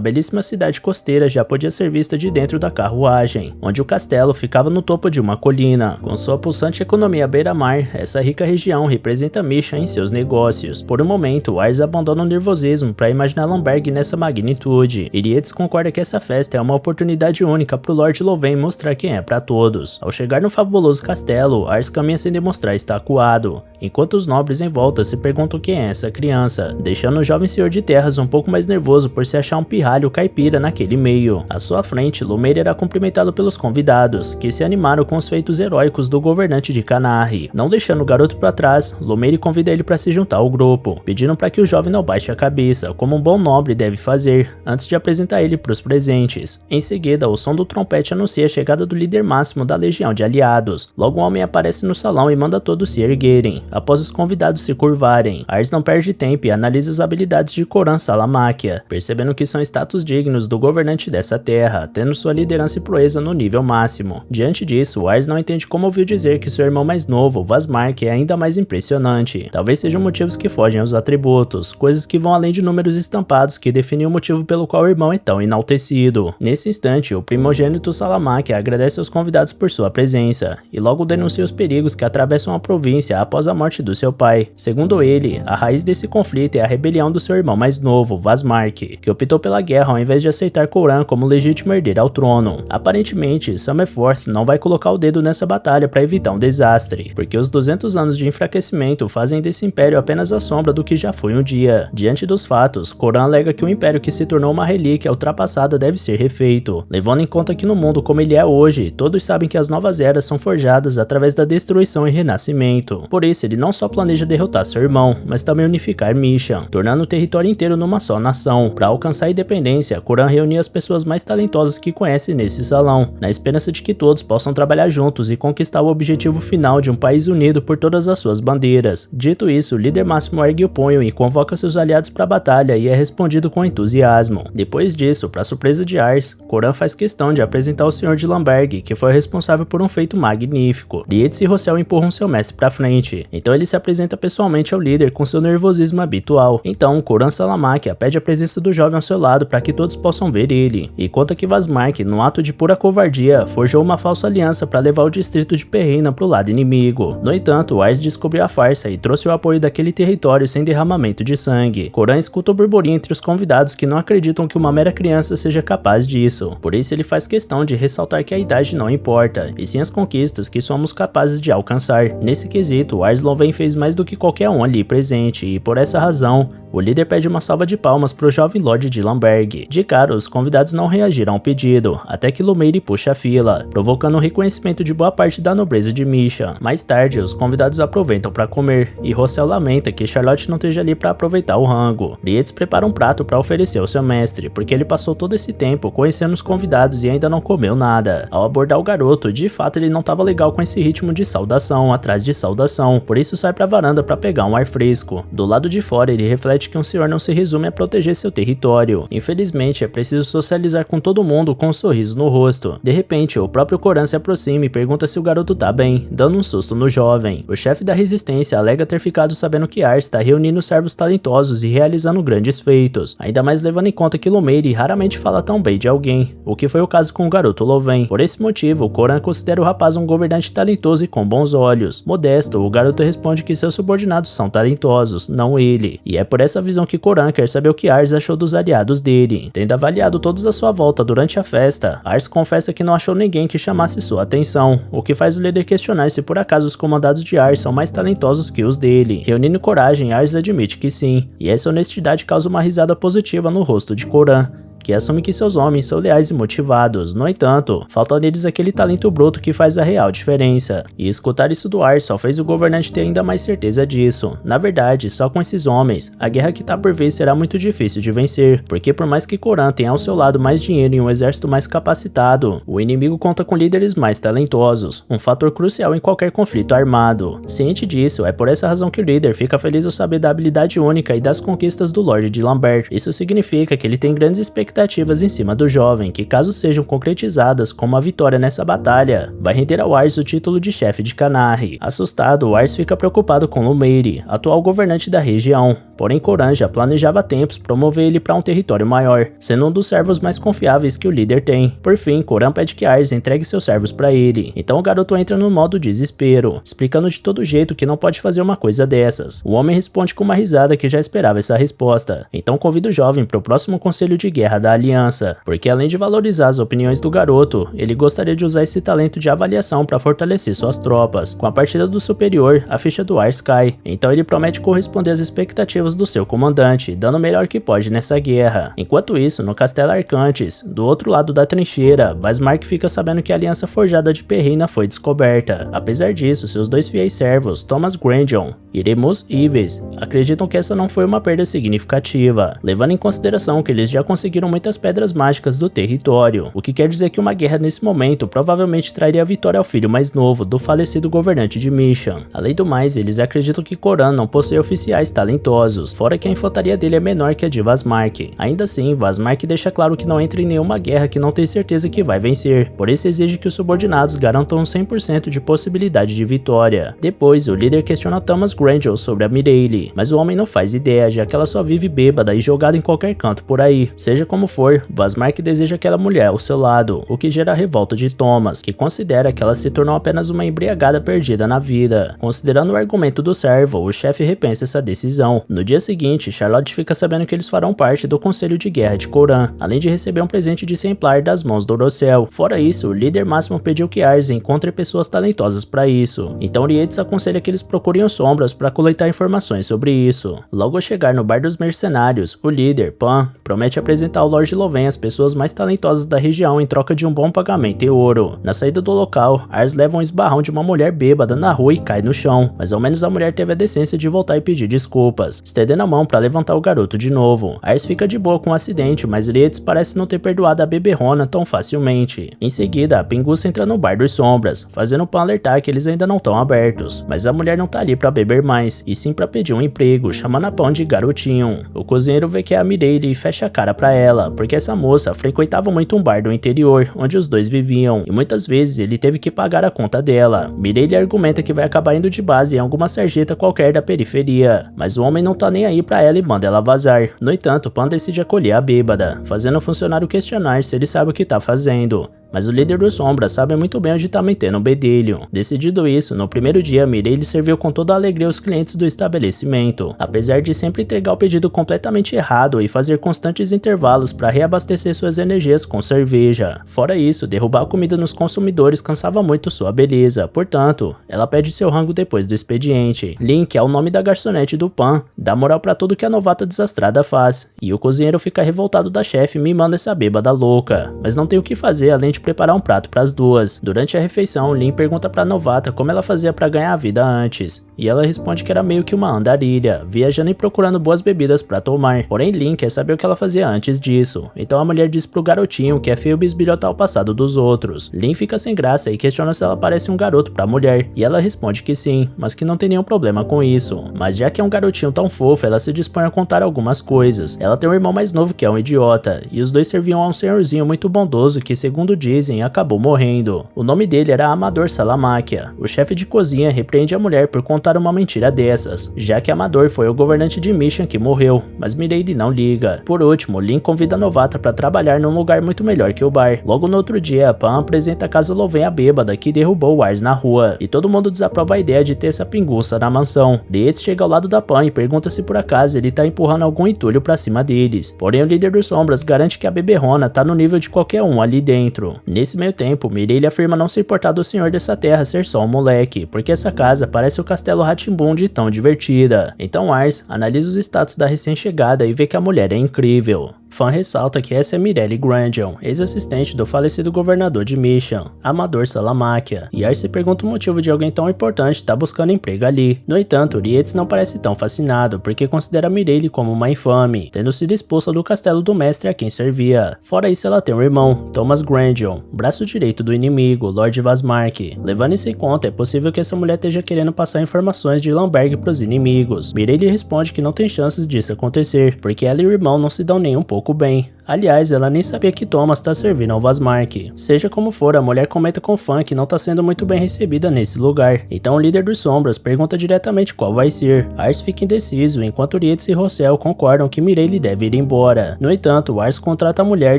belíssima cidade costeira já podia ser vista de dentro da carruagem, onde o castelo ficava no topo de uma colina. Com sua pulsante economia à beira-mar, essa rica região representa Misha em seus negócios. Por um momento, Ars abandona o nervosismo para imaginar Lamberg nessa magnitude. Lietz concorda que essa festa é uma oportunidade única para o Lord Louvain mostrar quem é para todos. Ao chegar no fabuloso castelo, Ars caminha sem demonstrar estar acuado, enquanto os nobres em volta se perguntam quem é essa criança, deixando o jovem senhor de terras um pouco mais nervoso por se achar um pirralho caipira naquele meio. À sua frente, Lomeir era cumprimentado pelos convidados, que se animaram com os feitos heróicos do governante de Canarre. Não deixando o garoto para trás, Lomeir convida ele para se juntar ao grupo, pedindo para que o jovem não baixe a cabeça, como um bom nobre deve fazer, antes de apresentar ele para os presentes. Em seguida, o som do trompete anuncia a chegada do líder máximo da legião de aliados. Logo, um homem aparece no salão e manda todos se erguerem, após os convidados se curvarem. Ars não perde tempo e analisa as habilidades de Coran Salamáquia, percebendo que são status dignos do governante dessa terra, tendo sua liderança e proeza no nível máximo. Diante disso, Ars não entende como ouviu dizer que seu irmão mais novo, Vasmark, é ainda mais impressionante. Talvez sejam motivos que fogem aos atributos, coisas que vão além de números estampados que definem o motivo pelo qual o irmão é tão enaltecido. Nesse instante, o primogênito Salamáquia agradece aos convidados por sua presença, e logo denuncia os perigos que atravessam a província após a morte do seu pai. Segundo ele, a raiz desse conflito é a rebelião do seu irmão mais novo, Vasmark, que optou pela guerra ao invés de aceitar Coran como legítimo herdeiro ao trono. Aparentemente, Summerforth não vai colocar o dedo nessa batalha para evitar um desastre, porque os 200 anos de enfraquecimento fazem desse império apenas a sombra do que já foi um dia. Diante dos fatos, Coran alega que o império que se tornou uma relíquia ultrapassada deve ser refeito, levando em conta que no mundo como ele é hoje, todos sabem que as novas eras são forjadas através da destruição e renascimento. Por isso, ele não só planeja derrotar seu irmão, mas também unificar Mishan, tornando o território inteiro numa só nação. Para alcançar a independência, Coran reuniu as pessoas mais talentosas que conhece nesse salão, na esperança de que todos possam trabalhar juntos e conquistar o objetivo final de um país unido por todas as suas bandeiras. Dito isso, o líder máximo ergue o punho e convoca seus aliados para a batalha e é respondido com entusiasmo. Depois disso, para surpresa de Ars, Coran faz questão de apresentar o senhor de Lamberg, que foi responsável por um feito magnífico. Lietz e Rossel empurram seu mestre para frente, então ele se apresenta pessoalmente ao líder com seu nervosismo habitual. Então, Coran Salamáquia pede a presença do jovem ao seu lado para que todos possam ver ele, e conta que Vasmark, no ato de pura covardia, forjou uma falsa aliança para levar o distrito de Perreina para o lado inimigo. No entanto, Ars descobriu a farsa e trouxe o apoio daquele território sem derramamento de sangue. Coran escuta o burburinho entre os convidados que não acreditam que uma mera criança seja capaz disso. Por isso ele faz questão de ressaltar que a idade não importa, e sim as conquistas que somos capazes de alcançar. Nesse quesito, Ars Louvain fez mais do que qualquer um ali presente, e por essa razão, O líder pede uma salva de palmas pro jovem Lorde de Lamberg. De cara, os convidados não reagiram ao pedido, até que Lumeire puxa a fila, provocando o reconhecimento de boa parte da nobreza de Misha. Mais tarde, os convidados aproveitam para comer, e Rossel lamenta que Charlotte não esteja ali para aproveitar o rango. Lietz prepara um prato para oferecer ao seu mestre, porque ele passou todo esse tempo conhecendo os convidados e ainda não comeu nada. Ao abordar o garoto, de fato ele não estava legal com esse ritmo de saudação atrás de saudação, por isso sai para a varanda para pegar um ar fresco. Do lado de fora, ele reflete que um senhor não se resume a proteger seu território. Infelizmente, é preciso socializar com todo mundo com um sorriso no rosto. De repente, o próprio Coran se aproxima e pergunta se o garoto tá bem, dando um susto no jovem. O chefe da resistência alega ter ficado sabendo que Ars está reunindo servos talentosos e realizando grandes feitos, ainda mais levando em conta que Lumeire raramente fala tão bem de alguém, o que foi o caso com o garoto Loven. Por esse motivo, Coran considera o rapaz um governante talentoso e com bons olhos. Modesto, o garoto responde que seus subordinados são talentosos, não ele, e é por essa visão que Coran quer saber o que Ars achou dos aliados dele. Tendo avaliado todos à sua volta durante a festa, Ars confessa que não achou ninguém que chamasse sua atenção, o que faz o líder questionar se por acaso os comandados de Ars são mais talentosos que os dele. Reunindo coragem, Ars admite que sim, e essa honestidade causa uma risada positiva no rosto de Coran, que assume que seus homens são leais e motivados. No entanto, falta neles aquele talento bruto que faz a real diferença. E escutar isso do Ars só fez o governante ter ainda mais certeza disso. Na verdade, só com esses homens, a guerra que tá por vir será muito difícil de vencer, porque por mais que Coran tenha ao seu lado mais dinheiro e um exército mais capacitado, o inimigo conta com líderes mais talentosos, um fator crucial em qualquer conflito armado. Ciente disso, é por essa razão que o líder fica feliz ao saber da habilidade única e das conquistas do Lorde de Lambert. Isso significa que ele tem grandes expectativas em cima do jovem, que caso sejam concretizadas como a vitória nessa batalha, vai render ao Ars o título de chefe de Canarre. Assustado, o Ars fica preocupado com Lumeire, atual governante da região, porém Coran já planejava há tempos promover ele para um território maior, sendo um dos servos mais confiáveis que o líder tem. Por fim, Coran pede que Ars entregue seus servos para ele, então o garoto entra no modo desespero, explicando de todo jeito que não pode fazer uma coisa dessas. O homem responde com uma risada que já esperava essa resposta, então convida o jovem para o próximo conselho de guerra da aliança, porque além de valorizar as opiniões do garoto, ele gostaria de usar esse talento de avaliação para fortalecer suas tropas. Com a partida do superior, a ficha do Ars cai, então ele promete corresponder às expectativas do seu comandante, dando o melhor que pode nessa guerra. Enquanto isso, no Castelo Arcantes, do outro lado da trincheira, Vasmark fica sabendo que a aliança forjada de Perrina foi descoberta. Apesar disso, seus dois fiéis servos, Thomas Grandion e Remus Ives, acreditam que essa não foi uma perda significativa, levando em consideração que eles já conseguiram muitas pedras mágicas do território, o que quer dizer que uma guerra nesse momento provavelmente traria a vitória ao filho mais novo do falecido governante de Mishan. Além do mais, eles acreditam que Coran não possui oficiais talentosos, fora que a infantaria dele é menor que a de Vasmark. Ainda assim, Vasmark deixa claro que não entra em nenhuma guerra que não tem certeza que vai vencer, por isso exige que os subordinados garantam 100% de possibilidade de vitória. Depois, o líder questiona Thomas Grandion sobre a Mireille, mas o homem não faz ideia, já que ela só vive bêbada e jogada em qualquer canto por aí. Seja como for, Vasmark deseja aquela mulher ao seu lado, o que gera a revolta de Thomas, que considera que ela se tornou apenas uma embriagada perdida na vida. Considerando o argumento do servo, o chefe repensa essa decisão. No dia seguinte, Charlotte fica sabendo que eles farão parte do conselho de guerra de Coran, além de receber um presente de exemplar das mãos do Rossel. Fora isso, o líder máximo pediu que Ars encontre pessoas talentosas para isso, então Lietz aconselha que eles procurem os sombras para coletar informações sobre isso. Logo ao chegar no bar dos mercenários, o líder, Pan, promete apresentar ao Lorde Loven as pessoas mais talentosas da região em troca de um bom pagamento e ouro. Na saída do local, Ars leva um esbarrão de uma mulher bêbada na rua e cai no chão, mas ao menos a mulher teve a decência de voltar e pedir desculpas, estendendo a mão para levantar o garoto de novo. Ars fica de boa com o acidente, mas Lietz parece não ter perdoado a beberrona tão facilmente. Em seguida, a pinguça entra no bar dos sombras, fazendo o Pan alertar que eles ainda não estão abertos, mas a mulher não tá ali para beber mais, e sim para pedir um emprego, chamando a Pan de garotinho. O cozinheiro vê que é a Mireille e fecha a cara para ela, porque essa moça frequentava muito um bar do interior, onde os dois viviam, e muitas vezes ele teve que pagar a conta dela. Mireille argumenta que vai acabar indo de base em alguma sarjeta qualquer da periferia, mas o homem não tá nem aí pra ela e manda ela vazar. No entanto, Pan decide acolher a bêbada, fazendo o funcionário questionar se ele sabe o que tá fazendo. mas o líder dos sombras sabe muito bem onde tá metendo o bedelho. Decidido isso, no primeiro dia, Mireille serviu com toda a alegria os clientes do estabelecimento, apesar de sempre entregar o pedido completamente errado e fazer constantes intervalos para reabastecer suas energias com cerveja. Fora isso, derrubar a comida nos consumidores cansava muito sua beleza, portanto, ela pede seu rango depois do expediente. Lin, que é o nome da garçonete do Pan, dá moral pra tudo que a novata desastrada faz, e o cozinheiro fica revoltado da chefe mimando essa bêbada louca, mas não tem o que fazer além de preparar um prato pras duas. Durante a refeição, Lin pergunta pra novata como ela fazia pra ganhar a vida antes, e ela responde que era meio que uma andarilha, viajando e procurando boas bebidas pra tomar. Porém, Lin quer saber o que ela fazia antes disso, então a mulher diz pro garotinho que é feio bisbilhotar o passado dos outros. Lin fica sem graça e questiona se ela parece um garoto pra mulher, e ela responde que sim, mas que não tem nenhum problema com isso. Mas já que é um garotinho tão fofo, ela se dispõe a contar algumas coisas. Ela tem um irmão mais novo que é um idiota, e os dois serviam a um senhorzinho muito bondoso que, segundo dizem, acabou morrendo. O nome dele era Amador Salamáquia. O chefe de cozinha repreende a mulher por contar uma mentira dessas, já que Amador foi o governante de Mission que morreu, mas Mireille não liga. Por último, Lin convida a novata para trabalhar num lugar muito melhor que o bar. Logo no outro dia, Pan apresenta a casa Louvain a bêbada que derrubou o Ars na rua, e todo mundo desaprova a ideia de ter essa pinguça na mansão. Lietz chega ao lado da Pan e pergunta se por acaso ele tá empurrando algum entulho pra cima deles. Porém, o líder dos sombras garante que a beberrona tá no nível de qualquer um ali dentro. Nesse meio tempo, Mireille afirma não se importar do senhor dessa terra ser só um moleque, porque essa casa parece o castelo Rá-Tim-Bum de tão divertida. Então Ars analisa os status da recém-chegada e vê que a mulher é incrível. Fan ressalta que essa é Mireille Grandion, ex-assistente do falecido governador de Mission, Amador Salamáquia, e Ars se pergunta o motivo de alguém tão importante estar buscando emprego ali. No entanto, Lietz não parece tão fascinado, porque considera Mireille como uma infame, tendo sido expulsa do castelo do mestre a quem servia. Fora isso, ela tem um irmão, Thomas Grandion, braço direito do inimigo, Lord Vasmark. Levando isso em conta, é possível que essa mulher esteja querendo passar informações de Lamberg pros inimigos. Mireille responde que não tem chances disso acontecer, porque ela e o irmão não se dão nem um pouco bem. Aliás, ela nem sabia que Thomas tá servindo ao Vasmark. Seja como for, a mulher comenta com Fan que não tá sendo muito bem recebida nesse lugar. Então o líder dos sombras pergunta diretamente qual vai ser. Ars fica indeciso, enquanto Lietz e Rossel concordam que Mireille deve ir embora. No entanto, Ars contrata a mulher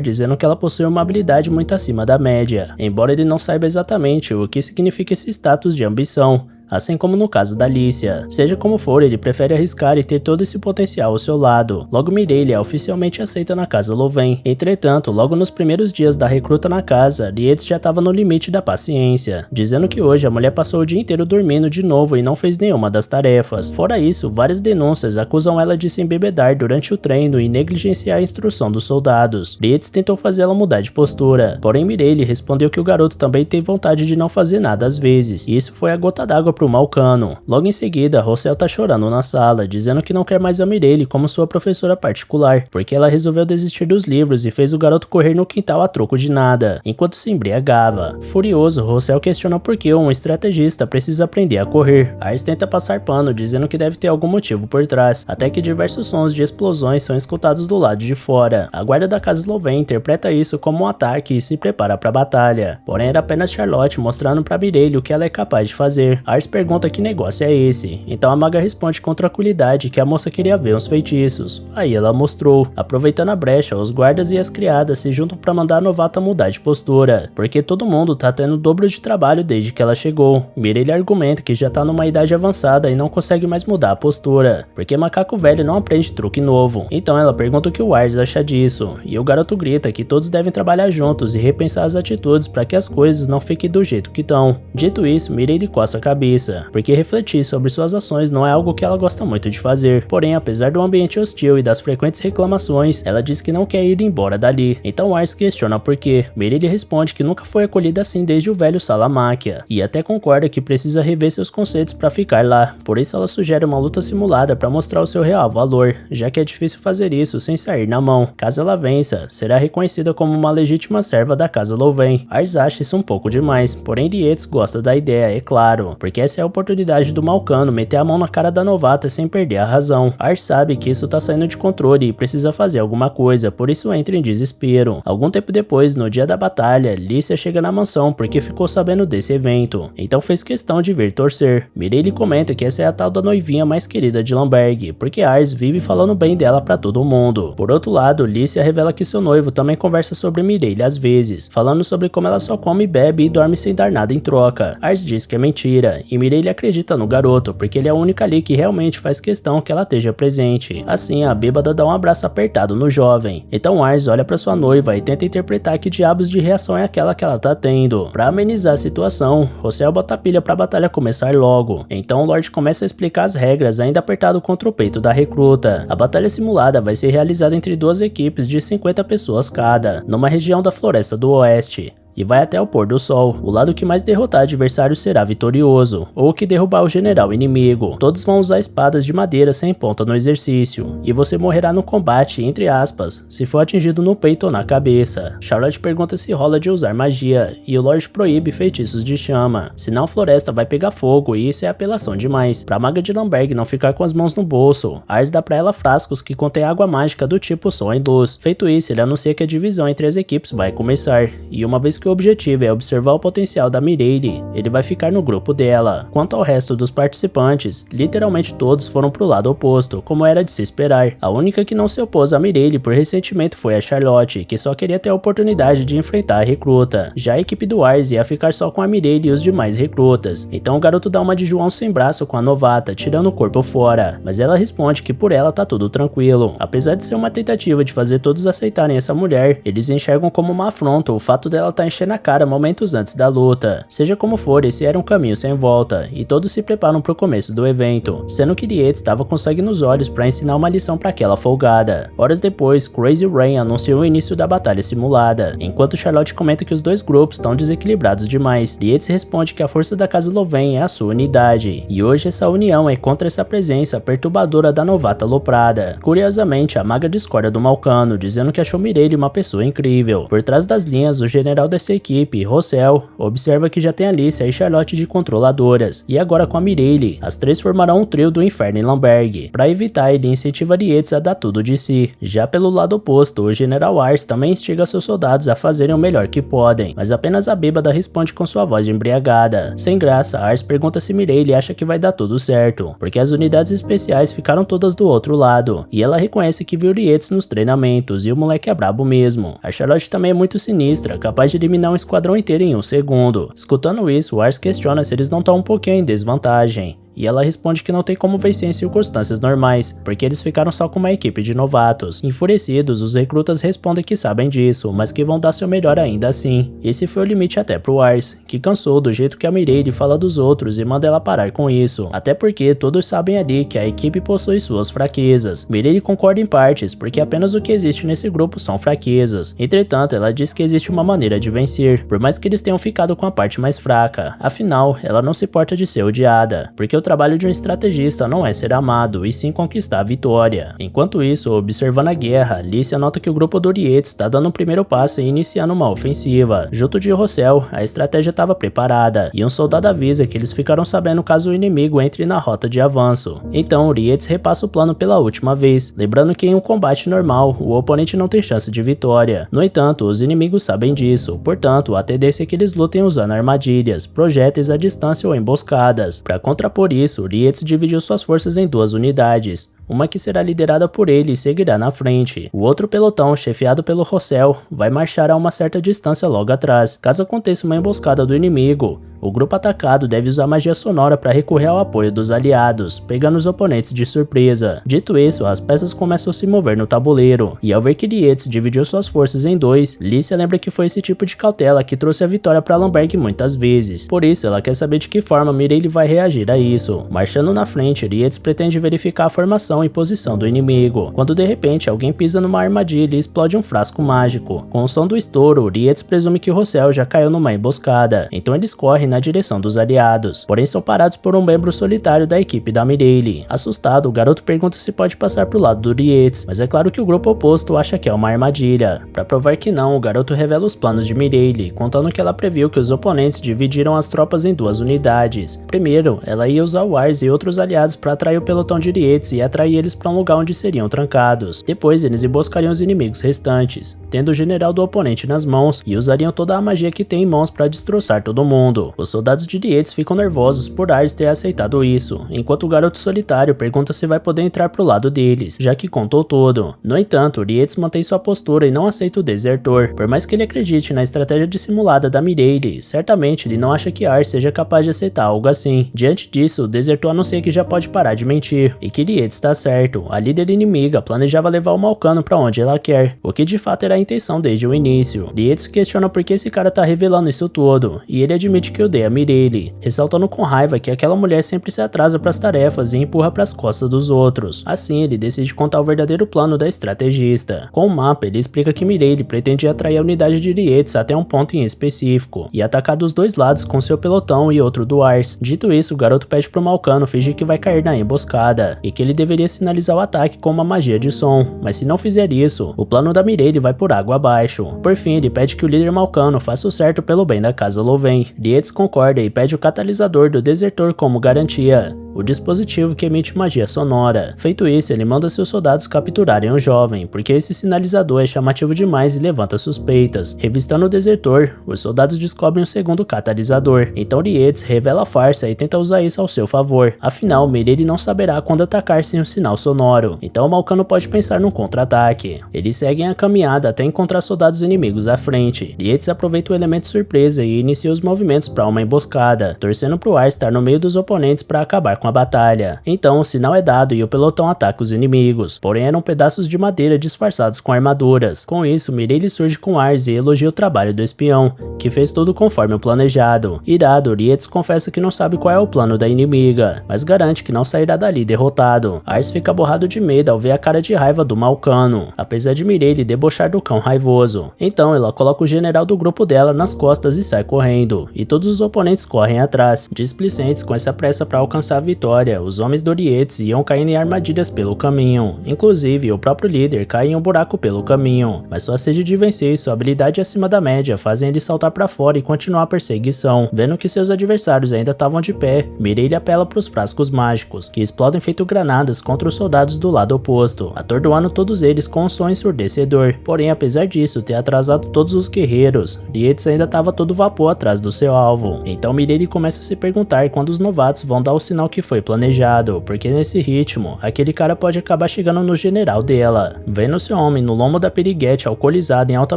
dizendo que ela possui uma habilidade muito acima da média, embora ele não saiba exatamente o que significa esse status de ambição. Assim como no caso da Alicia. Seja como for, ele prefere arriscar e ter todo esse potencial ao seu lado. Logo, Mireille é oficialmente aceita na casa Louvain. Entretanto, logo nos primeiros dias da recruta na casa, Lietz já estava no limite da paciência, dizendo que hoje a mulher passou o dia inteiro dormindo de novo e não fez nenhuma das tarefas. Fora isso, várias denúncias acusam ela de se embebedar durante o treino e negligenciar a instrução dos soldados. Lietz tentou fazê-la mudar de postura, porém Mireille respondeu que o garoto também tem vontade de não fazer nada às vezes, e isso foi a gota d'água pro Malcano. Logo em seguida, Rossel tá chorando na sala, dizendo que não quer mais a Mireille como sua professora particular, porque ela resolveu desistir dos livros e fez o garoto correr no quintal a troco de nada, enquanto se embriagava. Furioso, Rossel questiona por que um estrategista precisa aprender a correr. Ars tenta passar pano, dizendo que deve ter algum motivo por trás, até que diversos sons de explosões são escutados do lado de fora. A guarda da casa Louvain interpreta isso como um ataque e se prepara para a batalha. Porém, era apenas Charlotte mostrando para Mireille o que ela é capaz de fazer. Ars pergunta que negócio é esse, então a maga responde com tranquilidade que a moça queria ver uns feitiços. Aí ela mostrou. Aproveitando a brecha, os guardas e as criadas se juntam para mandar a novata mudar de postura, porque todo mundo tá tendo o dobro de trabalho desde que ela chegou. Mireille argumenta que já tá numa idade avançada e não consegue mais mudar a postura, porque macaco velho não aprende truque novo. Então ela pergunta o que o Ars acha disso, e o garoto grita que todos devem trabalhar juntos e repensar as atitudes para que as coisas não fiquem do jeito que estão. Dito isso, Mireille coça a cabeça, porque refletir sobre suas ações não é algo que ela gosta muito de fazer. Porém, apesar do ambiente hostil e das frequentes reclamações, ela diz que não quer ir embora dali. Então Ars questiona por quê. Mireille responde que nunca foi acolhida assim desde o velho Salamáquia, e até concorda que precisa rever seus conceitos para ficar lá. Por isso ela sugere uma luta simulada para mostrar o seu real valor, já que é difícil fazer isso sem sair na mão. Caso ela vença, será reconhecida como uma legítima serva da casa Louvain. Ars acha isso um pouco demais, porém Lietz gosta da ideia, é claro, porque essa é a oportunidade do Malcano meter a mão na cara da novata sem perder a razão. Ars sabe que isso tá saindo de controle e precisa fazer alguma coisa, por isso entra em desespero. Algum tempo depois, no dia da batalha, Lícia chega na mansão porque ficou sabendo desse evento, então fez questão de vir torcer. Mireille comenta que essa é a tal da noivinha mais querida de Lamberg, porque Ars vive falando bem dela pra todo mundo. Por outro lado, Lícia revela que seu noivo também conversa sobre Mireille às vezes, falando sobre como ela só come, bebe e dorme sem dar nada em troca. Ars diz que é mentira, e Mireille acredita no garoto, porque ele é a única ali que realmente faz questão que ela esteja presente. Assim, a bêbada dá um abraço apertado no jovem. Então Ars olha pra sua noiva e tenta interpretar que diabos de reação é aquela que ela tá tendo. Pra amenizar a situação, Rossel bota a pilha pra batalha começar logo. Então o Lorde começa a explicar as regras ainda apertado contra o peito da recruta. A batalha simulada vai ser realizada entre duas equipes de 50 pessoas cada, numa região da Floresta do Oeste. E vai até o pôr do sol. O lado que mais derrotar adversário será vitorioso, ou que derrubar o general inimigo. Todos vão usar espadas de madeira sem ponta no exercício, e você morrerá no combate, entre aspas, se for atingido no peito ou na cabeça. Charlotte pergunta se rola de usar magia, e o Lorde proíbe feitiços de chama, senão a floresta vai pegar fogo e isso é apelação demais. Pra maga de Lamberg não ficar com as mãos no bolso, Ars dá pra ela frascos que contém água mágica do tipo som e luz. Feito isso, ele anuncia que a divisão entre as equipes vai começar, e uma vez que o objetivo é observar o potencial da Mireille, ele vai ficar no grupo dela. Quanto ao resto dos participantes, literalmente todos foram pro lado oposto, como era de se esperar. A única que não se opôs a Mireille por ressentimento foi a Charlotte, que só queria ter a oportunidade de enfrentar a recruta. Já a equipe do Ars ia ficar só com a Mireille e os demais recrutas. Então o garoto dá uma de João sem braço com a novata, tirando o corpo fora, mas ela responde que por ela tá tudo tranquilo. Apesar de ser uma tentativa de fazer todos aceitarem essa mulher, eles enxergam como uma afronta o fato dela tá enchendo a cara momentos antes da luta. Seja como for, esse era um caminho sem volta, e todos se preparam pro começo do evento, sendo que Lietz estava com sangue nos olhos para ensinar uma lição para aquela folgada. Horas depois, Crazy Rain anunciou o início da batalha simulada, enquanto Charlotte comenta que os dois grupos estão desequilibrados demais. Lietz responde que a força da casa Loven é a sua unidade, e hoje essa união é contra essa presença perturbadora da novata aloprada. Curiosamente, a maga discorda do Malcano, dizendo que achou Mireille uma pessoa incrível. Por trás das linhas, o general dessa equipe, Rossel, observa que já tem Alicia e Charlotte de controladoras, e agora com a Mireille, as três formarão um trio do inferno em Lamberg. Para evitar, ele incentiva Lietz a dar tudo de si. Já pelo lado oposto, o general Ars também instiga seus soldados a fazerem o melhor que podem, mas apenas a bêbada responde com sua voz embriagada. Sem graça, Ars pergunta se Mireille acha que vai dar tudo certo, porque as unidades especiais ficaram todas do outro lado, e ela reconhece que viu Lietz nos treinamentos, e o moleque é brabo mesmo. A Charlotte também é muito sinistra, capaz de eliminar um esquadrão inteiro em um segundo. Escutando isso, Ars questiona se eles não estão um pouquinho em desvantagem. E ela responde que não tem como vencer em circunstâncias normais, porque eles ficaram só com uma equipe de novatos. Enfurecidos, os recrutas respondem que sabem disso, mas que vão dar seu melhor ainda assim. Esse foi o limite até pro Ars, que cansou do jeito que a Mireille fala dos outros e manda ela parar com isso. Até porque todos sabem ali que a equipe possui suas fraquezas. Mireille concorda em partes, porque apenas o que existe nesse grupo são fraquezas. Entretanto, ela diz que existe uma maneira de vencer, por mais que eles tenham ficado com a parte mais fraca. Afinal, ela não se importa de ser odiada, porque o trabalho de um estrategista não é ser amado, e sim conquistar a vitória. Enquanto isso, observando a guerra, Lícia nota que o grupo do Lietz está dando um primeiro passo e iniciando uma ofensiva. Junto de Rossel, a estratégia estava preparada, e um soldado avisa que eles ficaram sabendo caso o inimigo entre na rota de avanço. Então, Lietz repassa o plano pela última vez, lembrando que em um combate normal, o oponente não tem chance de vitória. No entanto, os inimigos sabem disso, portanto, a tendência é que eles lutem usando armadilhas, projéteis à distância ou emboscadas. Para contrapor isso, Lietz dividiu suas forças em duas unidades, uma que será liderada por ele e seguirá na frente. O outro pelotão, chefiado pelo Rossel, vai marchar a uma certa distância logo atrás. Caso aconteça uma emboscada do inimigo, o grupo atacado deve usar magia sonora para recorrer ao apoio dos aliados, pegando os oponentes de surpresa. Dito isso, as peças começam a se mover no tabuleiro, e ao ver que Lietz dividiu suas forças em dois, Lícia lembra que foi esse tipo de cautela que trouxe a vitória para Lamberg muitas vezes. Por isso, ela quer saber de que forma Mireille vai reagir a isso. Marchando na frente, Lietz pretende verificar a formação localização e posição do inimigo, quando de repente alguém pisa numa armadilha e explode um frasco mágico. Com o som do estouro, Yates presume que Rossel já caiu numa emboscada, então eles correm na direção dos aliados, porém são parados por um membro solitário da equipe da Mireille. Assustado, o garoto pergunta se pode passar pro lado do Yates, mas é claro que o grupo oposto acha que é uma armadilha. Para provar que não, o garoto revela os planos de Mireille, contando que ela previu que os oponentes dividiram as tropas em duas unidades. Primeiro, ela ia usar o Ars e outros aliados para atrair o pelotão de Yates e atrair eles para um lugar onde seriam trancados. Depois, eles emboscariam os inimigos restantes, tendo o general do oponente nas mãos, e usariam toda a magia que tem em mãos para destroçar todo mundo. Os soldados de Yates ficam nervosos por Ars ter aceitado isso, enquanto o garoto solitário pergunta se vai poder entrar pro lado deles, já que contou tudo. No entanto, Yates mantém sua postura e não aceita o desertor. Por mais que ele acredite na estratégia dissimulada da Mireille, certamente ele não acha que Ars seja capaz de aceitar algo assim. Diante disso, o desertor anuncia que já pode parar de mentir, e que Yates está certo. A líder inimiga planejava levar o Malcano para onde ela quer, o que de fato era a intenção desde o início. Yates questiona por que esse cara tá revelando isso tudo, e ele admite que odeia Mireille, ressaltando com raiva que aquela mulher sempre se atrasa para as tarefas e empurra para as costas dos outros. Assim, ele decide contar o verdadeiro plano da estrategista. Com o mapa, ele explica que Mireille pretende atrair a unidade de Yates até um ponto em específico, e atacar dos dois lados com seu pelotão e outro do Ars. Dito isso, o garoto pede pro Malcano fingir que vai cair na emboscada, e que ele deveria sinalizar o ataque com uma magia de som, mas se não fizer isso, o plano da Mireille vai por água abaixo. Por fim, ele pede que o líder Malcano faça o certo pelo bem da casa Louvain. Yates concorda e pede o catalisador do desertor como garantia, o dispositivo que emite magia sonora. Feito isso, ele manda seus soldados capturarem o jovem, porque esse sinalizador é chamativo demais e levanta suspeitas. Revistando o desertor, os soldados descobrem um segundo catalisador, então Yates revela a farsa e tenta usar isso ao seu favor. Afinal, Mireille não saberá quando atacar sem um sinal sonoro, então o Malcano pode pensar num contra-ataque. Eles seguem a caminhada até encontrar soldados inimigos à frente. Yates aproveita o elemento surpresa e inicia os movimentos para uma emboscada, torcendo pro Ars estar no meio dos oponentes para acabar com a batalha. Então o sinal é dado e o pelotão ataca os inimigos, porém eram pedaços de madeira disfarçados com armaduras. Com isso, Mireille surge com Ars e elogia o trabalho do espião, que fez tudo conforme o planejado. Irado, Yates confessa que não sabe qual é o plano da inimiga, mas garante que não sairá dali derrotado. Ars fica borrado de medo ao ver a cara de raiva do Malcano, apesar de Mireille debochar do cão raivoso. Então ela coloca o general do grupo dela nas costas e sai correndo, e todos os oponentes correm atrás. Displicentes com essa pressa para alcançar a vitória, os homens do Yates iam caindo em armadilhas pelo caminho. Inclusive, o próprio líder cai em um buraco pelo caminho, mas sua sede de vencer e sua habilidade acima da média fazem ele saltar para fora e continuar a perseguição. Vendo que seus adversários ainda estavam de pé, Mireille apela para os frascos mágicos, que explodem feito granadas contra os soldados do lado oposto, atordoando todos eles com um som ensurdecedor. Porém, apesar disso ter atrasado todos os guerreiros, Yates ainda estava todo vapor atrás do seu alvo. Então Mireille começa a se perguntar quando os novatos vão dar o sinal que foi planejado, porque nesse ritmo, aquele cara pode acabar chegando no general dela. Vendo seu homem no lombo da piriguete alcoolizado em alta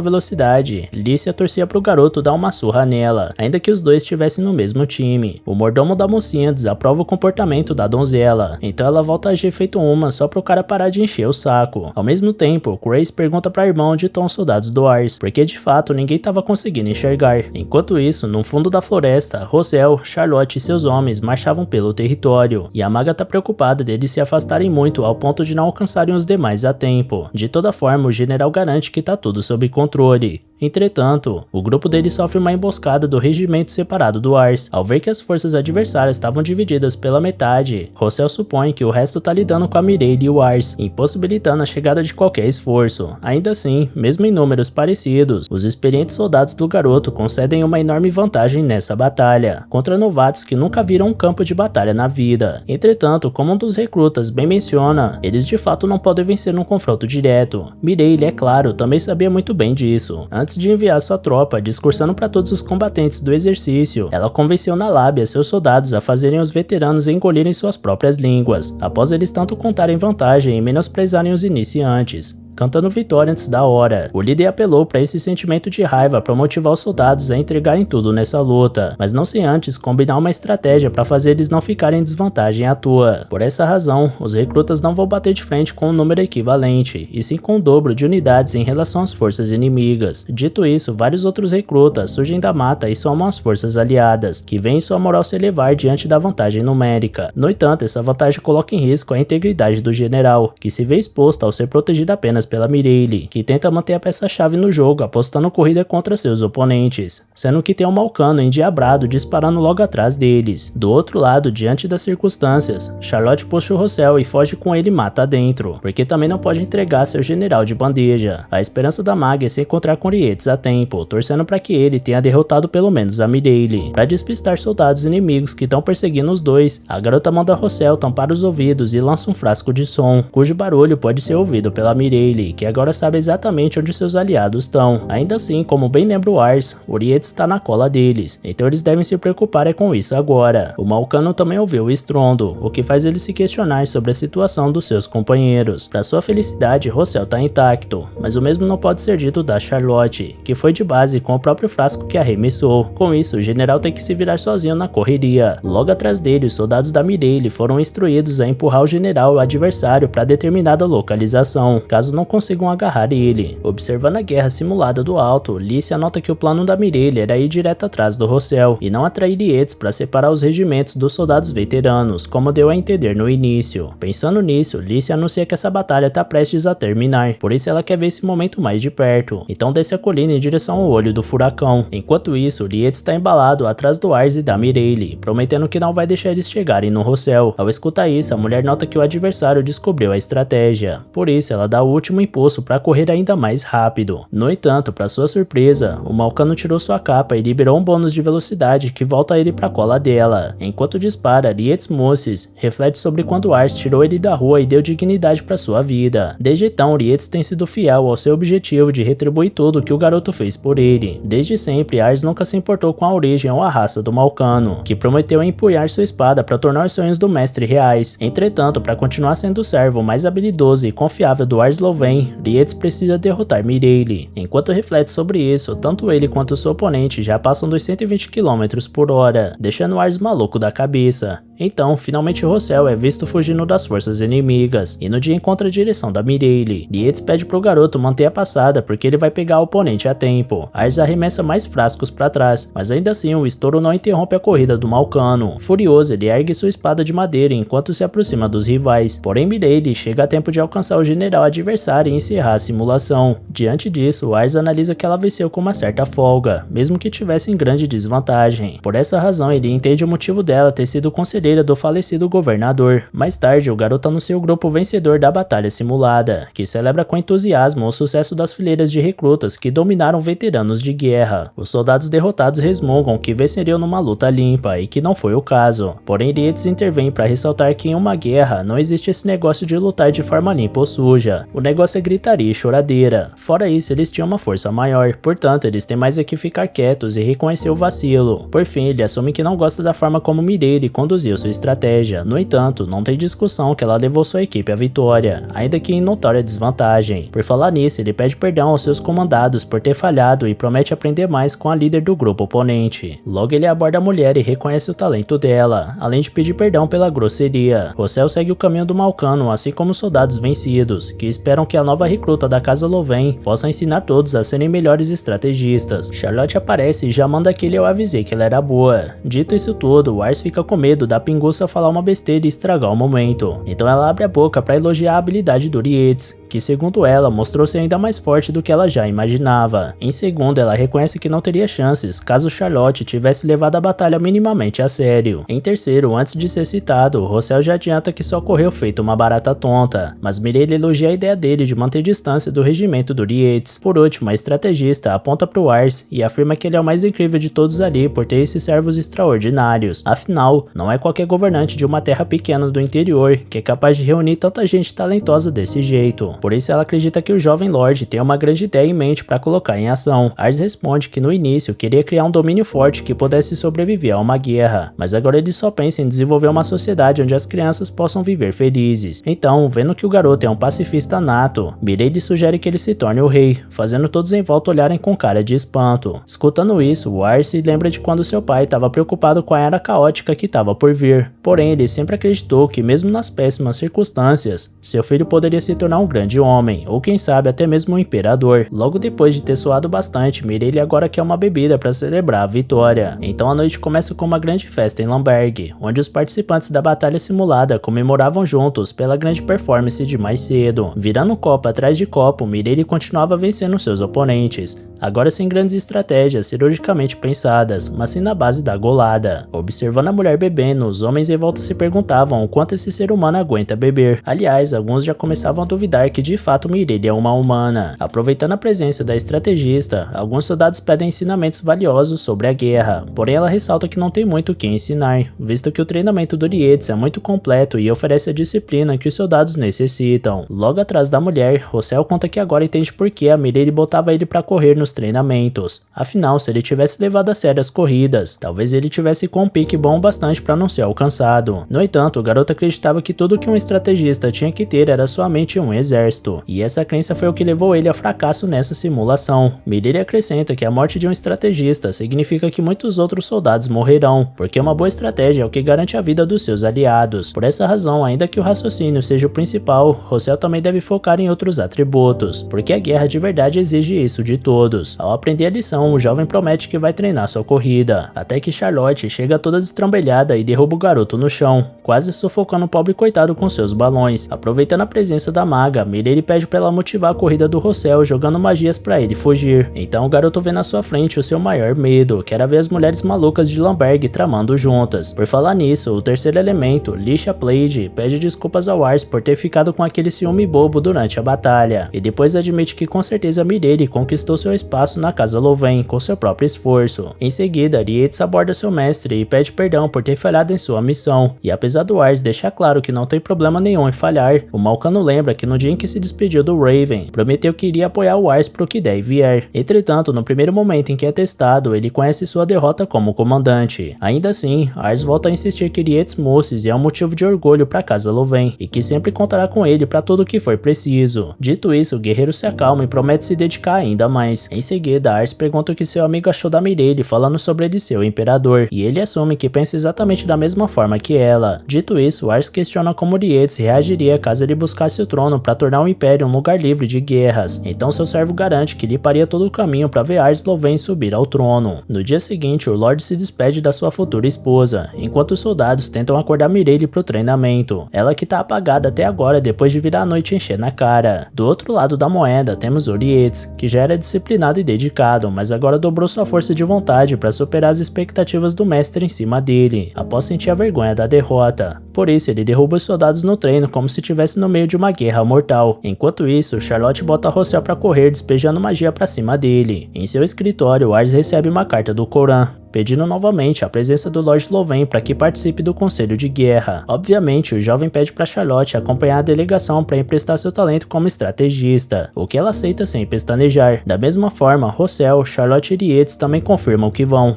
velocidade, Lícia torcia pro garoto dar uma surra nela, ainda que os dois estivessem no mesmo time. O mordomo da mocinha desaprova o comportamento da donzela, então ela volta a agir feito uma só pro cara parar de encher o saco. Ao mesmo tempo, Grace pergunta pra irmã onde estão os soldados do Ars, porque de fato ninguém tava conseguindo enxergar. Enquanto isso, no fundo da floresta, Rossel, Charlotte e seus homens marchavam pelo território, e a maga tá preocupada deles se afastarem muito ao ponto de não alcançarem os demais a tempo. De toda forma, o general garante que tá tudo sob controle. Entretanto, o grupo dele sofre uma emboscada do regimento separado do Ars. Ao ver que as forças adversárias estavam divididas pela metade, Rossel supõe que o resto tá lidando com a Mireille e o Ars, impossibilitando a chegada de qualquer esforço. Ainda assim, mesmo em números parecidos, os experientes soldados do garoto concedem uma enorme vantagem nessa batalha, contra novatos que nunca viram um campo de batalha na vida. Entretanto, como um dos recrutas bem menciona, eles de fato não podem vencer num confronto direto. Mireille, é claro, também sabia muito bem disso. Antes de enviar sua tropa discursando para todos os combatentes do exercício, ela convenceu na lábia seus soldados a fazerem os veteranos engolirem suas próprias línguas, após eles tanto contarem vantagem e menosprezarem os iniciantes. cantando vitória antes da hora. O líder apelou para esse sentimento de raiva para motivar os soldados a entregarem tudo nessa luta, mas não sem antes combinar uma estratégia para fazer eles não ficarem em desvantagem à toa. Por essa razão, os recrutas não vão bater de frente com um número equivalente, e sim com o dobro de unidades em relação às forças inimigas. Dito isso, vários outros recrutas surgem da mata e somam as forças aliadas, que veem sua moral se elevar diante da vantagem numérica. No entanto, essa vantagem coloca em risco a integridade do general, que se vê exposto ao ser protegido apenas pela Mireille, que tenta manter a peça-chave no jogo apostando corrida contra seus oponentes, sendo que tem um Malcano endiabrado disparando logo atrás deles. Do outro lado, diante das circunstâncias, Charlotte puxa o Rossel e foge com ele mata dentro, porque também não pode entregar seu general de bandeja. A esperança da maga é se encontrar com Rietes a tempo, torcendo para que ele tenha derrotado pelo menos a Mireille. Para despistar soldados inimigos que estão perseguindo os dois, a garota manda Rossel tampar os ouvidos e lança um frasco de som, cujo barulho pode ser ouvido pela Mireille, que agora sabe exatamente onde seus aliados estão. Ainda assim, como bem lembra o Ars, o Rietes está na cola deles, então eles devem se preocupar com isso agora. O Malcano também ouviu o estrondo, o que faz ele se questionar sobre a situação dos seus companheiros. Para sua felicidade, Rossel está intacto, mas o mesmo não pode ser dito da Charlotte, que foi de base com o próprio frasco que arremessou. Com isso, o general tem que se virar sozinho na correria. Logo atrás dele, os soldados da Mireille foram instruídos a empurrar o general adversário para determinada localização, caso não consigam agarrar ele. Observando a guerra simulada do alto, Lícia nota que o plano da Mireille era ir direto atrás do Rossel e não atrair Rietes para separar os regimentos dos soldados veteranos, como deu a entender no início. Pensando nisso, Lícia anuncia que essa batalha está prestes a terminar, por isso ela quer ver esse momento mais de perto, então desce a colina em direção ao olho do furacão. Enquanto isso, Rietes está embalado atrás do Ars e da Mireille, prometendo que não vai deixar eles chegarem no Rossel. Ao escutar isso, a mulher nota que o adversário descobriu a estratégia, por isso ela dá o último impulso para correr ainda mais rápido. No entanto, para sua surpresa, o Malcano tirou sua capa e liberou um bônus de velocidade que volta ele para a cola dela. Enquanto dispara, Rietes Mosses reflete sobre quando Ars tirou ele da rua e deu dignidade para sua vida. Desde então, Rietes tem sido fiel ao seu objetivo de retribuir tudo que o garoto fez por ele. Desde sempre, Ars nunca se importou com a origem ou a raça do Malcano, que prometeu empunhar sua espada para tornar os sonhos do mestre reais. Entretanto, para continuar sendo o servo mais habilidoso e confiável do Ars Loven, Rietes precisa derrotar Mireille. Enquanto reflete sobre isso, tanto ele quanto seu oponente já passam dos 120 km por hora, deixando Ars maluco da cabeça. Então, finalmente Rossel é visto fugindo das forças inimigas, e no dia encontra a direção da Mireille. Rietes pede pro garoto manter a passada porque ele vai pegar o oponente a tempo. Ars arremessa mais frascos para trás, mas ainda assim o estouro não interrompe a corrida do Malcano. Furioso, ele ergue sua espada de madeira enquanto se aproxima dos rivais, porém Mireille chega a tempo de alcançar o general adversário e encerrar a simulação. Diante disso, Ars analisa que ela venceu com uma certa folga, mesmo que tivesse em grande desvantagem. Por essa razão, ele entende o motivo dela ter sido conselheira do falecido governador. Mais tarde, o garoto anuncia o grupo vencedor da batalha simulada, que celebra com entusiasmo o sucesso das fileiras de recrutas que dominaram veteranos de guerra. Os soldados derrotados resmungam que venceriam numa luta limpa e que não foi o caso. Porém, Rietes intervém para ressaltar que em uma guerra não existe esse negócio de lutar de forma limpa ou suja. O negócio é gritaria e choradeira. Fora isso, eles tinham uma força maior, portanto, eles têm mais é que ficar quietos e reconhecer o vacilo. Por fim, ele assume que não gosta da forma como Mireille conduziu sua estratégia. No entanto, não tem discussão que ela levou sua equipe à vitória, ainda que em notória desvantagem. Por falar nisso, ele pede perdão aos seus comandados por ter falhado e promete aprender mais com a líder do grupo oponente. Logo ele aborda a mulher e reconhece o talento dela, além de pedir perdão pela grosseria. Rossel segue o caminho do Malcano, assim como os soldados vencidos, que esperam que a nova recruta da Casa Loven possa ensinar todos a serem melhores estrategistas. Charlotte aparece e já manda que eu avisei que ela era boa. Dito isso tudo, Ars fica com medo da pinguça falar uma besteira e estragar o momento. Então ela abre a boca para elogiar a habilidade do Rietes, que segundo ela mostrou ser ainda mais forte do que ela já imaginava. Em segundo, ela reconhece que não teria chances caso Charlotte tivesse levado a batalha minimamente a sério. Em terceiro, antes de ser citado, Rossel já adianta que só correu feito uma barata tonta, mas Mireille elogia a ideia dele de manter distância do regimento do Rietes. Por último, a estrategista aponta pro Ars e afirma que ele é o mais incrível de todos ali por ter esses servos extraordinários. Afinal, não é qualquer qualquer governante de uma terra pequena do interior que é capaz de reunir tanta gente talentosa desse jeito. Por isso ela acredita que o jovem Lorde tem uma grande ideia em mente para colocar em ação. Ars responde que no início queria criar um domínio forte que pudesse sobreviver a uma guerra, mas agora ele só pensa em desenvolver uma sociedade onde as crianças possam viver felizes. Então, vendo que o garoto é um pacifista nato, Milady sugere que ele se torne o rei, fazendo todos em volta olharem com cara de espanto. Escutando isso, o Ars se lembra de quando seu pai estava preocupado com a era caótica que estava por vir. Porém, ele sempre acreditou que mesmo nas péssimas circunstâncias, seu filho poderia se tornar um grande homem, ou quem sabe até mesmo um imperador. Logo depois de ter suado bastante, Mireille agora quer uma bebida para celebrar a vitória. Então a noite começa com uma grande festa em Lamberg, onde os participantes da batalha simulada comemoravam juntos pela grande performance de mais cedo. Virando copo atrás de copo, Mireille continuava vencendo seus oponentes, agora sem grandes estratégias cirurgicamente pensadas, mas sim na base da golada. Observando a mulher bebendo, os homens em volta se perguntavam o quanto esse ser humano aguenta beber. Aliás, alguns já começavam a duvidar que de fato Mireille é uma humana. Aproveitando a presença da estrategista, alguns soldados pedem ensinamentos valiosos sobre a guerra, porém ela ressalta que não tem muito o que ensinar, visto que o treinamento do Rietz é muito completo e oferece a disciplina que os soldados necessitam. Logo atrás da mulher, Rossel conta que agora entende por que a Mireille botava ele para correr nos treinamentos. Afinal, se ele tivesse levado a sério as corridas, talvez ele tivesse com um pique bom bastante para não ser alcançado. No entanto, o garoto acreditava que tudo que um estrategista tinha que ter era somente um exército, e essa crença foi o que levou ele ao fracasso nessa simulação. Mireille acrescenta que a morte de um estrategista significa que muitos outros soldados morrerão, porque uma boa estratégia é o que garante a vida dos seus aliados. Por essa razão, ainda que o raciocínio seja o principal, Rossel também deve focar em outros atributos, porque a guerra de verdade exige isso de todos. Ao aprender a lição, o jovem promete que vai treinar sua corrida, até que Charlotte chega toda destrambelhada e derruba o garoto no chão, quase sufocando o pobre coitado com seus balões. Aproveitando a presença da maga, Mireille pede para ela motivar a corrida do Rossel jogando magias para ele fugir. Então o garoto vê na sua frente o seu maior medo, que era ver as mulheres malucas de Lamberg tramando juntas. Por falar nisso, o terceiro elemento, Lisha Plaid, pede desculpas ao Ars por ter ficado com aquele ciúme bobo durante a batalha, e depois admite que com certeza Mireille conquistou seu espaço na casa Louvain com seu próprio esforço. Em seguida, Rietz aborda seu mestre e pede perdão por ter falhado em sua missão, e apesar do Ars deixar claro que não tem problema nenhum em falhar, o Malcano lembra que no dia em que se despediu do Raven, prometeu que iria apoiar o Ars pro que der e vier. Entretanto, no primeiro momento em que é testado, ele conhece sua derrota como comandante. Ainda assim, Ars volta a insistir que Rietz Mosses é um motivo de orgulho para casa Louvain, e que sempre contará com ele para tudo o que for preciso. Dito isso, o guerreiro se acalma e promete se dedicar ainda mais. Em seguida, Ars pergunta o que seu amigo achou da Mireille falando sobre ele ser o imperador, e ele assume que pensa exatamente da mesma forma que ela. Dito isso, Ars questiona como Rietz reagiria caso ele buscasse o trono para tornar o império um lugar livre de guerras. Então seu servo garante que limparia todo o caminho para ver Ars Louvain subir ao trono. No dia seguinte, o Lorde se despede da sua futura esposa, enquanto os soldados tentam acordar Mireille pro treinamento, ela que tá apagada até agora depois de virar a noite encher na cara. Do outro lado da moeda, temos o Rietz, que já era disciplinado e dedicado, mas agora dobrou sua força de vontade para superar as expectativas do mestre em cima dele, após sentir a vergonha da derrota. Por isso, ele derruba os soldados no treino como se estivesse no meio de uma guerra mortal. Enquanto isso, Charlotte bota Rossel para correr, despejando magia para cima dele. Em seu escritório, Ars recebe uma carta do Coran, pedindo novamente a presença do Lorde Louvain para que participe do Conselho de Guerra. Obviamente, o jovem pede para Charlotte acompanhar a delegação para emprestar seu talento como estrategista, o que ela aceita sem pestanejar. Da mesma forma, Rossel, Charlotte e Rietz também confirmam que vão.